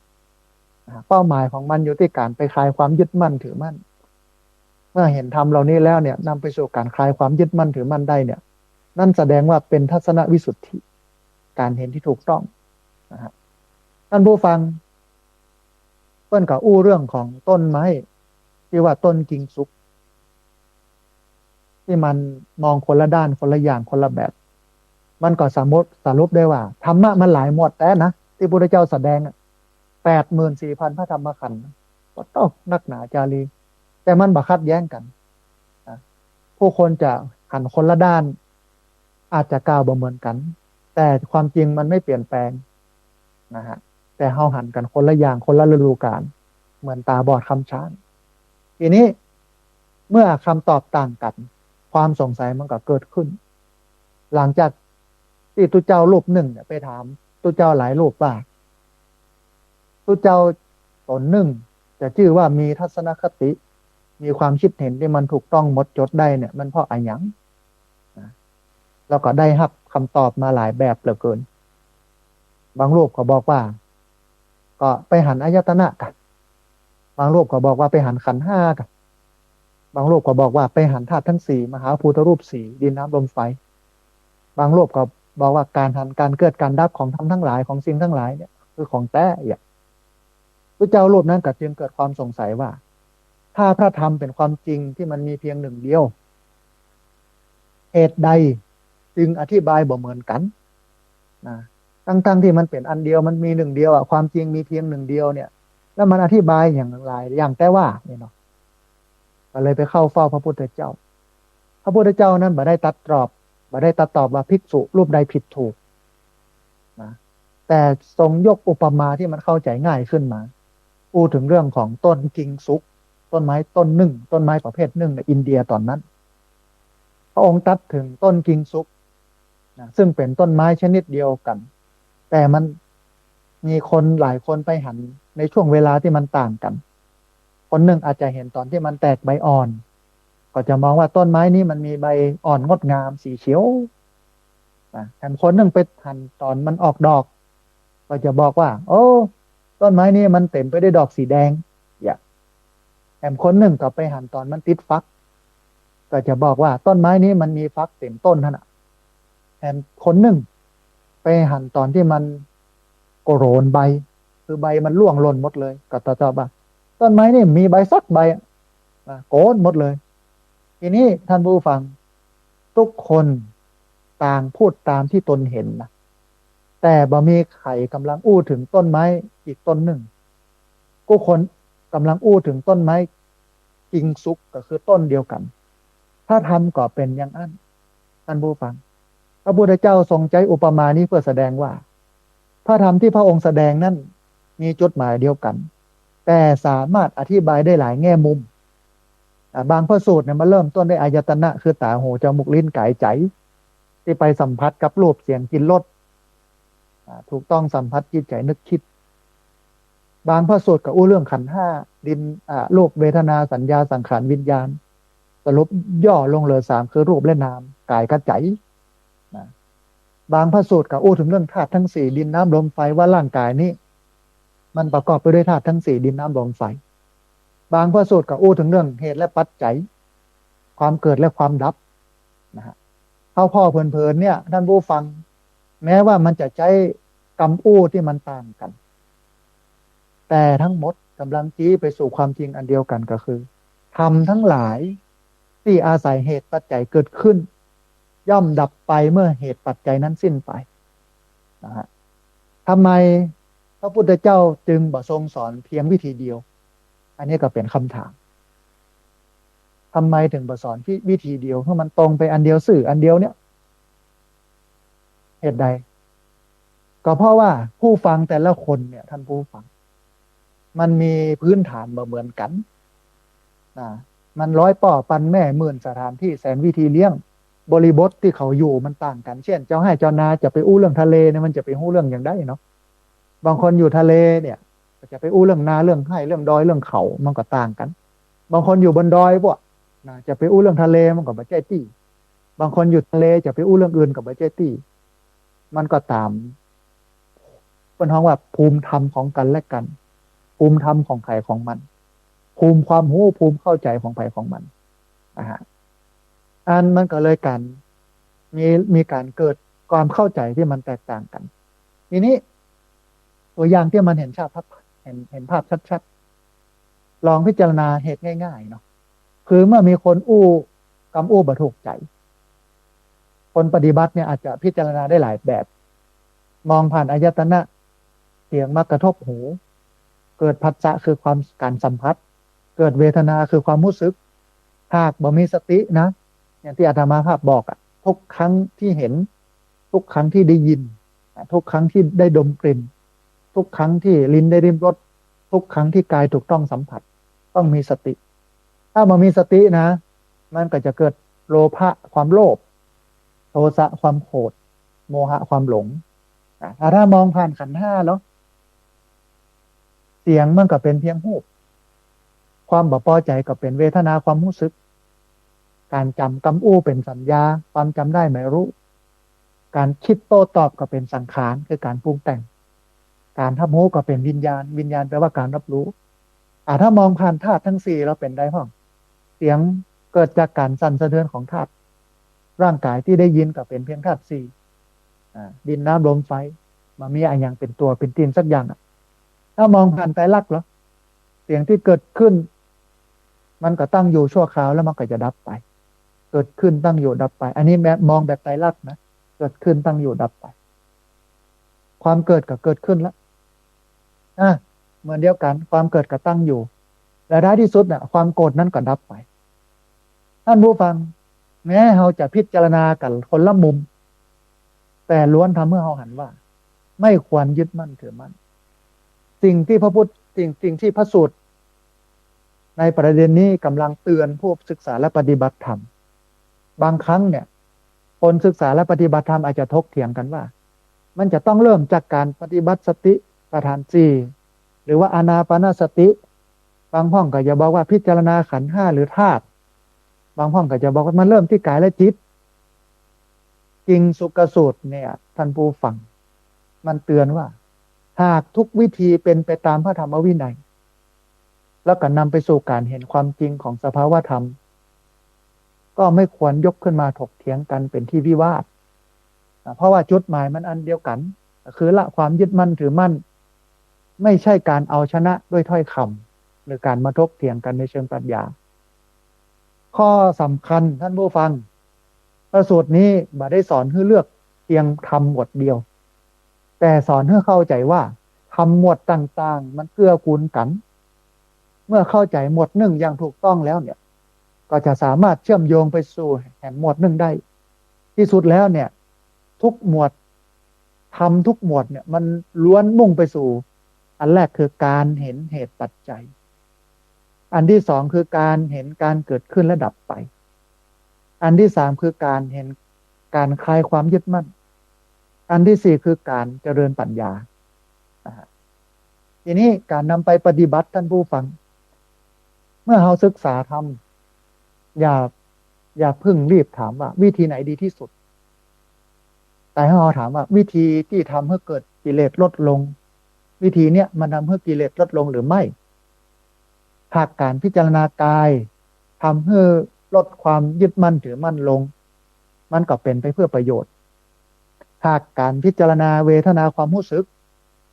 Speaker 1: เป้าหมายของมันอยู่ที่การไปคลายความยึดมั่นถือมั่นเมื่อเห็นธรรมเหล่านี้แล้วเนี่ยนำไปสู่การคลายความยึดมั่นถือมั่นได้เนี่ยนั่นแสดงว่าเป็นทัศนวิสุทธิการเห็นที่ถูกต้องนะฮะท่านผู้ฟังเปิ้นก็อู้เรื่องของต้นไม้ที่ว่าต้นกิงซุกที่มันมองคนละด้านคนละอย่างคนละแบบมันก็สรุปได้ว่าธรรมะมันหลายหมวดแต่นะที่พระพุทธเจ้าแสดง84,000พระธรรมขันธ์ก็ต้องนักหนาจารีแต่มันบัคัดแย้งกันผู้คนจะหันคนละด้านอาจจะก้าวบ่เหมือนกันแต่ความจริงมันไม่เปลี่ยนแปลงนะฮะแต่เฮาหันกันคนละอย่างคนละฤดูกาลเหมือนตาบอดคำช้างทีนี้เมื่อคำตอบต่างกันความสงสัยมันก็เกิดขึ้นหลังจากที่ตุเจ้ารูปหนึ่งเนี่ยไปถามตุเจ้าหลายรูปว่าตุเจ้าตนหนึ่งจะชื่อว่ามีทัศนคติมีความคิดเห็นที่มันถูกต้องหมดจดได้เนี่ยมันเพราะอะไรหยังแล้วก็ได้รับคำตอบมาหลายแบบเหลือเกินบางรูปก็บอกว่าก็ไปหันอายตนะกันบางรูปก็บอกว่าไปหันขันธ์ห้ากันบางรูปก็บอกว่าไปหันธาตุทั้งสี่มหาภูตรูปสี่ดินน้ำลมไฟบางรูปก็บอกว่าการหันการเกิดการดับของธรรมทั้งหลายของสิ่งทั้งหลายเนี่ยคือของแท้อย่างพระเจ้ารูปนั้นก็จึงเกิดความสงสัยว่าถ้าพระธรรมเป็นความจริงที่มันมีเพียงหนึ่งเดียวเหตุใดจึงอธิบายบ่เหมือนกันนะตั้งที่มันเป็นอันเดียวมันมีหนึ่งเดียวอ่ะความจริงมีเพียงหนึ่งเดียวเนี่ยแล้วมันอธิบายอย่างไรอย่างแต่ว่าเนี่ยเนาะก็เลยไปเข้าเฝ้าพระพุทธเจ้าพระพุทธเจ้านั้นบ่ได้ตัดตอบว่าภิกษุรูปใดผิดถูกนะแต่ทรงยกอุปมาที่มันเข้าใจง่ายขึ้นมาพูดถึงเรื่องของต้นกิงซุกต้นไม้ต้นหนึ่งต้นไม้ประเภทหนึ่งในอินเดียตอนนั้นพระองค์ตัดถึงต้นกิงซุกนะซึ่งเป็นต้นไม้ชนิดเดียวกันแต่มันมีคนหลายคนไปหันในช่วงเวลาที่มันต่างกันคนหนึ่งอาจจะเห็นตอนที่มันแตกใบอ่อนก็จะมองว่าต้นไม้นี้มันมีใบอ่อนงดงามสีเขียวนะแต่คนหนึ่งไปหันตอนมันออกดอกก็จะบอกว่าโอ้ต้นไม้นี้มันเต็มไปด้วยดอกสีแดงอย่าแต่คนหนึ่งก็ไปหันตอนมันติดฟักก็จะบอกว่าต้นไม้นี้มันมีฟักเต็มต้นท่านอ่ะแต่คนหนึ่งไปหันตอนที่มันโกโรนใบคือใบมันร่วงหล่นหมดเลยก็ตอบว่าต้นไม้นี่มีใบสักใบโกนหมดเลยทีนี้ท่านผู้ฟังทุกคนต่างพูดตามที่ตนเห็นนะ แต่บ่มีใครกำลังอู้ถึงต้นไม้อีกต้นหนึ่งกูคนกำลังอู้ถึงต้นไม้กิงซุกก็คือต้นเดียวกัน ถ้าทำก็เป็นอย่างนั้นท่านผู้ฟังพระพุทธเจ้าทรงใช้อุปมานี้เพื่อแสดงว่าพระธรรมที่พระองค์แสดงนั้นมีจุดหมายเดียวกันแต่สามารถอธิบายได้หลายแง่มุมบางพระสูตรเนี่ยมาเริ่มต้นด้วยอายตนะคือตาหูจมูกลิ้นกายใจที่ไปสัมผัสกับรูปเสียงกลิ่นรสถูกต้องสัมผัสจิตใจนึกคิดบางพระสูตรก็อู้เรื่องขันธ์ห้าดินรูปเวทนาสัญญาสังขารวิญญาณสรุปย่อลงเหลือสามคือรูปและนามกายกับใจนะบางพระสูตรก็อู้ถึงเรื่องธาตุทั้งสี่ดินน้ำลมไฟว่าร่างกายนี้มันประกอบไปด้วยธาตุทั้งสี่ดินน้ำลมไฟบางพระสูตรก็อู้ถึงเรื่องเหตุและปัจจัยความเกิดและความดับนะฮะเข้าพ่อเพลินๆเนี่ยท่านผู้ฟังแม้ว่ามันจะใช้คำอู้ที่มันต่างกันแต่ทั้งหมดกำลังชี้ไปสู่ความจริงอันเดียวกันก็คือธรรมทั้งหลายที่อาศัยเหตุปัจจัยเกิดขึ้นย่อมดับไปเมื่อเหตุปัจจัยนั้นสิ้นไปนะฮะทำไมพระพุทธเจ้าจึงบ่ทรงสอนเพียงวิธีเดียวอันนี้ก็เป็นคำถามทำไมถึงบ่สอนวิธีเดียวเพราะมันตรงไปอันเดียวสื่ออันเดียวเนี่ยเหตุใดก็เพราะว่าผู้ฟังแต่ละคนเนี่ยท่านผู้ฟังมันมีพื้นฐานบ่เหมือนกันนะมันร้อยป่อปันแม่หมื่นสถานที่แสนวิธีเลี้ยงบริบทที่เขาอยู่มันต่างกันเช่นเจ้าให้เจ้านาจะไปอู้เรื่องทะเลเนี่ยมันจะไปอู้เรื่องอย่างได้เนาะบางคนอยู่ทะเลเนี่ยจะไปอู้เรื่องนาเรื่องให้เรื่องดอยเรื่องเขามันก็ต่างกันบางคนอยู่บนดอยพวกนะจะไปอู้เรื่องทะเลมันก็บ่ใจตี้บางคนอยู่ทะเลจะไปอู้เรื่องอื่นก็บ่ใจตี้มันก็ตามเป็นห้องว่าภูมิธรรมของกันและกันภูมิธรรมของใครของมันภูมิความรู้ภูมิเข้าใจของใครของมันนะฮะอันมันก็เลยกันมีการเกิดความเข้าใจที่มันแตกต่างกันทีนี้ตัวอย่างที่มันเห็นเห็นภาพชัดๆลองพิจารณาเหตุง่ายๆเนาะคือเมื่อมีคนอู้คำอู้บ่ถูกใจคนปฏิบัติเนี่ยอาจจะพิจารณาได้หลายแบบมองผ่านอายตนะเสียงมากระทบหูเกิดผัสสะคือความการสัมผัสเกิดเวทนาคือความรู้สึกหากบ่มีสตินะอย่างที่อาตมาภาพบอกอะทุกครั้งที่เห็นทุกครั้งที่ได้ยินทุกครั้งที่ได้ดมกลิ่นทุกครั้งที่ลิ้นได้ริมรสทุกครั้งที่กายถูกต้องสัมผัสต้องมีสติถ้ามันมีสตินะมันก็จะเกิดโลภะความโลภโทสะความโกรธโมหะความหลงถ้ามองผ่านขันธ์ห้าแล้วเสียงมันก็เป็นเพียงรูปความบ่พอใจก็เป็นเวทนาความรู้สึกการจำกำอู้เป็นสัญญาความจำได้ไม่รู้การคิดโต้ตอบก็เป็นสังขารคือการปรุงแต่งการทับหูก็เป็นวิญญาณวิญญาณแปลว่าการรับรู้ถ้ามองผ่านธาตุทั้งสี่เราเป็นได้ห้องเสียงเกิดจากการสั่นสะเทือนของธาตุร่างกายที่ได้ยินก็เป็นเพียงธาตุสี่ดินน้ำลมไฟมันมีอะไรอย่างเป็นตัวเป็นตีนสักอย่างถ้ามองผ่านไตรลักษณ์เหรอเสียงที่เกิดขึ้นมันก็ตั้งอยู่ชั่วคราวแล้วมันก็จะดับไปเกิดขึ้นตั้งอยู่ดับไปอันนี้แบบมองแบบไตรลักษณ์นะเกิดขึ้นตั้งอยู่ดับไปความเกิดก็เกิดขึ้นแล้วเหมือนเดียวกันความเกิดก็ตั้งอยู่และท้ายที่สุดความโกรธนั้นก็ดับไปท่านผู้ฟังแม้เราจะพิจารณากันคนละมุมแต่ล้วนทำเมื่อเราหันว่าไม่ควรยึดมั่นถือมั่นสิ่งที่พระพุทธสิ่งที่พระสูตรในประเด็นนี้กำลังเตือนผู้ศึกษาและปฏิบัติธรรมบางครั้งเนี่ยคนศึกษาและปฏิบัติธรรมอาจจะถกเถียงกันว่ามันจะต้องเริ่มจากการปฏิบัติสติปัฏฐานสี่หรือว่าอานาปานสติบางห้องก็จะบอกว่าพิจารณาขันธ์ห้าหรือธาตุบางห้องก็จะบอกว่ามันเริ่มที่กายและจิตจริงสุกสูตรเนี่ยท่านผู้ฟังมันเตือนว่าหากทุกวิธีเป็นไปตามพระธรรมวินัยแล้วก็นำไปสู่การเห็นความจริงของสภาวธรรมก็ไม่ควรยกขึ้นมาถกเถียงกันเป็นที่วิวาทเพราะว่าจุดหมายมันอันเดียวกันคือละความยึดมั่นถือมั่นไม่ใช่การเอาชนะด้วยถ้อยคำหรือการมาถกเถียงกันในเชิงปรัชญาข้อสำคัญท่านผู้ฟังพระสูตรนี้บ่ได้สอนให้เลือกเพียงธรรมบทเดียว แต่สอนให้เข้าใจว่าคำหมวดต่างๆมันเกื้อกูลกันเมื่อเข้าใจหมวดหนึ่งอย่างถูกต้องแล้วเนี่ยก็จะสามารถเชื่อมโยงไปสู่แห่งหมวดหนึ่งได้ที่สุดแล้วเนี่ยทุกหมวดทำทุกหมวดเนี่ยมันล้วนมุ่งไปสู่อันแรกคือการเห็นเหตุปัจจัยอันที่สองคือการเห็นการเกิดขึ้นและดับไปอันที่สามคือการเห็นการคลายความยึดมั่นอันที่สี่คือการเจริญปัญญานะฮะทีนี้การนำไปปฏิบัติท่านผู้ฟังเมื่อเราศึกษาทำอย่าเพิ่งรีบถามว่าวิธีไหนดีที่สุดแต่ให้เราถามว่าวิธีที่ทำให้เกิดกิเลสลดลงวิธีเนี้ยมันทำให้กิเลสลดลงหรือไม่หากการพิจารณากายทำให้ลดความยึดมั่นถือมั่นลงมันก็เป็นไปเพื่อประโยชน์หากการพิจารณาเวทนาความรู้สึก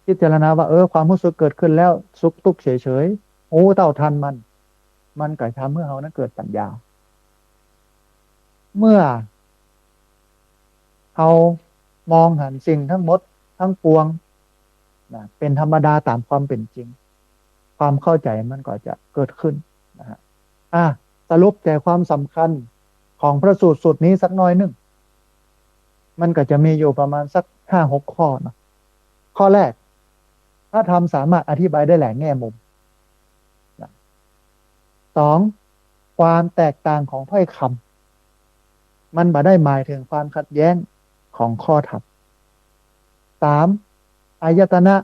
Speaker 1: พิจารณาว่าความรู้สึกเกิดขึ้นแล้วสุขทุกข์เฉยๆโอ้เต่าทันมันก็ทำให้เรานั้นเกิดปัญญาเมื่อเรามองเห็นสิ่งทั้งหมดทั้งปวงนะเป็นธรรมดาตามความเป็นจริงความเข้าใจมันก็จะเกิดขึ้นนะฮะสรุปใจความสำคัญของพระสูตรสุดนี้สักน้อยหนึ่งมันก็จะมีอยู่ประมาณสัก5-6ข้อเนาะข้อแรกถ้าทำสามารถอธิบายได้หลายแง่มุมนะสองความแตกต่างของถ้อยคำมันบ่ได้หมายถึงความขัดแย้งของข้อธรรมสามอายตนะ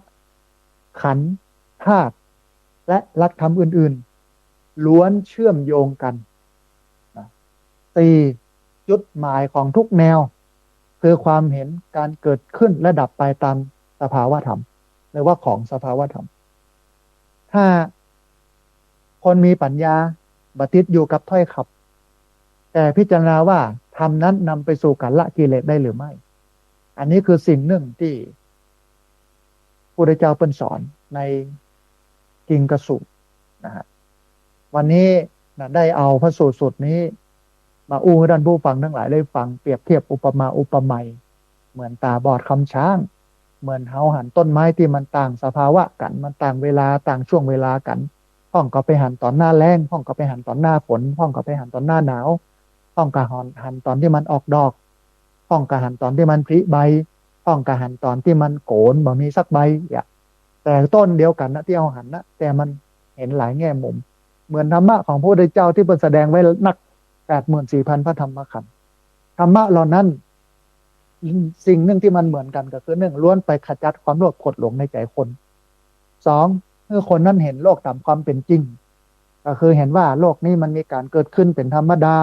Speaker 1: ขันธ์ธาตุและหลักธรรมอื่นๆล้วนเชื่อมโยงกันสี่จุดหมายของทุกแนวคือความเห็นการเกิดขึ้นและดับไปตามสภาวะธรรมหรือว่าของสภาวะธรรมถ้าคนมีปัญญาบัติดอยู่กับถ้อยคำแต่พิจารณาว่าธรรมนั้นนำไปสู่การละกิเลสได้หรือไม่อันนี้คือสิ่งหนึ่งที่พระพุทธเจ้าเป็นสอนในกิงกสูตรนะฮะวันนี้นะได้เอาพระสูตรสุดนี้มาอู้ให้ท่านผู้ฟังทั้งหลายได้ฟังเปรียบเทียบอุปมาอุปไมยเหมือนตาบอดคำช้างเหมือนเฮาหันต้นไม้ที่มันต่างสภาวะกันมันต่างเวลาต่างช่วงเวลากันห้องก็ไปหันตอนหน้าแล้งห้องก็ไปหันตอนหน้าฝนห้องก็ไปหันตอนหน้าหนาวห้องก็หันตอนที่มันออกดอกห้องก็หันตอนที่มันผลิใบห้องก็หันตอนที่มันโกนบ่มีสักใบอย่างแต่ต้นเดียวกันนะที่เอาหันนะแต่มันเห็นหลายแง่มุมเหมือนธรรมะของพระพุทธเจ้าที่เป็นแสดงไว้นัก84,000 พระธรรมขันธ์ธรรมะเหล่านั้นสิ่งหนึ่งที่มันเหมือนกันก็คือหนึ่งล้วนไปขจัดความโลภโกรธหลงในใจคนสองเมื่อคนนั้นเห็นโลกตามความเป็นจริงก็คือเห็นว่าโลกนี้มันมีการเกิดขึ้นเป็นธรรมดา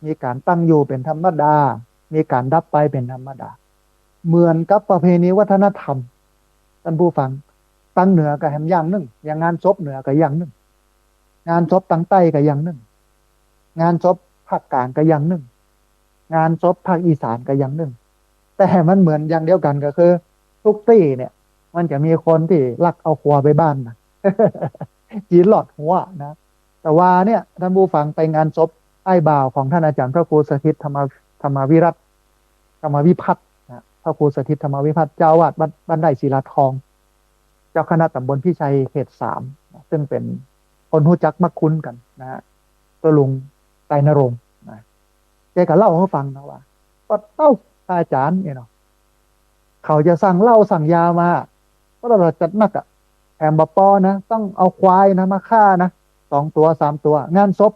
Speaker 1: มีการตั้งอยู่เป็นธรรมดามีการดับไปเป็นธรรมดาเหมือนกับประเพณีวัฒนธรรมท่านผู้ฟังตั้งเหนือกับแหมอย่างหนึ่งอย่างงานศพเหนือกับอย่างหนึ่งงานศพตั้งใต้กับอย่างหนึ่งงานศพภาคกลางกับอย่างหนึ่งงานศพภาคอีสานกับอย่างหนึ่งแต่มันเหมือนอย่างเดียวกันก็คือทุกที่เนี่ยมันจะมีคนที่ลักเอาครัวไปบ้านนะ จีนหลอดหัวนะแต่ว่าเนี่ยท่านผู้ฟังไปงานศพไอ้บ่าวของท่านอาจารย์พระครูสถิตธรรมวิรัตธรรมวิพัฒน์นะพระครูสถิตธรรมวิพัฒน์เจ้าวาดบ้านไร่ศิลาทองเจ้าคณะตำบลพิชัยเขต3ซึ่งเป็นคนรู้จักมักคุ้นกันนะฮะตัวลุงไตรนรงค์นะแกก็เล่าให้ฟังนะว่าอาจารย์เนี่ยเนาะเขาจะสั่งเหล้าสั่งยามาก็เราจัดหนักอะแถมบปอนะต้องเอาควายนะมาฆ่านะ2 ตัว 3 ตัวงานศพ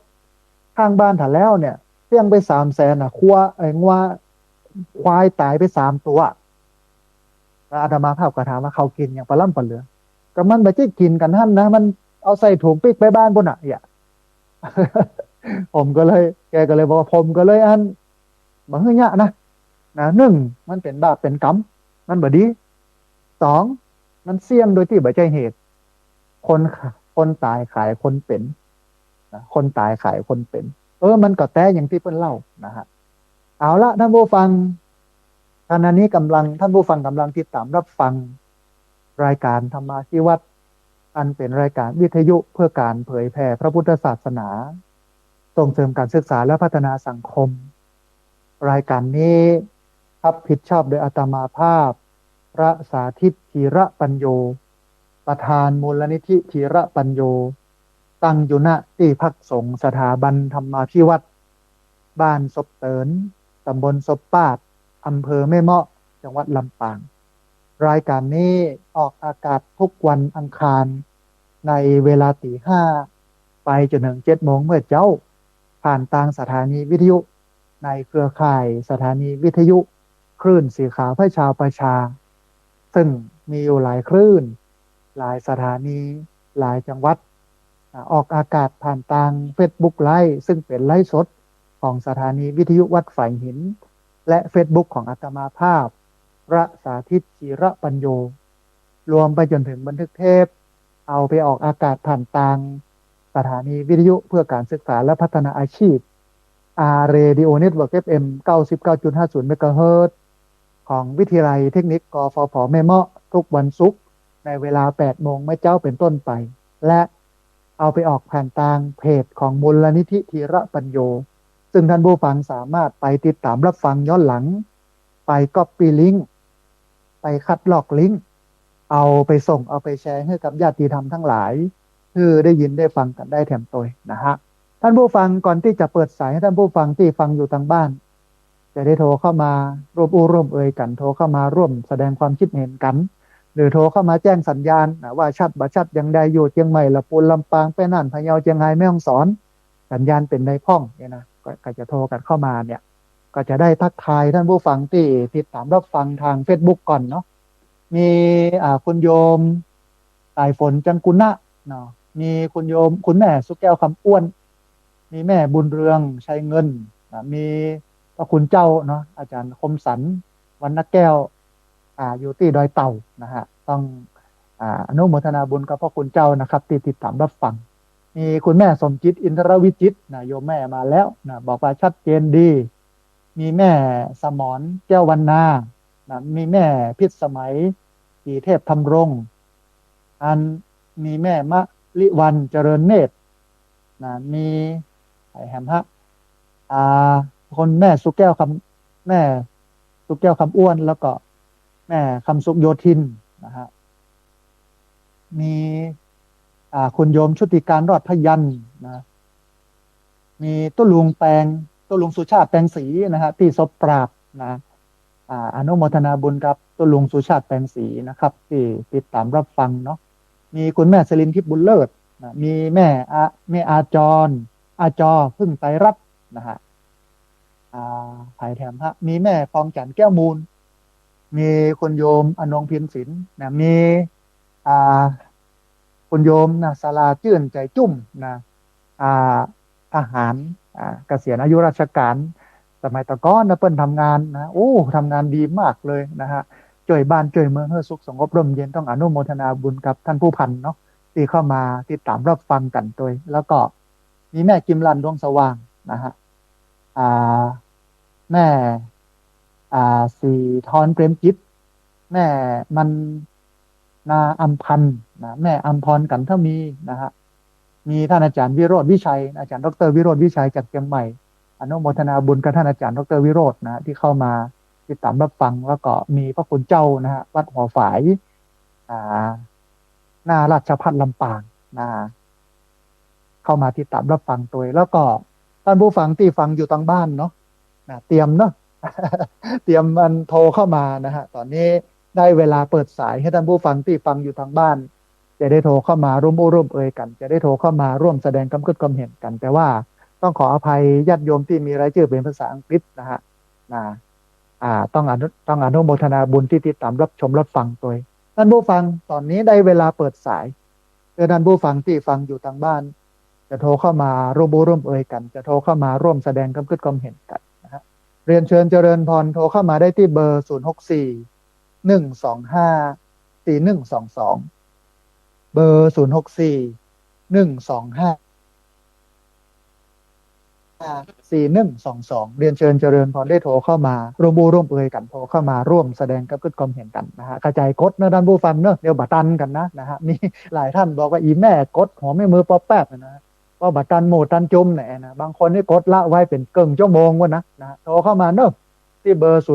Speaker 1: ข้างบ้านถัดแล้วเนี่ยเสี่ยงไป300,000อ่ะงัวควายตายไป3 ตัวแล้วอาตมาภาพก็ถามว่าเขากินอย่างปลาล่ำปลาเหลือก็มันไม่ใช่กินกันท่านนะมันเอาใส่ถุงปิ๊กไปบ้านบนอ่ะอย่า แกก็เลยบอกว่าผมก็เลยบางอย่างนะหนึ่งมันเป็นบาปเป็นกรรมมันบ่ดีสองมันเสี่ยงโดยที่บ่ใจเหตุคนคนตายขายคนเป็นนะคนตายขายคนเป็นมันก็แต่อย่างที่เพิ่นเล่านะฮะเอาละท่านผู้ฟังขณะนี้ท่านผู้ฟังกำลังติดตามรับฟังรายการธรรมาภิวัตน์อันเป็นรายการวิทยุเพื่อการเผยแผ่พระพุทธศาสนาส่งเสริมการศึกษาและพัฒนาสังคมรายการนี้รับผิดชอบโดยอาตมาภาพ พระสาธิตธีระปัญโยประธานมูลนิธิธีระปัญโยตั้งอยู่ณที่พักสงฆ์สถาบันธรรมาภิวัตรบ้านศพเตินตำบลศพปาดอำเภอแม่เมาะจังหวัดลำปางรายการนี้ออกอากาศทุกวันอังคารในเวลาตี 5ไปจนถึง7 โมงเมื่อเจ้าผ่านทางสถานีวิทยุในเครือข่ายสถานีวิทยุคลื่นสีขาวเพื่อชาวประชาซึ่งมีอยู่หลายคลื่นหลายสถานีหลายจังหวัดออกอากาศผ่านทาง Facebook ไลฟ์ซึ่งเป็นไลฟ์สดของสถานีวิทยุวัดฝ่ายหินและ Facebook ของอาตมาภาพพระสาธิตธีระปัญโยรวมไปจนถึงบันทึกเทปเอาไปออกอากาศผ่านทางสถานีวิทยุเพื่อการศึกษาและพัฒนาอาชีพRadio Network FM 99.50 เมกะเฮิรตซ์ของวิทยาลัยเทคนิคกฟผแม่เมาะทุกวันศุกร์ในเวลา 8 โมงเมื่อเจ้าเป็นต้นไป และเอาไปออกผ่านทางเพจของมูลนิธิธีระปัญโยซึ่งท่านผู้ฟังสามารถไปติดตามรับฟังย้อนหลังไปก๊อปปี้ลิงก์ไปคัดลอกลิงก์เอาไปส่งเอาไปแชร์ให้กับญาติธรรมทั้งหลายคือได้ยินได้ฟังกันได้แถมตัวนะฮะท่านผู้ฟังก่อนที่จะเปิดสายให้ท่านผู้ฟังที่ฟังอยู่ทางบ้านจะได้โทรเข้ามาร่วมอู้ร่วมเอ่ยกันโทรเข้ามาร่วมแสดงความคิดเห็นกันหรือโทรเข้ามาแจ้งสัญญาณว่าชัดบ่ชัดยังใดอยู่เชียงใหม่ละปูนลำปางไปน่านพะเยาเชียงรายแม่ฮ่องสอนสัญญาณเป็นในพ้องเนี่ยนะก็จะโทรกันเข้ามาเนี่ยก็จะได้ทักทายท่านผู้ฟังที่ติดตามรับฟังทาง Facebook ก่อนเนาะมีคุณโยมสายฝนจังกุณะเนาะมีคุณโยมคุณแม่สุแก้วคำอ้วนมีแม่บุญเรืองชัยเงินมีพระคุณเจ้าเนาะอาจารย์คมสันวรรณแก้วอยู่ที่ดอยเต่านะฮะต้องอนุโมทนาบุญกับพระคุณเจ้านะครับที่ติดตามรับฟังมีคุณแม่สมจิตอินทรวิจิตนะโยมแม่มาแล้วนะบอกว่าชัดเจนดีมีแม่สมรแก้ววรรณานะมีแม่พิษสมัยสีเทพธำรงมีแม่มะลิวันเจริญเนตรนะมีไอ้แฮมฮะคนแม่สุแก้วแม่สุแก้วคำอ้วนแล้วก็แม่คำสุขโยธินนะฮะมีคุณโยมชุติการรอดพยัญนะมีตุลุงแปงตุลุงสุชาติแปงศรีนะฮะที่ศพปราบนะอนุโมทนาบุญกับตุลุงสุชาติแปงศรีนะครับที่ติดตามรับฟังเนาะมีคุณแม่สลินทิพย์บุญเลิศนะมีแม่อาจรพึ่งไตรรัตน์นะฮะถ่ายแถมฮะมีแม่ฟองจันทร์แก้วมูลมีคุณโยมอนงเพียรศิลป์นะมีคุณโยมนะศาลาจื่นใจจุ่มนะทหารเกษียณอายุราชการสมัยตะก้อนนะเปิ้นทำงานนะโอ้ทำงานดีมากเลยนะฮะช่วยบ้านช่วยเมืองให้สุขสงบร่มเย็นต้องอนุโมทนาบุญกับท่านผู้พันเนาะที่เข้ามาติดตามรับฟังกันตัวแล้วก็มีแม่กิมลันดวงสว่างนะฮะแม่สีทอนเปรมจิตแม่มันนาอัมพันธ์นะแม่อัมพรกันเท่ามีนะฮะมีท่านอาจารย์วิโรธวิชัยอาจารย์ดรวิโรธวิชัยจากเชียงใหม่อนุโมทนาบุญกับท่านอาจารย์ดรวิโรธนะที่เข้ามาติดตามรับฟังแล้วก็มีพระคุณเจ้านะฮะวัดหัวฝายหน้าราชภัฏลำปางนะเข้ามาติดตามรับฟังตัวแล้วก็ท่านผู้ฟังที่ฟังอยู่ทางบ้านเนาะเตรียมเนาะ เตรียมมันโทรเข้ามานะฮะตอนนี้ได้เวลาเปิดสายให้ท่านผู้ฟังที่ฟังอยู่ทางบ้านจะได้โทรเข้ามาร่วมเอ่ยกันจะได้โทรเข้ามาร่วมแสดงความคิดความเห็นกันแต่ว่าต้องขออภัยญาติโยมที่มีรายชื่อเป็นภาษาอังกฤษนะฮะต้องอนุโมทนาบุญที่ติดตามรับชมรับฟังตัวท่านผู้ฟังตอนนี้ได้เวลาเปิดสายท่านผู้ฟังที่ฟังอยู่ทางบ้านจะโทรเข้ามาร่วมเอ่ยกันจะโทรเข้ามาร่วมแสดงความคิดความเห็นกันนะฮะเรียนเชิญเจริญพรโทรเข้ามาได้ที่เบอร์064 125 4122เบอร์064 125 4122เรียนเชิญเจริญพรได้โทรเข้ามาร่วมเอ่ยกันโทรเข้ามาร่วมแสดงความคิดความเห็นกันนะฮะกระจายกดนะท่านผู้ฟังเนอะเดี๋ยวบัตันกันนะฮะมีหลายท่านบอกว่าอีแม่กดหัวไม่มือป๊อปแป๊บนะว่าบัตันโหมดตันจุ่มเนี่ยนะบางคนนี่กดละไว้เป็นเกิงชั่วโมงวะนะโทรเข้ามาเนอะที่เบอร์064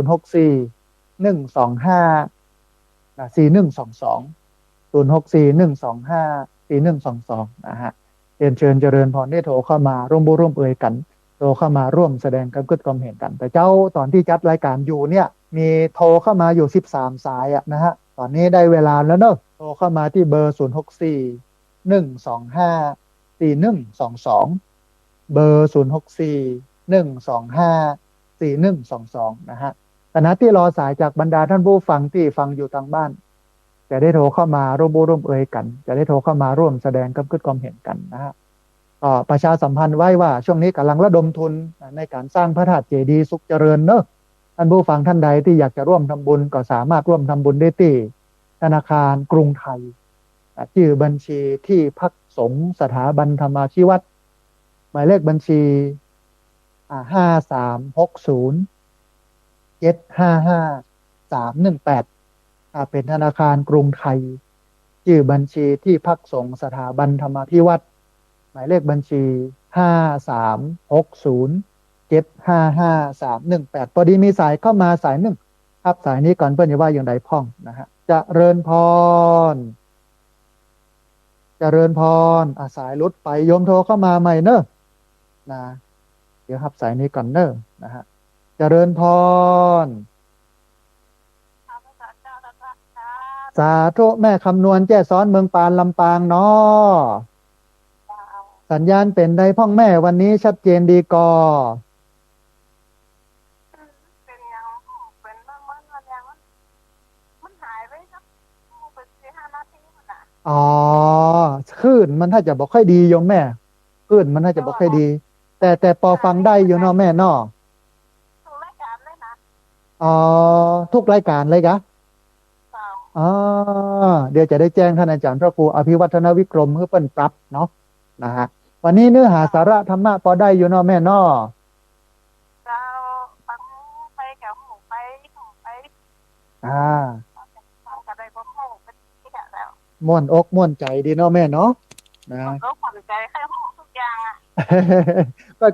Speaker 1: 125 41220641254122นะฮะเรียนเชิญเจริญพรได้โทรเข้ามาร่วมบุร่วมเอ่ยกันโทรเข้ามาร่วมแสดงความคิดความเห็นกันแต่เจ้าตอนที่จัดรายการอยู่เนี่ยมีโทรเข้ามาอยู่13 สายอะนะฮะตอนนี้ได้เวลาแล้วเนอะโทรเข้ามาที่เบอร์0641254122เบอร์0641254122นะฮะแต่ณที่รอสายจากบรรดาท่านผู้ฟังที่ฟังอยู่ทางบ้านจะได้โทรเข้ามาร่วมบุร่วมเอ่ยกันจะได้โทรเข้ามาร่วมแสดงความคิดความเห็นกันนะฮะก็ประชาสัมพันธ์ไว้ว่าช่วงนี้กำลังระดมทุนในการสร้างพระธาตุเจดีย์สุขเจริญเนอะท่านผู้ฟังท่านใดที่อยากจะร่วมทำบุญก็สามารถร่วมทำบุญได้ที่ธนาคารกรุงไทยชื่อบัญชีที่พักสงฆ์สถาบันธรรมาภิวัตรหมายเลขบัญชี5360755318เป็นธนาคารกรุงไทยชื่อบัญชีที่พักสงฆ์สถาบันธรรมาภิวัตรหมายเลขบัญชี5360755318พอดีมีสายเข้ามาสายหนึ่งครับสายนี้ก่อนเพื่อนจะว่าอย่างใดพ่องนะฮะเจริญพรเจริญพรสายรุดไปโยมโทรเข้ามาใหม่เนอะนะเดี๋ยวครับสายนี้ก่อนเนอะนะฮะเจริญพรสาธุแม่คำนวณแจ้ซ้อนเมืองปานลำปางเนาะสัญญาณเป็นได้พ่องแม่วันนี้ชัดเจนดีกอ
Speaker 2: เป็นยังเป็นเมื่อวันยังมันหายไปครับเป็น4-5 นาทีมันอ่ะ
Speaker 1: อ๋อคลื่นมันถ้าจะบอกค่อยดีโยมแม่คลื่นมันถ้าจะบอกค่อยดีแต่พอฟังได้อยู่เนาะแม่เนาะ
Speaker 2: ทุกรายการเลยนะ
Speaker 1: อ๋อทุกรายการเลยกะอ๋อเดี๋ยวจะได้แจ้งท่านอาจารย์พระครูอภิวัฒนวิกรมเพื่อเปิ้นปรับเนาะนะฮะวันนี้เนื้อหาสาระธรรมะพอได้อยู่เนาะแม่เนาะ
Speaker 2: เราฟังไปกับหูไป
Speaker 1: อ่า
Speaker 2: ฟังกับได้บ่หูเป็นที่แล้ว
Speaker 1: ม่วนอกม่วนใจดีเนาะแม่เนาะนะ
Speaker 2: ก็ขวัญใจใครหูทุกอย่างอ่ะ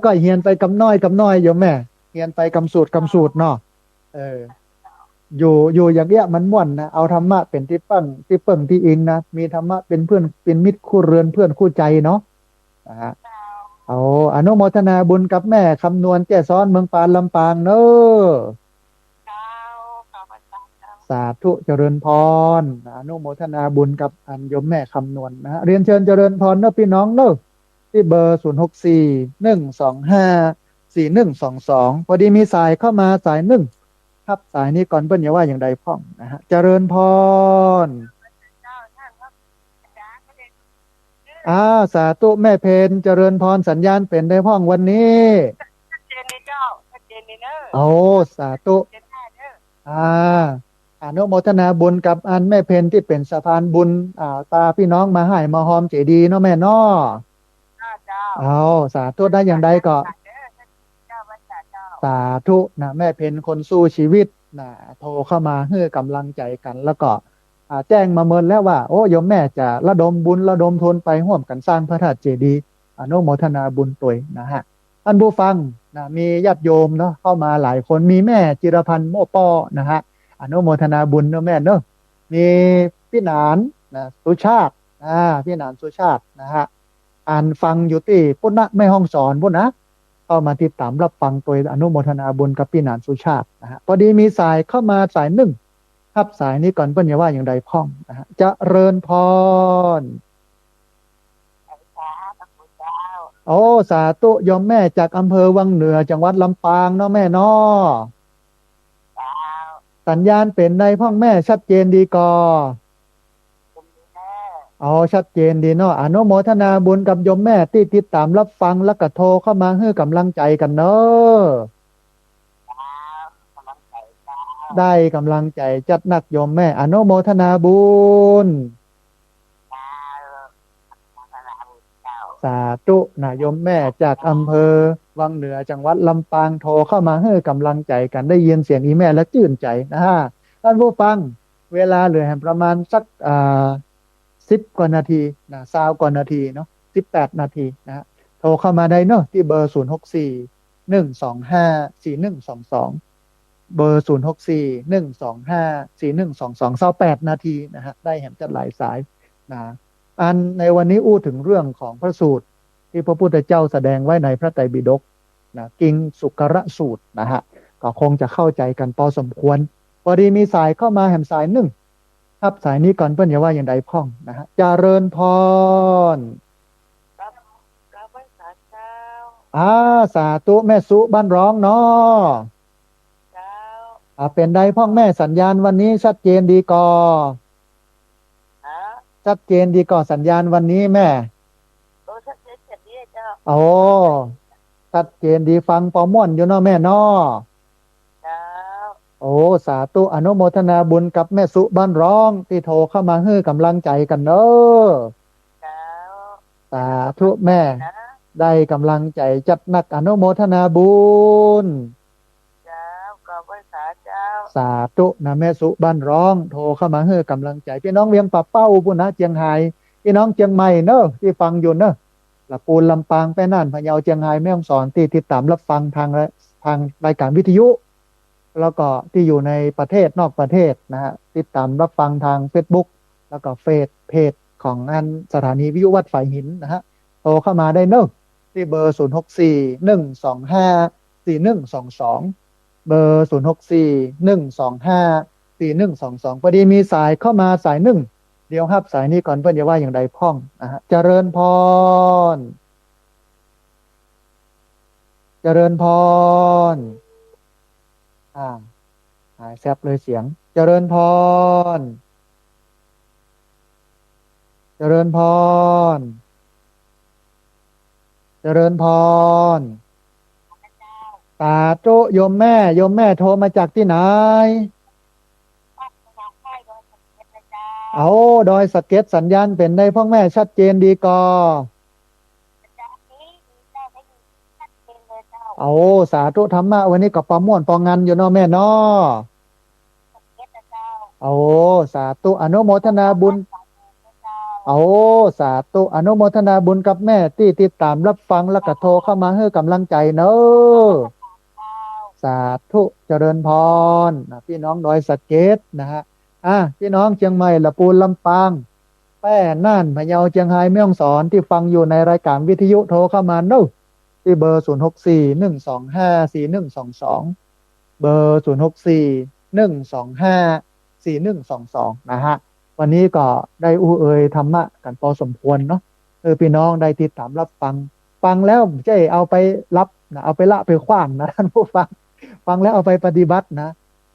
Speaker 1: ก็เฮียนไปกำน้อยโยมแม่เฮียนไปกำสูตรเนาะเอออยู่อย่างเงี้ยมันม่วนนะเอาธรรมะเป็นที่ตั้งที่เปิ่งที่อิงนะมีธรรมะเป็นเพื่อนเป็นมิตรคู่เรือนเพื่อนคู่ใจเนาะนะฮะเอาอนุโมทนาบุญกับแม่คำนวณแจ้ซ้อนเมืองปานลำปางเนอะสาธุเจริญพรอนุโมทนาบุญกับอันโยมแม่คำนวณนะฮะเรียนเชิญเจริญพรเนอะพี่น้องเนอะที่เบอร์0641254122พอดีมีสายเข้ามาสายหนึ่งครับสายนี้ก่อนเปิ้ลอย่าว่าอย่างใดพ่องนะฮะเจริญพรสาธุแม่เพนเจริญพรสัญญาณเป็นได้พ่องวันนี้
Speaker 2: ชัดเจนดีเจ้าชัดเจนดีเนอะ
Speaker 1: โอ้สาธุอนุโมทนาบุญกับอันแม่เพนที่เป็นสะพานบุญตาพี่น้องมาให้มาหอมเจดีเนาะแม่เนาะเอาสาธุได้อย่างใดก็สาธุนะแม่เพนคนสู้ชีวิตนะโทรเข้ามาให้กำลังใจกันแล้วก็แจ้งมาเมินแล้วว่าโอ้โยมแม่จะระดมบุญระดมทุนไปร่วมกันสร้างพระธาตุเจดีย์อนุโมทนาบุญตัวยนะฮะท่านผู้ฟังนะมีญาติโยมเนาะเข้ามาหลายคนมีแม่จิรพันธ์โมป้อนะฮะอนุโมทนาบุญเนาะแม่เนาะมีพี่หนานนะสุชาติพี่หนานสุชาตินะฮะอ่านฟังอยู่ที่พุทธแม่ห้องสอนพุทธนะเข้ามาติดตามรับฟังตัวอนุโมทนาบุญกับพี่หนานสุชาตินะฮะพอดีมีสายเข้ามาสายหนึ่งครับสายนี้ก่อนเปิ้ลอย่าว่าอย่างใดพ่องนะฮะเจริญพรโอ้สาธุยมแม่จากอำเภอวังเหนือจังหวัดลำปางเนาะแม่เนาะสัญญาณเป็นในพ่องแม่ชัดเจนดีกอชัดเจนดีเนาะอนุโมทนาบุญกับยมแม่ที่ติดตามรับฟังแล้วก็โทรเข้ามาให้กำลังใจกันเนาะได้กำลังใจจัดหนักโยมแม่อนุโมทนาบุญสาธุนะโยมแม่จากอำเภอวังเหนือจังหวัดลำปางโทรเข้ามาให้กำลังใจกันได้ยินเสียงอีแม่แล้วชื่นใจนะฮะท่านผู้ฟังเวลาเหลือประมาณสัก10 กว่านาทีนะ20 กว่านาทีเนาะ18 นาทีนะฮะโทรเข้ามาได้เนาะที่เบอร์0641254122 เบอร์0641254122 28 นาทีนะฮะได้แหมจัดหลายสายนะอันในวันนี้อู้ถึงเรื่องของพระสูตรที่พระพุทธเจ้าแสดงไว้ในพระไตรปิฎกนะกิงสุกระสูตรนะฮะก็คงจะเข้าใจกันพอสมควรพอดีมีสายเข้ามาแหมสายหนึ่งครับสายนี้ก่อนเพื่อนอย่าว่าอย่างใดพ้องนะฮะเจริญพร
Speaker 2: รับรับไว้สาเจ้า
Speaker 1: อ่าสาธุแม่สุบ้านร้องเนาะ
Speaker 2: เจ้า
Speaker 1: เป็นใดพ่องแม่สัญญาณวันนี้ชัดเจนดีก่อ
Speaker 2: ฮะ
Speaker 1: ชัดเจนดีก่อสัญญาณวันนี้แม่
Speaker 2: ตัวชัดเจนเจ็ดนี้เจ้า
Speaker 1: โอ้ชัดเจนดีฟังปอม่วนอยู่เนาะแม่เนาะ
Speaker 2: เจ้า
Speaker 1: โอ้สาธุอนุโมทนาบุญกับแม่สุบ้านร้องที่โทรเข้ามาให้กำลังใจกันเนอะ
Speaker 2: เจ้า
Speaker 1: สาธุแม่
Speaker 2: นะ
Speaker 1: ได้กำลังใจจัดหนักอนุโมทนาบุญ
Speaker 2: เจ้าก็ไว้สาเจ้า
Speaker 1: สาธุนะแม่สุบ้านร้องโทรเข้ามาให้กำลังใจพี่น้องเวียงป่าเป้าปุ่นนะเจียงไฮ้พี่น้องเจียงใหม่เนอะที่ฟังอยู่เนอะลำปูนลำปางแป้น่านพะเยาเจียงไฮ้แม่ฮ่องสอนที่ติดตามรับฟังทางรายการวิทยุแล้วก็ที่อยู่ในประเทศนอกประเทศนะฮะติดตามรับฟังทาง Facebook แล้วก็เพจของงานสถานีวิทยุวัดฝ่ายหินนะฮะโทรเข้ามาได้เนอะที่เบอร์0641254122เบอร์0641254122พอดีมีสายเข้ามาสายหนึ่งเดี๋ยวครับสายนี้ก่อนเพื่อนจะว่าอย่างใดพ้องนะฮะเจริญพรเจริญพรอ่าหายแซบเลยเสียงเจริญพรเจริญพรเจริญพรสาธุโยมแม่โทรมาจากที่ไหนเอาดอยสะเก็ดสัญญาณเป็นได้พ่อแม่ชัดเจนดีกอเอาสาธุธรรมะวันนี้กับปอม่วนปองงันอยู่เนาะแม่เนาะเอาสาธุอนุโมทนาบุญเอาสาธุอนุโมทนาบุญกับแม่ที่ติดตามรับฟังแล้วก็โทรเข้ามาให้กำลังใจเนอะสาธุเจริญพรนะพี่น้องดอยสะเก็ดนะฮะพี่น้องเชียงใหม่ละปูนลำปางแป้น่านพะเยาเชียงรายแม่ฮ่องสอนที่ฟังอยู่ในรายการวิทยุโทรเข้ามาเนอะที่เบอร์0641254122เบอร์0641254122นะฮะวันนี้ก็ได้อู้เอ่ยธรรมะกันพอสมควรเนาะพี่น้องได้ติดตามรับฟังแล้วไม่ใช่เอาไปรับนะเอาไปละไปขว้างนะท่านผู้ฟังแล้วเอาไปปฏิบัตินะ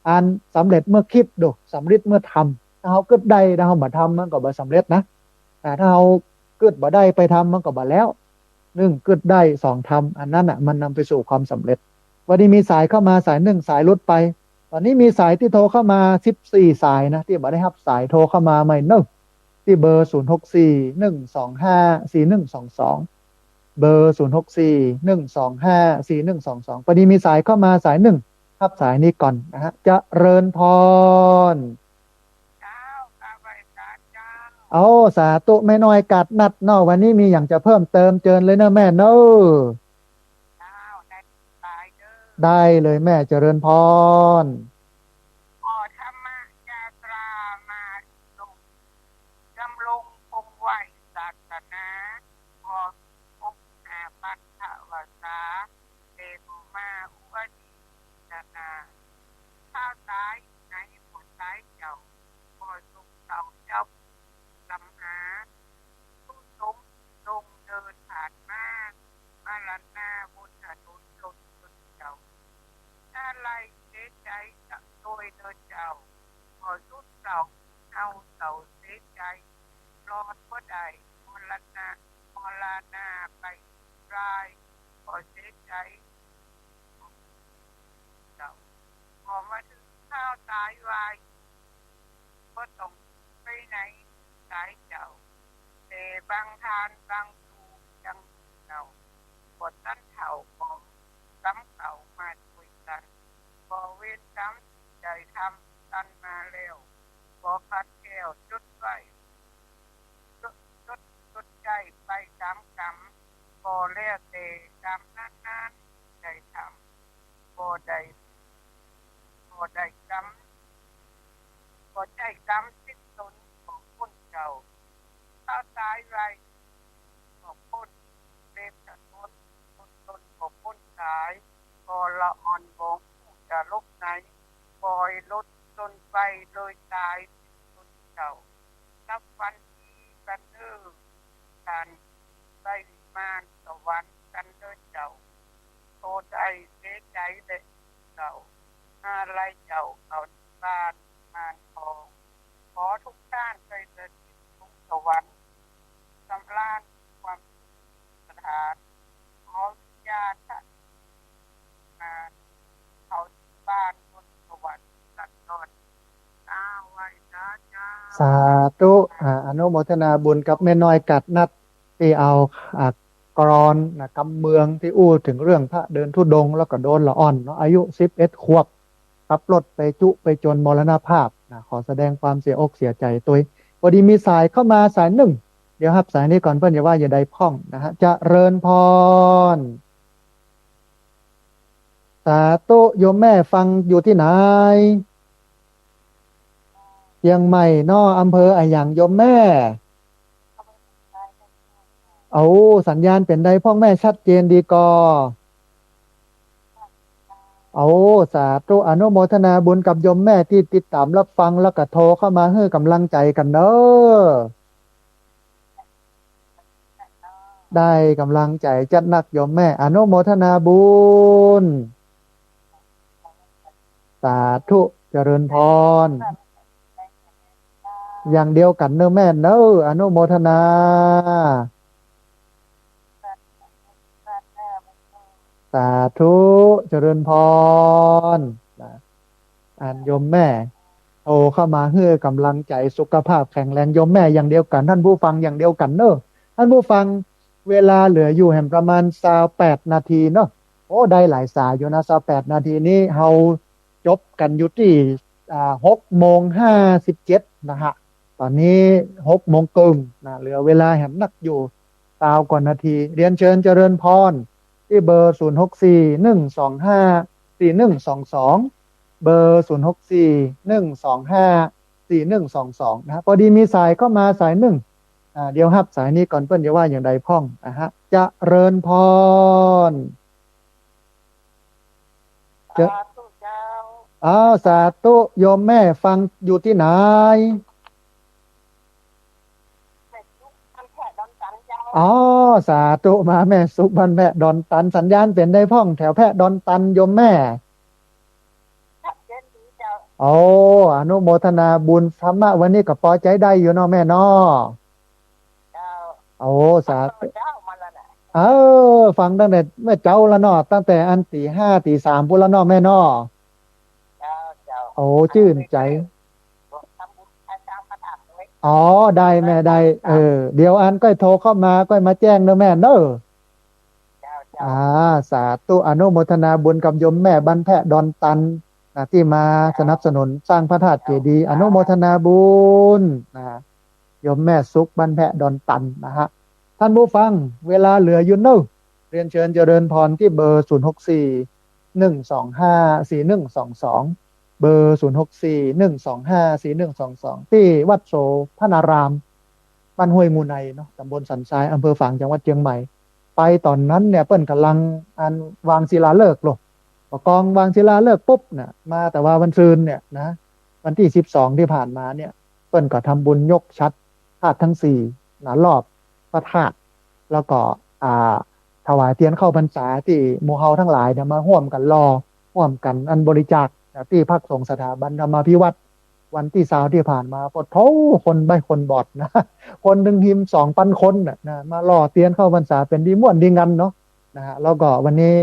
Speaker 1: อันสำเร็จเมื่อคิดดูสำเร็จเมื่อทำถ้าเขาเกิดได้ถ้าเขาบ่ทำมันก็บ่สำเร็จนะแต่ถ้าเขาเกิดบ่ได้ไปทำมันก็บ่แล้วหนึ่งเกิดได้สองทำอันนั้นอ่ะมันนำไปสู่ความสำเร็จวันนี้มีสายเข้ามาสายหนึ่งสายลดไปตอนนี้มีสายที่โทรเข้ามา14สายนะที่บ่ได้รับสายโทรเข้ามาใหม่เนอะที่เบอร์0641254122เบอร์0641254122พอดีมีสายเข้ามาสายหนึ่งรับสายนี้ก่อนนะฮะเจริญพร
Speaker 2: เจ้าก็ไว้สาเจ้า
Speaker 1: เอาสาธุไม่น้อยกัดนัดเนอะวันนี้มีอย่างจะเพิ่มเติมเจิญเลยเนอะแม่เนอะ
Speaker 2: เจ้าได้ตายเด้อ
Speaker 1: ได้เลยแม่เจริญพร
Speaker 2: ธรรมยาตรามาลงดำรงคงไว้ศาสนาพอพบหาปัตถวสาเตมมาอุวดีนาถ้าตายในผลตายเจ้าพอสุขเจ้าเจ้าลำหาผู้สมลงเดินผ่านมาลันนาบนถนนลนเจ้าอะไรเสียใจจะโดยเดินเจ้าพอสุดเจ้าเอาเจ้าเสียใจรอดก็ได้มรณาไปรายพอเสียใจเจ้าพอมาถึงข้าวตายวายก็ต้องไปไหนสายเจ้าแต่บางทานบางทูยังเก่าบทตั้นเถ่าของซ้ำเก่ามาคุยกันพอเว้นซ้ำใจทำตันมาเร็วพอคัดแก้วจุดไว้จุดใจไปซ้ำกำพอเลี้ยเตกำนานใจทำพอใดพอ ก็ได้กรรมสิ้นตนของคนเก่าถ้าตายไรของคนเล็บจะตนของคนตายก็ละอ่อนบองผู้จะลบไหนปล่อยลดจนไปเลยตายสิ้นตนเก่านับวันที่กันการได้มานสวรรค์กันเดินเจ้าโตใจเสียใจเลยเจ้าอะไรเจ้าเอาบ้านมานทองขอทุกท่านไปเดินทุกสวรรค์สำราญความสถานขอวิญญาณท่านมาเขาบ้านบนสวรรค์สักตอนไว้นะเจ้า
Speaker 1: สาธุอนุโมทนาบุญกับแม่น้อยกัดนัดที่เอากรอนกำเมืองที่อู้ถึงเรื่องพระเดินธุดงค์แล้วก็โดนละอ่อนเนาะอายุ11 ขวบขับรถไปจุไปจนมรณภาพขอแสดงความเสียอกเสียใจตัวพอดีมีสายเข้ามาสายหนึ่งเดี๋ยวครับสายนี้ก่อนเพื่อนอย่าว่าอย่าใดพ้องนะฮะเจริญพรสาธุโยมแม่ฟังอยู่ที่ไหนเชียงใหม่นออำเภออะไรอย่างโยมแม่เอาสัญญาณเป็นใดพ่อแม่ชัดเจนดีกอเอาสาธุอนุโมทนาบุญกับโยมแม่ที่ติดตามรับฟังแล้วก็โทรเข้ามาให้กำลังใจกันเนอะได้กำลังใจจัดหนักโยมแม่อนุโมทนาบุญสาธุเจริญพรอย่างเดียวกันเนอะแม่เนอะอนุโมทนาสาธุเจริญพรโยมแม่โทรเข้ามาเพื่อกำลังใจสุขภาพแข็งแรงโยมแม่อย่างเดียวกันท่านผู้ฟังอย่างเดียวกันเนอะท่านผู้ฟังเวลาเหลืออยู่แห่งประมาณ28 นาทีเนาะโอ้ได้หลายสายอยู่นะ28 นาทีนี้เฮาจบกันอยู่ที่6:57นะฮะตอนนี้6 โมงครึ่งนะเหลือเวลาแหมนักอยู่9 กว่านาทีเรียนเชิญเจริญพรที่เบอร์0641254122เบอร์0641254122นะพอดีมีสายเข้ามาสายหนึ่งเดี๋ยวครับสายนี้ก่อนเพื่อนจะว่าอย่างใดพ้องฮะจะเริญพรจะสาธุโยมแม่ฟังอยู่ที่ไหนสาธุมาแม่สุขบันแพะดอนตันสัญญาณเป็นได้พ้องแถวแพะดอนตันโยมแม่อนุโมทนาบุญธรรมะวันนี้ก็พอใจได้อยู่เนาะแม่เนาะสาธุฟังตั้งแต่เมื่อเจ้าละเนาะตั้งแต่อันตี 5ตี 3พุ่นละเนาะแม่เนาะชื่นใจได้แม่ได้เดี๋ยวอันก็โทรเข้ามาก็มาแจ้งเนอะแม่เนอะสาธุอนุโมทนาบุญกับโยมแม่บ้านแพะดอนตันที่มาสนับสนุนสร้างพระธาตุเจดีย์อนุโมทนาบุญโยมแม่สุขบ้านแพะดอนตันนะฮะท่านผู้ฟังเวลาเหลืออยู่เนอะเรียนเชิญเจริญพรที่เบอร์0641254122เบอร์0641254122ที่วัดโสพนารามบ้านห้วยมูไนเนาะตำบลสันทรายอำเภอฝางจังหวัดเชียงใหม่ไปตอนนั้นเนี่ยเปิ้นกำลังวางศิลาฤกษ์หรอกกองวางศิลาฤกษ์ปุ๊บเนี่ยมาแต่ว่าวันซืนเนี่ยนะวันที่12ที่ผ่านมาเนี่ยเปิ้นก็ทำบุญยกชัดธาตุทั้ง4รอบพระธาตุแล้วก็ถวายเทียนเข้าพรรษาที่หมู่เฮาทั้งหลายเนี่ยมาร่วมกันร่วมกันอันบริจาคที่พักสงฆ์สถาบันธรรมาภิวัตรวันที่20ที่ผ่านมาปดโถคนใบคนบอดนะคนหนึ่งทีม2,000 คนนะมาล่อเตียนเข้าพรรษาเป็นดีม่วนดีงันเนาะนะฮะแล้วก็วันนี้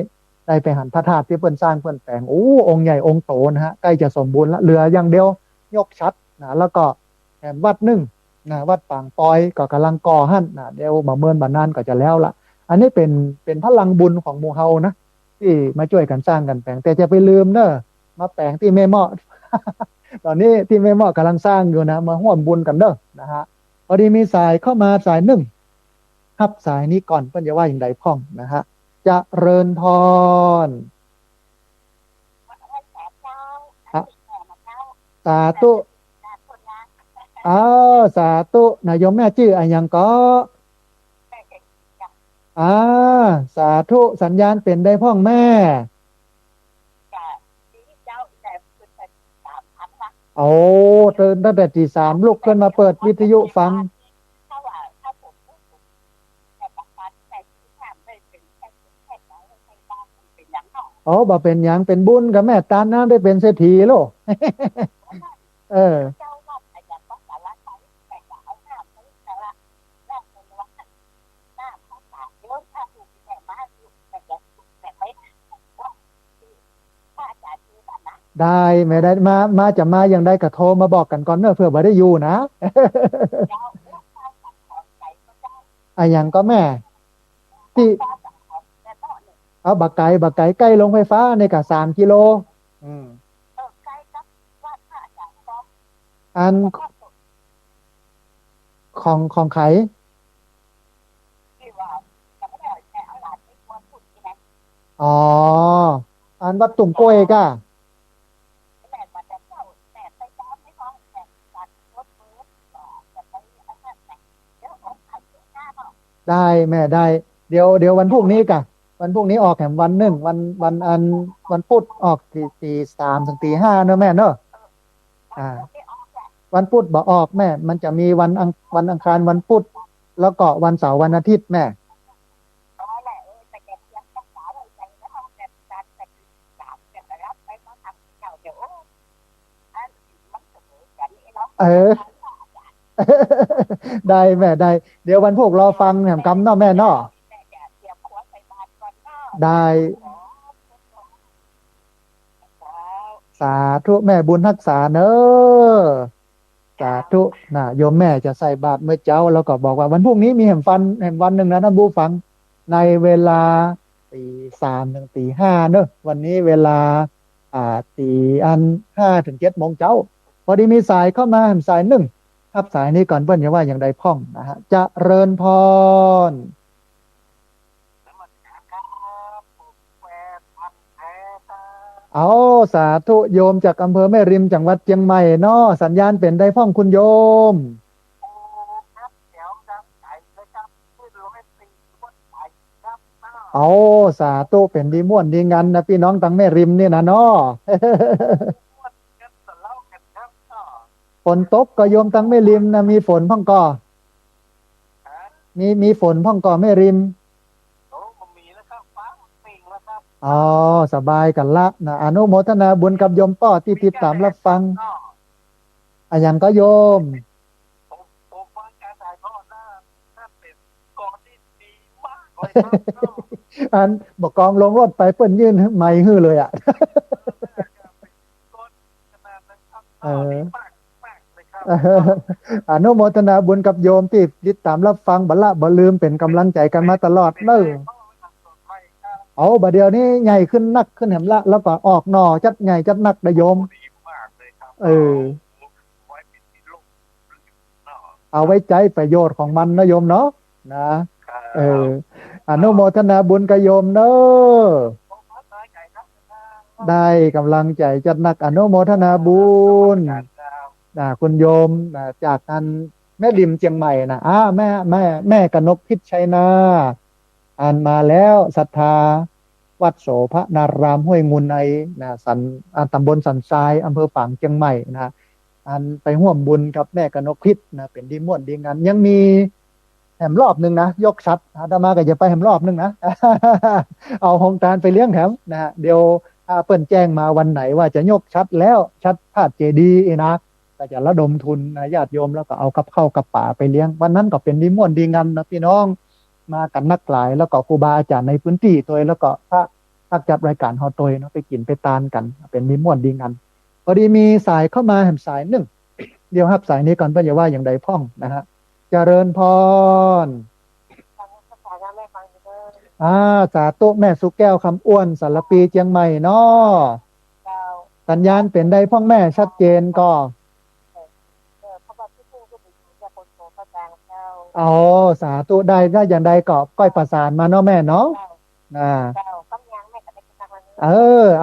Speaker 1: ได้ไปหันพระธาตุที่เพิ่นสร้างเพิ่นแต่งองค์ใหญ่องค์โตนะฮะใกล้จะสมบูรณ์ละเหลืออย่างเดียวยกชัดนะแล้วก็แถมวัดหนึ่งนะวัดปางปอยก็กำลังก่อหั่นนะเดี๋ยวบ่เมินบ่นานก็จะแล้วละอันนี้เป็นพลังบุญของหมู่เฮานะที่มาช่วยกันสร้างกันแปลงแต่จะไปลืมเนอะมาแปลงที่แม่เมาะ ตอนนี้ที่แม่เมาะกำลังสร้างอยู่นะมาร่วมบุญกันเด้อนะฮะพอดีมีสายเข้ามาสายหนึ่งครับสายนี้ก่อนเพิ่นจะว่าอย่างใดพ้องนะฮะจะเริญพร สาธุอ้าวสาธุนายโยมแม่ชื่ออะไรยังก็อ่าสาธุสัญญาณเป็นได้พ่องแม่โอ้ตื่นตั้งแต่ตีสามลุกขึ้นมาเปิดวิทยุฟังอ๋อบ่เป็นหยังเป็นบุญกับแม่ตานะได้เป็นเศรษฐีโลกเออได้ไม่ได้มาจะมาอย่างใดก็โทรมาบอกกันก่อนเนอะเพื่อบ่ได้อยู่นะอะอย่างก็แม่ที่เอาบักไก่ใกล้โรงไฟฟ้าในกะ3 กิโลอืมอันของไขอ๋ออันวัดตุ่มกล้วยก่ะได้แม่ได้เดี๋ยววันพรุ่งนี้กะวันพรุ่งนี้ออกแหมวันหนึ่งวันอันวันพุธออกตี 3ถึงตี 5เนอะแม่เนอะอ่าวันพุธบ่ออกแม่มันจะมีวันอังคารวันพุธแล้วก็วันเสาร์วันอาทิตย์แม่เออได้แม่ได้เดี๋ยววันพวกรอฟังแหมกำเนาะแม่เนาะได้สาธุแม่บุญรักษาเนอะสาธุนะโยมแม่จะใส่บาตรเมื่อเจ้าแล้วก็บอกว่าวันพรุ่งนี้มีแห่งวันหนึ่งนะท่านผู้ฟังในเวลาตี 3ถึงตี 5เนอะวันนี้เวลาตี 5 ถึง 7 โมงเจ้าพอดีมีสายเข้ามาสายหนึ่งครับสายนี้ก่อนเปิ้ลอย่าว่าอย่างใดพ่องนะฮะจะเริญพรเอาสาธุโยมจากอำเภอแม่ริมจังหวัดเชียงใหม่เนาะสัญญาณเป็นได้พ่องคุณโยมเอาสาธุเป็นดีม่วนดีงันนะพี่น้องตังแม่ริมนี่นะเนาะฝนตกก็โยมตังแม่ริมนะมีฝนพ่องก่อมีฝนพ่องก่อแม่ริมอ๋อสบายกันละนะอนุโมทนาบุญกับโยมป้อที่ติดตามรับฟังอะยังก็โยมอันบอกกองลงรถไปเปิ้นยื่นไม้ฮื้อเลยอ่ะเอออนุโมทนาบุญกับโยมที่ติดตามรับฟังบัลละบ่ลืมเป็นกำลังใจกันมาตลอดเนอะเอาบัดเดี๋ยวนี้ใหญ่ขึ้นนักขึ้นแหมละแล้วก็ออกหน่อจัดใหญ่จัดนักนะโยมเออเอาไว้ใจประโยชน์ของมันนะโยมเนาะนะเอออนุโมทนาบุญกับโยมเนอะได้กำลังใจจัดนักอนุโมทนาบุญคุณโยมจากกันแม่ริมเชียงใหม่นะแม่กนกพิษชัยนาอ่านมาแล้วศรัทธาวัดโสภณารามห้วยงูในตำบลสันทรายอำเภอฝางเชียงใหม่นะอันไปร่วมบุญกับแม่กนกพิษนะเป็นดีม่วนดีงานยังมีแหมรอบหนึ่งนะยกชัดอาตมาก็จะไปแหมรอบหนึ่งนะเอาโครงการไปเลี้ยงแถมนะฮะเดี๋ยวเปิ้นแจ้งมาวันไหนว่าจะยกชัดแล้วชัดพาดเจดีย์นะก็จะระดมทุนนะญาติโยมแล้วก็เอากับข้าวกับป่าไปเลี้ยงวันนั้นก็เป็นดีม่วนดีงานนะพี่น้องมากันนักหลายแล้วก็ครูบาอาจารย์ในพื้นที่ตัวแล้วก็พระจัดรายการฮอตอยเนาะไปกินไปตานกันเป็นดีม่วนดีงานพอดีมีสายเข้ามาแหมสายหนึ่งเดี๋ยวครับสายนี้ก่อนเพื่อจะว่าอย่างใดพ่องนะฮะเจริญพรสาธุแม่สุแก้วคำอ้วนสารปีเจียงใหม่เนาะสัญญาณเป็นได้พ่องแม่ชัดเจนก็อ๋อสาธุได้อย่างใดก็ก้อยประสานมาเนาะแม่เนาะ เอ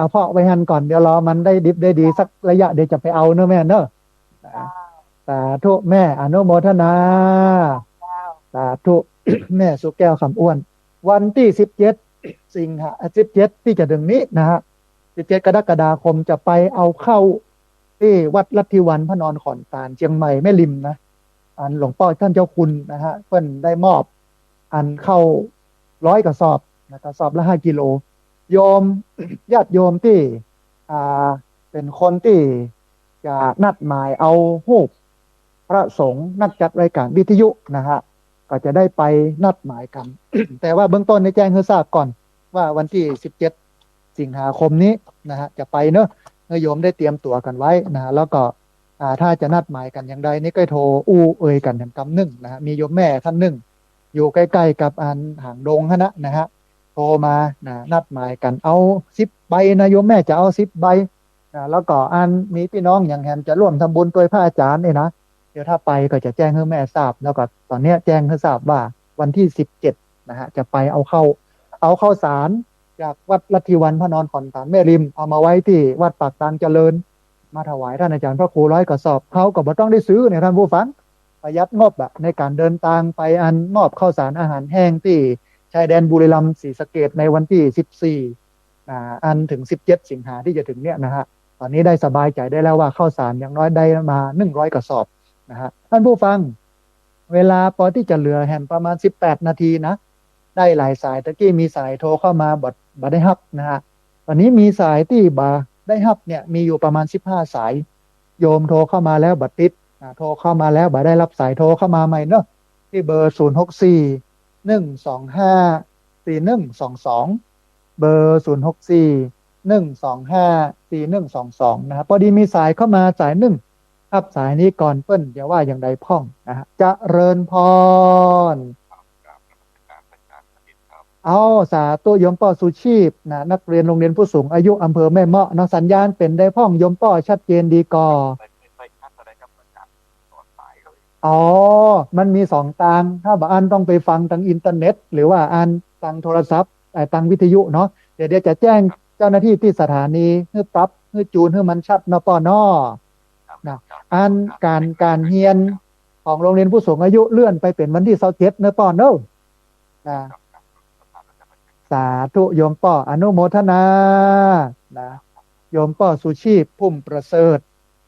Speaker 1: าเพาะไว้หันก่อนเดี๋ยวรอมันได้ดิบได้ดีสักระยะเดี๋ยวจะไปเอาเนอะแม่เนอะนะ
Speaker 2: เจ้า
Speaker 1: สาธุแม่อนุโมทนา
Speaker 2: เจ้า
Speaker 1: สาธุ แม่สุแก้วคำอ้วนวันที่17สิงหา17ที่จะถึงนี้นะฮะ17กรกฎาคมจะไปเอาเข้าที่วัดลัทธิวันพระนอนขอนตาลเชียงใหม่แม่ริมนะอันหลวงพ่อท่านเจ้าคุณนะฮะเพิ่นได้มอบอันเข้า100 กระสอบนะกระสอบละ5 กิโลโยม ญาติโยมที่อ่าเป็นคนที่จะนัดหมายเอารูปพระสงฆ์นักจัดรายการวิทยุนะฮะก็จะได้ไปนัดหมายกัน แต่ว่าเบื้องต้นในแจ้งให้ทราบก่อนว่าวันที่17สิงหาคมนี้นะฮะจะไปเนอะโยมได้เตรียมตั๋วกันไว้นะฮะแล้วก็ถ้าจะนัดหมายกันอย่างใดนี่ก็โทรเอ่ยกันอย่างกำหนึ่งนะฮะมีโยมแม่ท่านหนึ่งอยู่ใกล้ๆกับอันหางดงนะฮะโทรมานะนัดหมายกันเอา10 ใบนะโยมแม่จะเอา10 ใบแล้วก็อันมีพี่น้องอย่างแฮมจะร่วมทำบุญตัวยพระอาจารย์เนี่ยนะเดี๋ยวถ้าไปก็จะแจ้งให้แม่ทราบแล้วก็ตอนเนี้ยแจ้งให้ทราบว่าวันที่17นะฮะจะไปเอาเข้าสารจากวัดลัทธิวันพระนอนขอนตานแม่ริมเอามาไว้ที่วัดปากตางเจริญมาถวายท่านอาจารย์พระครู100 กระสอบเขาก็บ่ต้องได้ซื้อเนี่ยท่านผู้ฟังประหยัดงบในการเดินทางไปอันมอบข้าวสารอาหารแห้งที่ชายแดนบุรีรัมย์ศรีสะเกษในวันที่14อันถึง17สิงหาที่จะถึงเนี่ยนะฮะตอนนี้ได้สบายใจได้แล้วว่าข้าวสารอย่างน้อยได้มา100 กระสอบนะฮะท่านผู้ฟังเวลาพอที่จะเหลือแฮมประมาณ18 นาทีนะได้หลายสายตะกี้มีสายโทรเข้ามาบัดได้ฮับนะฮะตอนนี้มีสายที่บาได้ฮับเนี่ยมีอยู่ประมาณ15 สายโยมโทรเข้ามาแล้วบัดติดโทรเข้ามาแล้วบัดได้รับสายโทรเข้ามาใหม่เนอะที่เบอร์064 125 4122เบอร์064 125 4122นะครับพอดีมีสายเข้ามาสายหนึ่งรับสายนี้ก่อนเปิ้นอย่าว่าอย่างใดพ่องนะฮะจะเริญพร เอาสาธุยมป่อสุชีพนะนักเรียนโรงเรียนผู้สูงอายุอำเภอแม่เมาะเนาะสัญญาณเป็นได้พ่องยมป่อชัดเจนดีก่ออ๋อมันมี2 ทางถ้าบางอันต้องไปฟังทางอินเทอร์เน็ตหรือว่าอันทางโทรศัพท์ทางวิทยุเนาะเดี๋ยวจะแจ้งเจ้าหน้าที่ที่สถานีเพื่อปรับเพื่อจูนให้มันชัดเนาะป่อนอนะอันการเรียนของโรงเรียนผู้สูงอายุเลื่อนไปเป็นวันที่27เนาะป่อเนาะนะ สาธุโยมป่ออนุโมทนานะโยมป่อสุชีพพุ่มประเสริฐ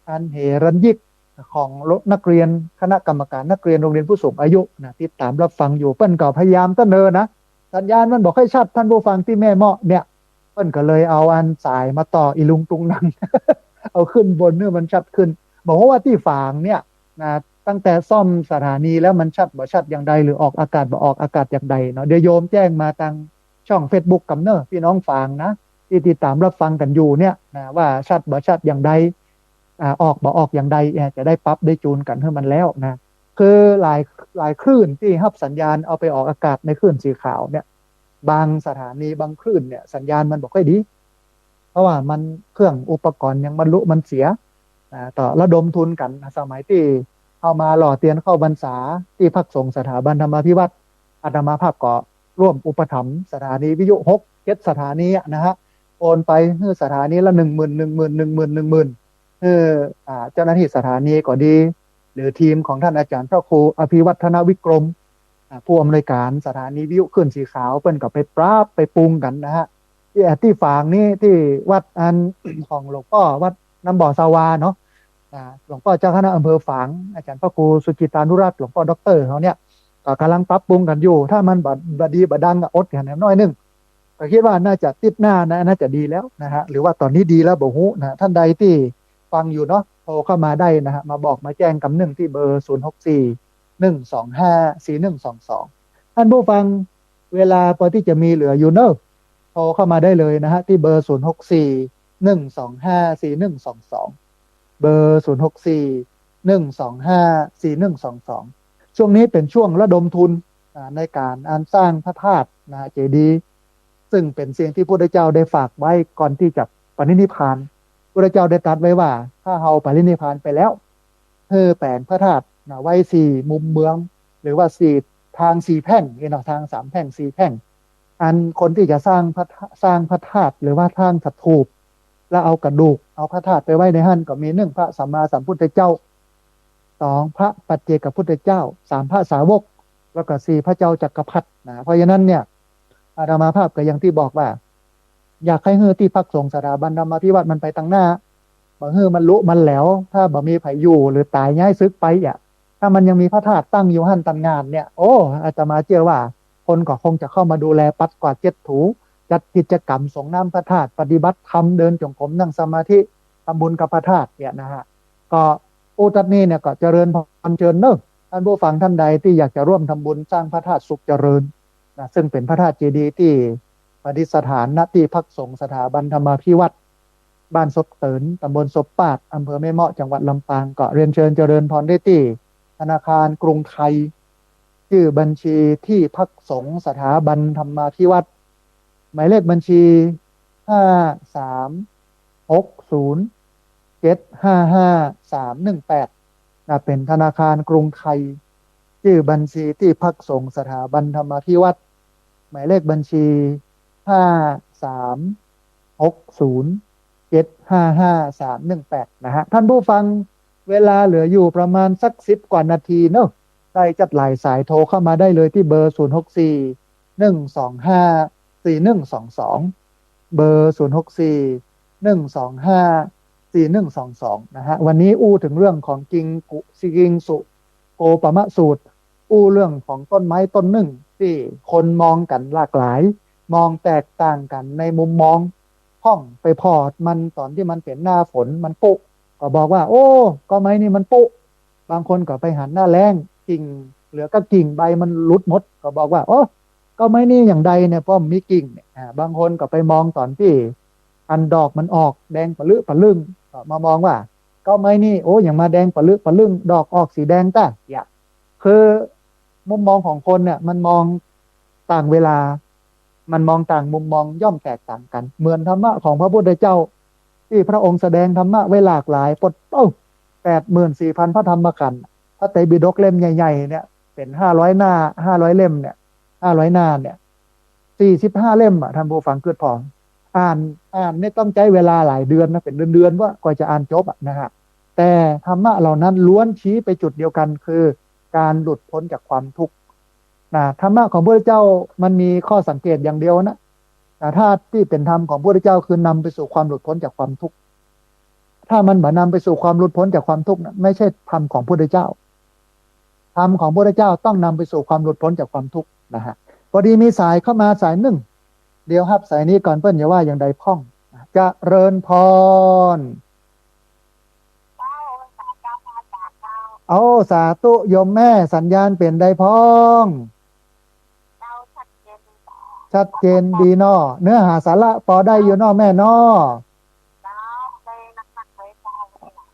Speaker 1: อันเหรัญยิกของนักเรียนคณะกรรมการนักเรียนโรงเรียนผู้สูงอายุนะติดตามรับฟังอยู่เปิ้นก็พยายามเสนอนะสัญญาณมันบอกให้ชัดท่านผู้ฟังที่แม่เมาะเนี่ยเปิ้นก็เลยเอาอันสายมาต่ออีลุงตุงนัง เอาขึ้นบนเนื้อมันชัดขึ้นบอกว่าที่ฝางเนี่ยนะตั้งแต่ซ่อมสถานีแล้วมันชัดบ่ชัดอย่างใดหรือออกอากาศบ่ออกอากาศอย่างใดเนาะเดี๋ยวโยมแจ้งมาทางช่อง Facebook กับเนอะพี่น้องฝางนะที่ติดตามรับฟังกันอยู่เนี่ยนะว่าชัดบ่ชัดอย่างใดออกบ่ออกอย่างใดจะได้ปรับได้จูนกันให้มันแล้วนะคือหลายคลื่นที่รับสัญญาณเอาไปออกอากาศในคลื่นสีขาวเนี่ยบางสถานีบางคลื่นเนี่ยสัญญาณมันบอกค่อยดี เพราะว่ามันเครื่องอุปกรณ์ยังบรรลุมันเสียต่อระดมทุนกันสมัยที่เข้ามาหล่อเตียนเข้าบรรษาที่พักสงฆ์สถาบันธรรมาภิวัตรอาตมาภาพก็ร่วมอุปถัมภ์สถานีวิทยุ7 สถานีนะฮะโอนไปคือสถานีละ10,000คือเจ้าหน้าที่สถานีก็ดีหรือทีมของท่านอาจารย์พระครูอภิวัฒนวิกรมผู้อำนวยการสถานีวิทยุขึ้นสีขาวเปิ้นก็ไปปราบไปปรุงกันนะฮะ ที่ฝางนี่ที่วัดอัน ของหลวงพ่อวัดน้ำบ่อสาวาเนาะหลวงพ่อเจ้าคณะอำเภอฝางอาจารย์พระครูสุจิตานุรัตน์หลวงพ่อด็อกเตอร์เขาเนี่ยก็กำลังปรับปรุงกันอยู่ถ้ามันบดีบดังอดกันน้อยนึงก็คิดว่าน่าจะติดหน้านะน่าจะดีแล้วนะฮะหรือว่าตอนนี้ดีแล้วบ่ฮู้นะท่านใดที่ฟังอยู่เนาะโทรเข้ามาได้นะฮะมาบอกมาแจ้งกำหนึ่งที่เบอร์064 125 4122ท่านผู้ฟังเวลาพอที่จะมีเหลืออยู่เนอะ โทรเข้ามาได้เลยนะฮะที่เบอร์064 125 4122เบอร์064 125 4122ช่วงนี้เป็นช่วงระดมทุนในการสร้างพระธาตุเจดีย์ซึ่งเป็นสิ่งที่พระพุทธเจ้าได้ฝากไว้ก่อนที่จะปรินิพพานพระพุทธเจ้าได้ตรัสไว้ว่าถ้าเฮาปรินิพพานไปแล้วแปลงพระธาตุไว้4 มุมเมืองหรือว่า4 ทาง 4 แพร่งทาง 3 แพร่ง 4 แพร่ง อันคนที่จะสร้างพระธาตุหรือว่าสร้างสถูปแล้วเอากระดูกเอาพระธาตุไปไว้ในหั่นก็มีหนึ่งพระสัมมาสัมพุทธเจ้าสองพระปัจเจกพุทธเจ้าสามพระสาวกแล้วก็สี่พระเจ้าจักรพรรดินะเพราะฉะนั้นเนี่ยอาตมาภาพก็อย่างที่บอกว่าอยากให้เฮือที่พักสงฆ์สถาบันธรรมาภิวัตน์มันไปตั้งหน้าบ่เฮือมันลุมันแหล้วถ้าบ่มีไผอยู่หรือตายย้ายซึกไปอ่ะถ้ามันยังมีพระธาตุตั้งอยู่หั่นตันงานเนี่ยโอ้อาตมาเชื่อว่าคนก็คงจะเข้ามาดูแลปัดกวาดเจ็ดถูจัดกิจกรรมส่งน้ำพระธาตุปฏิบัติธรรมเดินจงกรมนั่งสมาธิทำบุญกับพระธาตุเนี่ยนะฮะก็อุตัดนี้เนี่ยก็เจริญพรเจริญเนอะท่านผู้ฟังท่านใดที่อยากจะร่วมทำบุญสร้างพระธาตุสุขเจริญนะซึ่งเป็นพระธาตุเจดีย์ที่ประดิษฐานณที่พักสงฆ์สถาบันธรรมาภิวัตน์บ้านศพเตินตำบลศพปาดอำเภอแม่เมาะจังหวัดลำปางก็เรียนเชิญเจริญพรได้ที่ธนาคารกรุงไทยชื่อบัญชีที่พักสงฆ์สถาบันธรรมาภิวัตน์หมายเลขบัญชี5360755318นะเป็นธนาคารกรุงไทยชื่อบัญชีที่พักสงฆ์สถาบันธรรมาภิวัตน์หมายเลขบัญชี5360755318นะฮะท่านผู้ฟังเวลาเหลืออยู่ประมาณสัก10 กว่านาทีเนอะได้จัดหลายสายโทรเข้ามาได้เลยที่เบอร์0641254122เบอร์0641254122นะฮะวันนี้อู้ถึงเรื่องของกิงสุโกปมะสูตรอู้เรื่องของต้นไม้ต้นหนึ่งที่คนมองกันหลากหลายมองแตกต่างกันในมุมมองห้องไปพอดมันตอนที่มันเป็นหน้าฝนมันปุก็บอกว่าโอ้ก็ไม้นี่มันปุบางคนก็ไปหันหน้าแล้งกิ่งเหลือก็กิ่งใบมันหลุดหมดก็บอกว่าโอ้ก็ไม้นี่อย่างใดเนี่ยเพราะมีกิ่งเนี่ยบางคนก็ไปมองตอนที่อันดอกมันออกแดงปะลึปะลึงก็มามองว่าก็ไม้นี่โอ้อย่างมาแดงปะลึปะลึงดอกออกสีแดงต้าอย่าคือมุมมองของคนเนี่ยมันมองต่างเวลามันมองต่างมุมมองย่อมแตกต่างกันเหมือนธรรมะของพระพุทธเจ้าที่พระองค์แสดงธรรมะไว้หลากหลายปลดเป้า84,000พระธรรมขันธ์พระไตรปิฎกเล่มใหญ่ๆเนี่ยเป็น500 หน้า500 เล่มเนี่ย500 หน้าเนี่ย45 เล่มท่านผู้ฟังเกิดพออ่านเนี่ยต้องใช้เวลาหลายเดือนนะเป็นเดือนว่ากว่าจะอ่านจบนะฮะแต่ธรรมะเหล่านั้นล้วนชี้ไปจุดเดียวกันคือการหลุดพ้นจากความทุกข์นะธรรมะของพระเจ้ามันมีข้อสังเกตอย่างเดียวนะแต่ถ้าที่เป็นธรรมของพระเจ้าคือนำไปสู่ความหลุดพ้นจากความทุกข์ถ้ามันบ่นำไปสู่ความหลุดพ้นจากความทุกข์นะไม่ใช่ธรรมของพระเจ้าธรรมของพระเจ้าต้องนำไปสู่ความหลุดพ้นจากความทุกข์นะฮะพอดีมีสายเข้ามาสายหนึ่งเดี๋ยวครับสายนี้ก่อนเปิ้ลอย่าว่าอย่างใดพ้องจะเริญพรเอาสาธุโยมแม่สัญญาณเป็นใดพ้องชัดเจนดีนอเนื้อหาสาระพอได้อยู่นอแม่นอ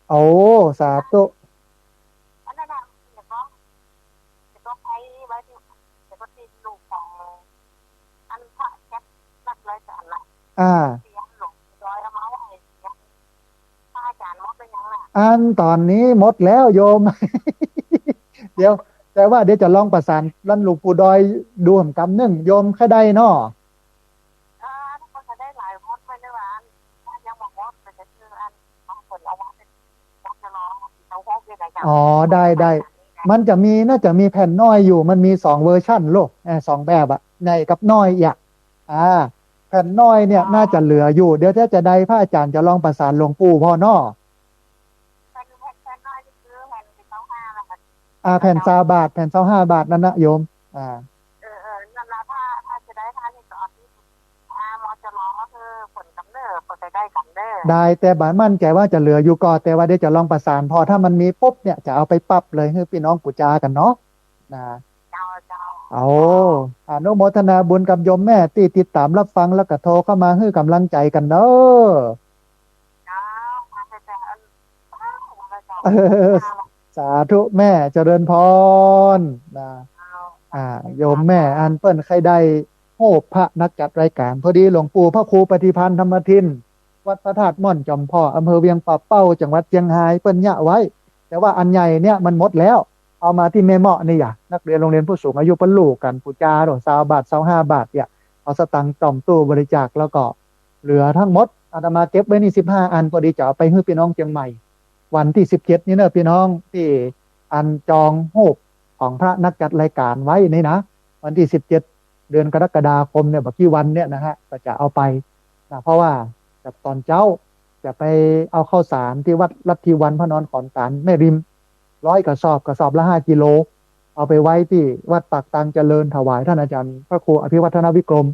Speaker 1: โอ้สาธุอันตอนนี้หมดแล้วโยม เดี๋ยวแต่ว่าเดี๋ยวจะลองประสานรันหลวงปู่ดอยดูหมกำนึ่งโยมแค่ได้นออ๋อได้มันจะมีน่าจะมีแผ่นน้อยอยู่มันมี2 เวอร์ชันโลก2 แบบอะใหญ่กับน้อยอ่ะแผ่นน้อยเนี่ยน่าจะเหลืออยู่เดี๋ยวถ้าจะได้พระอาจารย์จะลองประสานหลวงปู่พ่อนอแผ่น20 บาทแผ่น25 บาทนั่นนะโยมนั่นละถ้าจะได้ถ้านี่ก็ที่มอจะรอก็คือผลกำเนิดผลได้กำเนิดได้แต่บานมั่นใจว่าจะเหลืออยู่ก่อนแต่ว่าเดี๋ยวจะลองประสานพอถ้ามันมีปุ๊บเนี่ยจะเอาไปปรับเลยให้พี่น้องปู่จากันเนาะนะเอาอนุโมทนาบุญกับโยมแม่ที่ติดตามรับฟังแล้วก็โทรเข้ามาให้กำลังใจกันเนาะสาธุแม่เจริญพรนะโยมแม่อันเปิ้นใครได้โหพระนักจัดรายการพอดีหลวงปู่พระครูปฏิพันธ์ธรรมทินวัดพระธาตุม่อนจอมพ่ออำเภอเวียงป่าเป้าจังหวัดเชียงรายเปิ้นยะไว้แต่ว่าอันใหญ่เนี่ยมันหมดแล้วเอามาที่แม่เมาะนี่อย่านักเรียนโรงเรียนผู้สูงอายุเปิ้นลูกกันปูจาโด20 บาท25 บาทเนี่ย เอาสตังค์จอมตู้บริจาคแล้วก็เหลือทั้งหมดอาตมาเก็บไว้นี่15 อันพอดีจะเอาไปให้พี่น้องเชียงใหม่วันที่17นี่เนอะพี่น้องที่อันจองรูปของพระนักจัดรายการไว้นี่นะวันที่17เดือนกรกฎาคมเนี่ยบักกี่วันเนี่ยนะฮะก็จะเอาไปนะเพราะว่าจากตอนเจ้าจะไปเอาข้าวสารที่วัดลัทธิวันพระนอนขอนสารแม่ริม100 กระสอบละ5 กิโลเอาไปไว้ที่วัดปากตังเจริญถวายท่านอาจารย์พระครูอภิวัฒนวิกรม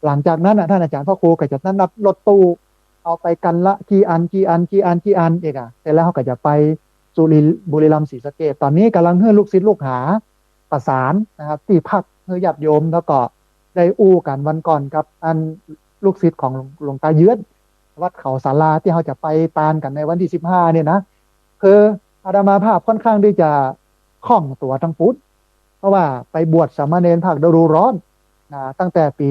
Speaker 1: หลังจากนั้นท่านอาจารย์พระครูก็จะนัดรถตู้เอาไปกันละกี่อันเอกเสร็จแล้วเขาก็จะไปสุรินทร์บุรีรัมย์ศรีสะเกษตอนนี้กำลังให้ลูกศิษย์ลูกหาประสานนะครับที่พักให้ญาติโยมแล้วก็ได้อู้กันวันก่อนกับอันลูกศิษย์ของหลวงตาเยือนวัดเขาศาลาที่เขาจะไปปานกันในวันที่15เนี่ยนะคืออาตมาภาพค่อนข้างที่จะคล่องตัวทั้งพุทธเพราะว่าไปบวชสามเณรภาคฤดูร้อนนะตั้งแต่ปี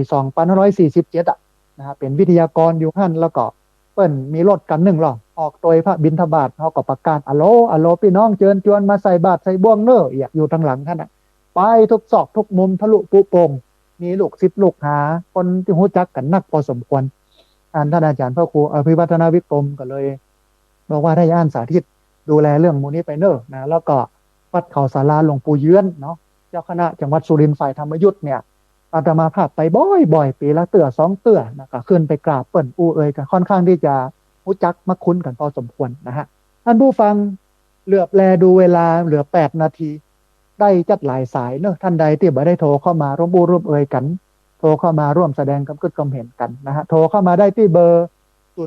Speaker 1: 2547นะเป็นวิทยากรอยู่ท่านแล้วก็เปิ้นมีรถกันหนึ่งหรอออกโดยพระบิณฑบาตเขาก็ประกาศอโลพี่น้องเชิญชวนมาใส่บาตรใส่บ่วงเนออยากอยู่ทางหลังท่านไปทุกซอกทุกมุมทะลุปุโป่งมีลูกศิษย์ลูกหาคนที่รู้จักกันนักพอสมควรท่านอาจารย์พระครูอภิวัฒนวิกรมก็เลยบอกว่าได้ย่านสาธิตดูแลเรื่องมูลนี้ไปเนอนะแล้วก็วัดเขาศาลาหลวงปู่เยือนเนาะเจ้าคณะจังหวัดสุรินทร์ฝ่ายธรรมยุทธเนี่ยอาตมาภาพไปบ่อยปีละเตือ2เตือนะก็ขึ้นไปกราบเปิ่นอูเอยกันค่อนข้างที่จะรู้จักมักคุ้นกันพอสมควรนะฮะท่านผู้ฟังเหลือบแลดูเวลาเหลือ8 นาทีได้จัดหลายสายเนอะท่านใดที่บ่ได้โทรเข้ามาร่วมบูร่วมเอยกันโทรเข้ามาร่วมแสดงความคิดความเห็นกันนะฮะโทรเข้ามาได้ที่เบอร์064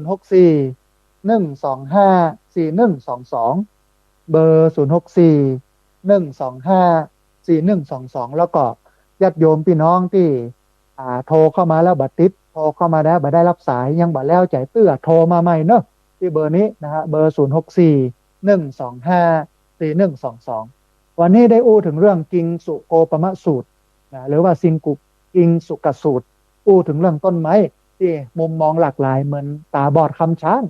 Speaker 1: 125 4122เบอร์064 125 4122แล้วก็ญาติโยมพี่น้องที่โทรเข้ามาแล้วบัดติดโทรเข้ามาแล้วบัดได้รับสายยังบัดแล้วใจเตื้อโทรมาใหม่เนอะที่เบอร์นี้นะฮะเบอร์064 125 4122วันนี้ได้อู้ถึงเรื่องกิงสุโกปมะสูตรนะหรือว่ากิงสุกสูตรอู้ถึงเรื่องต้นไม้ที่มุมมองหลากหลายเหมือนตาบอดคำช้าง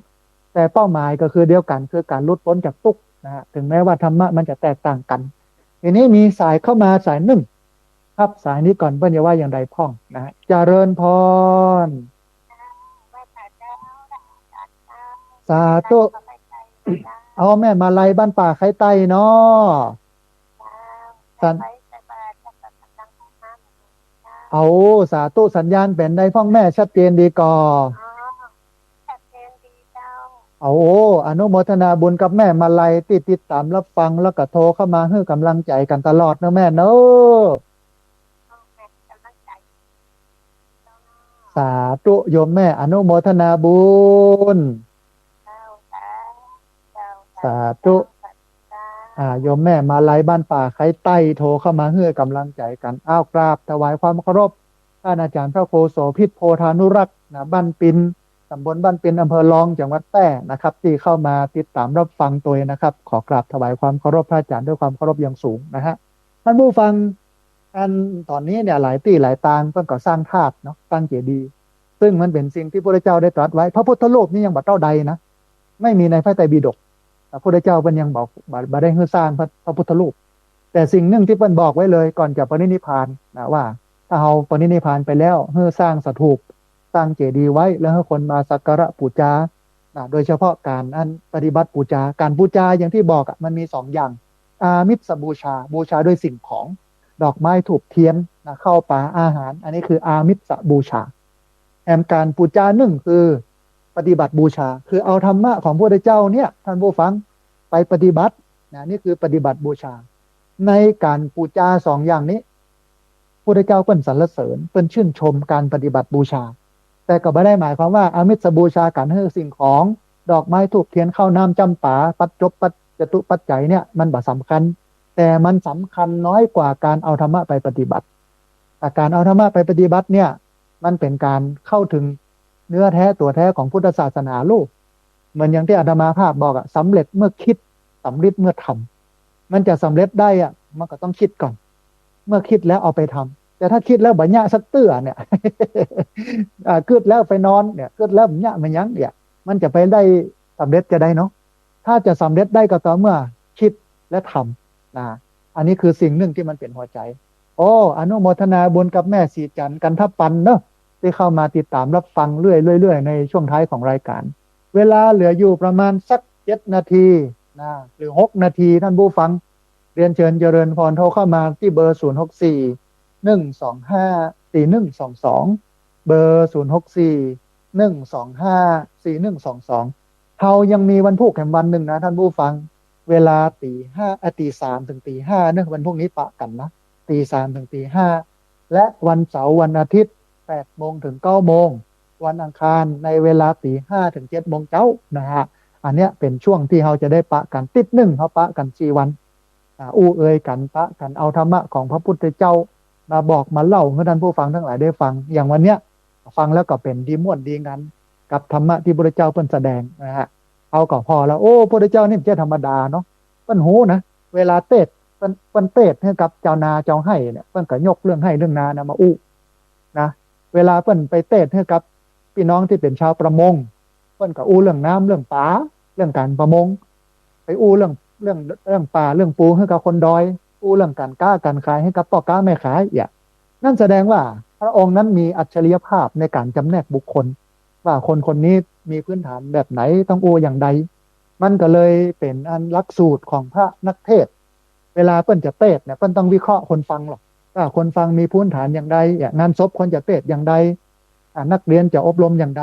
Speaker 1: แต่เป้าหมายก็คือเดียวกันคือการหลุดพ้นจากทุกข์นะฮะถึงแม้ว่าธรรมะมันจะแตกต่างกันทีนี้มีสายเข้ามาสายหนึ่งครับสายนี้ก่อนเปิ้ลจะว่าอย่างไรพ่องนะฮะเจริญพรสาธุเอาแม่มาลัยบ้านป่าไข่ไต้เนาะสันเอาสาธุสัญญาณเป็นได้พ่องแม่ชัดเจนดีก่อเอาอนุโมทนาบุญกับแม่มาลัยติดตามรับฟังแล้วก็โทรเข้ามาให้กำลังใจกันตลอดนะแม่เนอะสาธุโยมแม่อนุโมทนาบุญสาธุโยมแม่มาลัยบ้านป่าไข่ไต้โทรเข้ามาเพื่อกำลังใจกันอ้าวกราบถวายความเคารพท่านอาจารย์พระโคโสภิตโพธานุรักษ์นะบ้านปินตำบลบ้านปินอำเภอรองจังหวัดแพร่นะครับที่เข้ามาติดตามรับฟังตัวนะครับขอกราบถวายความเคารพพระอาจารย์ด้วยความเคารพอย่างสูงนะฮะท่านผู้ฟังตอนนี้เนี่ยหลายที่หลายตางเพิ่งก่อสร้างธาตุเนาะสร้างเจดีย์ซึ่งมันเป็นสิ่งที่พระเจ้าได้ตรัสไว้พระพุทธรูปนี่ยังบัดเต้าใดนะไม่มีในพระไตรปิฎกพระพุทธเจ้าเพิ่นยังบอกบ่ได้ให้สร้างพระพุทธรูปแต่สิ่งหนึ่งที่เพิ่นบอกไว้เลยก่อนจะปรินิพพานนะว่าถ้าเราปรินิพพานไปแล้วให้สร้างสถูปสร้างเจดีย์ไว้แล้วให้คนมาสักการะบูชาโดยเฉพาะการปฏิบัติบูชาการบูชาอย่างที่บอกมันมี2อย่างอามิสบูชาด้วยสิ่งของดอกไม้ถูกเทียนนะเข้าป่าอาหารอันนี้คืออามิสบูชาแอมการบูชาหนึ่งคือปฏิบัติบูชาคือเอาธรรมะของพระพุทธเจ้าเนี่ยท่านผู้ฟังไปปฏิบัตินี่คือปฏิบัติบูชาในการบูชา2อย่างนี้พระพุทธเจ้าเปิ้นสรรเสริญเปิ้นชื่นชมการปฏิบัติบูชาแต่ก็ไม่ได้หมายความว่าอามิสบูชาการให้สิ่งของดอกไม้ถูกเทียนข้าวน้ำจำปาปัจจบปัจจตุปัจจัยเนี่ยมันบ่สำคัญแต่มันสำคัญน้อยกว่าการเอาธรรมะไปปฏิบัติการเอาธรรมะไปปฏิบัติเนี่ยมันเป็นการเข้าถึงเนื้อแท้ตัวแท้ของพุทธศาสนาลูกเหมือนอย่างที่อาตมาภาพบอกสำเร็จเมื่อคิดสำเร็จเมื่อทำมันจะสำเร็จได้มันก็ต้องคิดก่อนเมื่อคิดแล้วเอาไปทำแต่ถ้าคิดแล้วบัญญัติสักเตื้อเนี่ย คิดแล้วไปนอนเนี่ยคิดแล้วบัญญัติมันยังเนี่ยมันจะไปได้สำเร็จจะได้เนาะถ้าจะสำเร็จได้ก็ต่อเมื่อคิดและทำอันนี้คือสิ่งหนึ่งที่มันเป็นหัวใจโอ้อนุโมทนาบุญกับแม่สีจันทร์กันทปันเนาะ ที่เข้ามาติดตามรับฟังเรื่อยๆในช่วงท้ายของรายการเวลาเหลืออยู่ประมาณสัก7 นาทีนะหรือ6 นาทีท่านผู้ฟังเรียนเชิญเจริญพรโทรเข้ามาที่เบอร์0641254122เบอร์0641254122เฮายังมีวันพุธแห่งวันหนึ่งนะท่านผู้ฟังเวลาตี 3ถึงตี 5เนอะวันพรุ่งนี้ปะกันนะตี 3ถึงตี 5และวันเสาร์วันอาทิตย์8 โมงถึง9 โมงวันอังคารในเวลาตี 5ถึง7 โมงเช้านะฮะอันเนี้ยเป็นช่วงที่เราจะได้ปะกันติดหนึ่งเขาปะกัน4 วันอู้เอ่ยกันปะกันเอาธรรมะของพระพุทธเจ้ามาบอกมาเล่าให้ท่านผู้ฟังทั้งหลายได้ฟังอย่างวันเนี้ยฟังแล้วก็เป็นดีม่วนดีงั้นกับธรรมะที่พระเจ้าเพิ่นแสดงนะฮะเอาก็พอแล้วโอ้พระเจ้านี่ไม่ใช่ธรรมดาเนาะเพิ่นหูนะเวลาเทศเปิ้นเทศให้กับเจ้านาเจ้าให้เนี่ยเปิ้นก็ยกเรื่องให้เรื่องนานะมาอู้นะเวลาเปิ้นไปเทศให้กับพี่น้องที่เป็นชาวประมงเปิ้นก็อู้เรื่องน้ำเรื่องป่าเรื่องการประมงไปอู้เรื่องป่าเรื่องปูให้กับคนดอยอู้เรื่องการค้าการขายให้กับพ่อค้าแม่ขายอย่างนั่นแสดงว่าพระองค์นั้นมีอัจฉริยภาพในการจำแนกบุคคลว่าคนคนนี้มีพื้นฐานแบบไหนต้องอู้อย่างใดมันก็เลยเป็นอันหลักสูตรของพระนักเทศน์เวลาเปิ้นจะเทศน์เนี่ยเปิ้นต้องวิเคราะห์คนฟังหรอกว่าคนฟังมีพื้นฐานอย่างใดงานศพคนจะเทศน์อย่างใดนักเรียนจะอบรมอย่างใด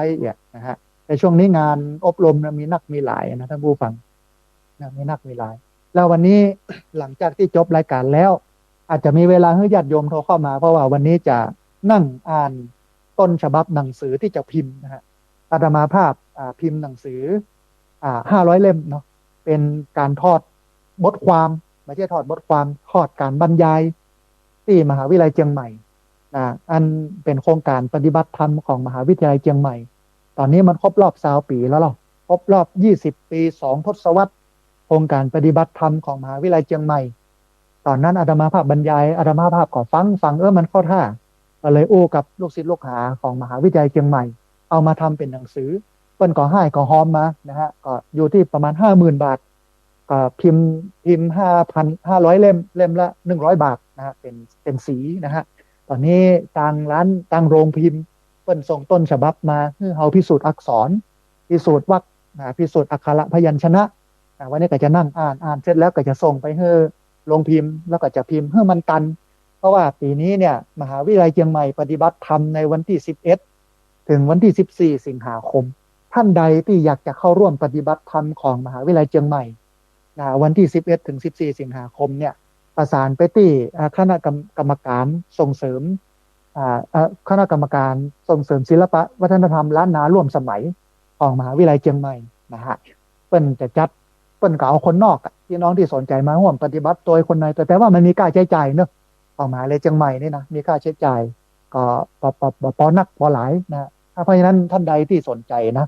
Speaker 1: นะฮะในช่วงนี้งานอบรมนะมีนักมีหลายนะท่านผู้ฟังนะมีนักมีหลายแล้ววันนี้ หลังจากที่จบรายการแล้ว อาจจะมีเวลาให้ญาติโยมโทรเข้ามาเพราะว่าวันนี้จะนั่งอ่านต้นฉบับหนังสือที่จะพิมพ์นะฮะอาตมาภาพพิมพ์หนังสือ500 เล่มเนาะเป็นการทอดบทความไม่ใช่ทอดบทความทอดการบรรยายที่มหาวิทยาลัยเชียงใหม่นะอันเป็นโครงการปฏิบัติธรรมของมหาวิทยาลัยเชียงใหม่ตอนนี้มันครบรอบ20 ปีแล้วหรอครบรอบ20 ปี2 ทศวรรษโครงการปฏิบัติธรรมของมหาวิทยาลัยเชียงใหม่ตอนนั้นอาตมาภาพบรรยายอาตมาภาพก็ฟังมันเข้าท่าก็เลยอู้กับลูกศิษย์ลูกหาของมหาวิทยาลัยเชียงใหม่เอามาทำเป็นหนังสือเปิ้นก็ให้ก็หอมมานะฮะก็อยู่ที่ประมาณ50,000 บาทก็พิมพ์5,500 เล่มละ100 บาทนะฮะเป็นสีนะฮะตอนนี้ทางร้านทางโรงพิมพ์เปิ้นส่งต้นฉบับมาเพื่อเอาพิสูจน์อักษรพิสูจน์วรรคพิสูจน์อักขระพยัญชนะวันนี้ก็จะนั่งอ่านเสร็จแล้วก็จะส่งไปให้ลงพิมพ์แล้วก็จะพิมพ์ให้มันตันเพราะว่าปีนี้เนี่ยมหาวิทยาลัยเชียงใหม่ปฏิบัติธรรมในวันที่11ถึงวันที่14สิงหาคมท่านใดที่อยากจะเข้าร่วมปฏิบัติธรรมของมหาวิทยาลัยเชียงใหม่วันที่11ถึง14สิงหาคมเนี่ยประสานไปที่คณะกรรมการส่งเสริมคณะกรรมการส่งเสริมศิลปะวัฒนธรรมล้านนาร่วมสมัยของมหาวิทยาลัยเชียงใหม่นะฮะเปิ้นจะจัดเปิ้นก็เอาคนนอกพี่น้องที่สนใจมาร่วมปฏิบัติโดยคนในแต่ว่ามันมีค่าใช้จ่ายเนอะของมหาวิทยาลัยเชียงใหม่นี่นะมีค่าใช้จ่ายก็ปอนักพอหลายนะเพราะฉะนั้นท่านใดที่สนใจนะ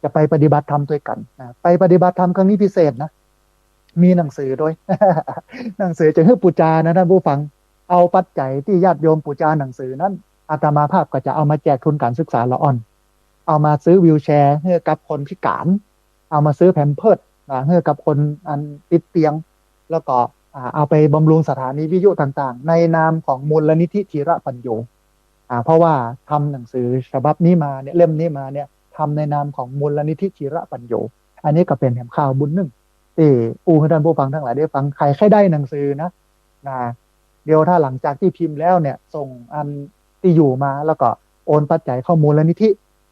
Speaker 1: จะไปปฏิบัติธรรมด้วยกันนะไปปฏิบัติธรรมครั้งนี้พิเศษนะมีหนังสือด้วย หนังสือจะให้ปูจานะท่านผู้ฟังเอาปัจจัยที่ญาติโยมปูจาหนังสือนั้นอาตมาภาพก็จะเอามาแจกทุนการศึกษาละอ่อนเอามาซื้อวีลแชร์ให้กับคนพิการเอามาซื้อแพมเพิร์สให้กับคนอันติดเตียงแล้วก็เอาไปบำรุงสถานีวิทยุต่างๆในนามของมูลนิธิธีระปัญโยเพราะว่าทำหนังสือฉบับนี้มาเนี่ยเล่มนี้มาเนี่ยทำในนามของมูลนิธิธีระปัญโยอันนี้ก็เป็นแหมข่าวบุญหนึ่งที่ปูให้ท่านผู้ฟังทั้งหลายได้ฟังใครได้หนังสือนะเดี๋ยวถ้าหลังจากที่พิมพ์แล้วเนี่ยส่งอันที่อยู่มาแล้วก็โอนปัจจัยเข้ามูลนิธิ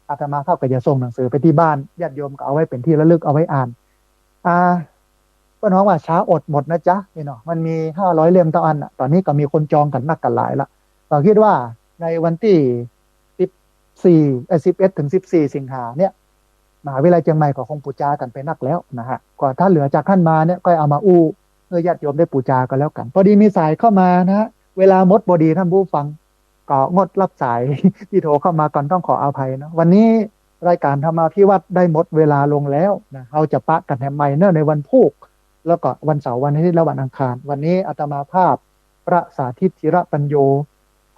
Speaker 1: อาตมาภาพก็จะส่งหนังสือไปที่บ้านญาติโยมก็เอาไว้เป็นที่ระลึกเอาไว้อ่านเพื่อนน้องว่าช้าอดหมดนะจ๊ะนี่เนาะมันมี500 เล่มต่ออันตอนนี้ก็มีคนจองกันนักกันหลายละเราคิดว่าในวันที่11ถึง14สิงหาเนี่ยมหาวิทยาลัยเชียงใหม่ก็คงปูจากันไปนักแล้วนะฮะก็ถ้าเหลือจากท่านมาเนี่ยก็เอามาอู้เพื่อญาติโยมได้ปูจากันแล้วกันพอดีมีสายเข้ามานะฮะเวลาหมดพอดีท่านผู้ฟังก็งดรับสาย ที่โทรเข้ามาก่อนต้องขออภัยนะวันนี้รายการธรรมาภิวัตน์ได้หมดเวลาลงแล้วนะเราจะปะกันแห่ใหม่เนื่องในวันพุธแล้วก็วันเสาร์วันอาทิตย์และวันอังคารวันนี้อาตมาภาพพระสาธิตธีระปัญโย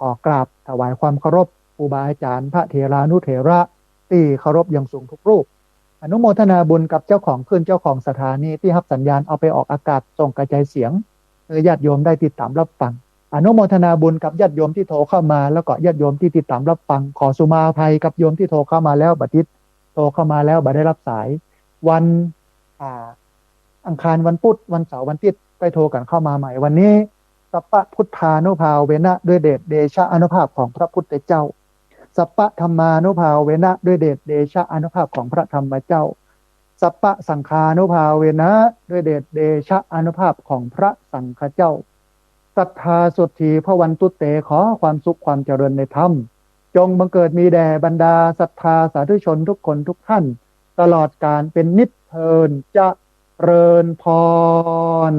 Speaker 1: ขอกราบถวายความเคารพครูบาอาจารย์พระเถรานุเถระที่เคารพอย่างสูงทุกรูปอนุโมทนาบุญกับเจ้าของคลื่นเจ้าของสถานีที่รับสัญญาณเอาไปออกอากาศส่งกระจายเสียงญาติโยมได้ติดตามรับฟัง อนุโมทนาบุญกับญาติโยมที่โทรเข้ามาแล้วก็ญาติโยมที่ติดตามรับฟังขอสุมาภัยกับโยมที่โทรเข้ามาแล้วบัดนี้โทรเข้ามาแล้วบัดได้รับสายวันอ่าอังคารวันพุธวันเสาร์วันอาทิตย์ไปโทรกันเข้ามาใหม่วันนี้สัพพะพุทธานุภาเวนะด้วยเดชเดชะอานุภาพของพระพุทธเจ้าสัพพะธรรมานุภาเวนะด้วยเดชเดชะอานุภาพของพระธรรมเจ้าสัพพะสังฆานุภาเวนะด้วยเดชเดชะอานุภาพของพระสังฆเจ้าศรัทธาสุทธีพระวันตุเตขอความสุขความเจริญในธรรมจงบังเกิดมีแด่บรรดาศรัทธาสาธุชนทุกคนทุกท่านตลอดการเป็นนิจเทินจะเริญพร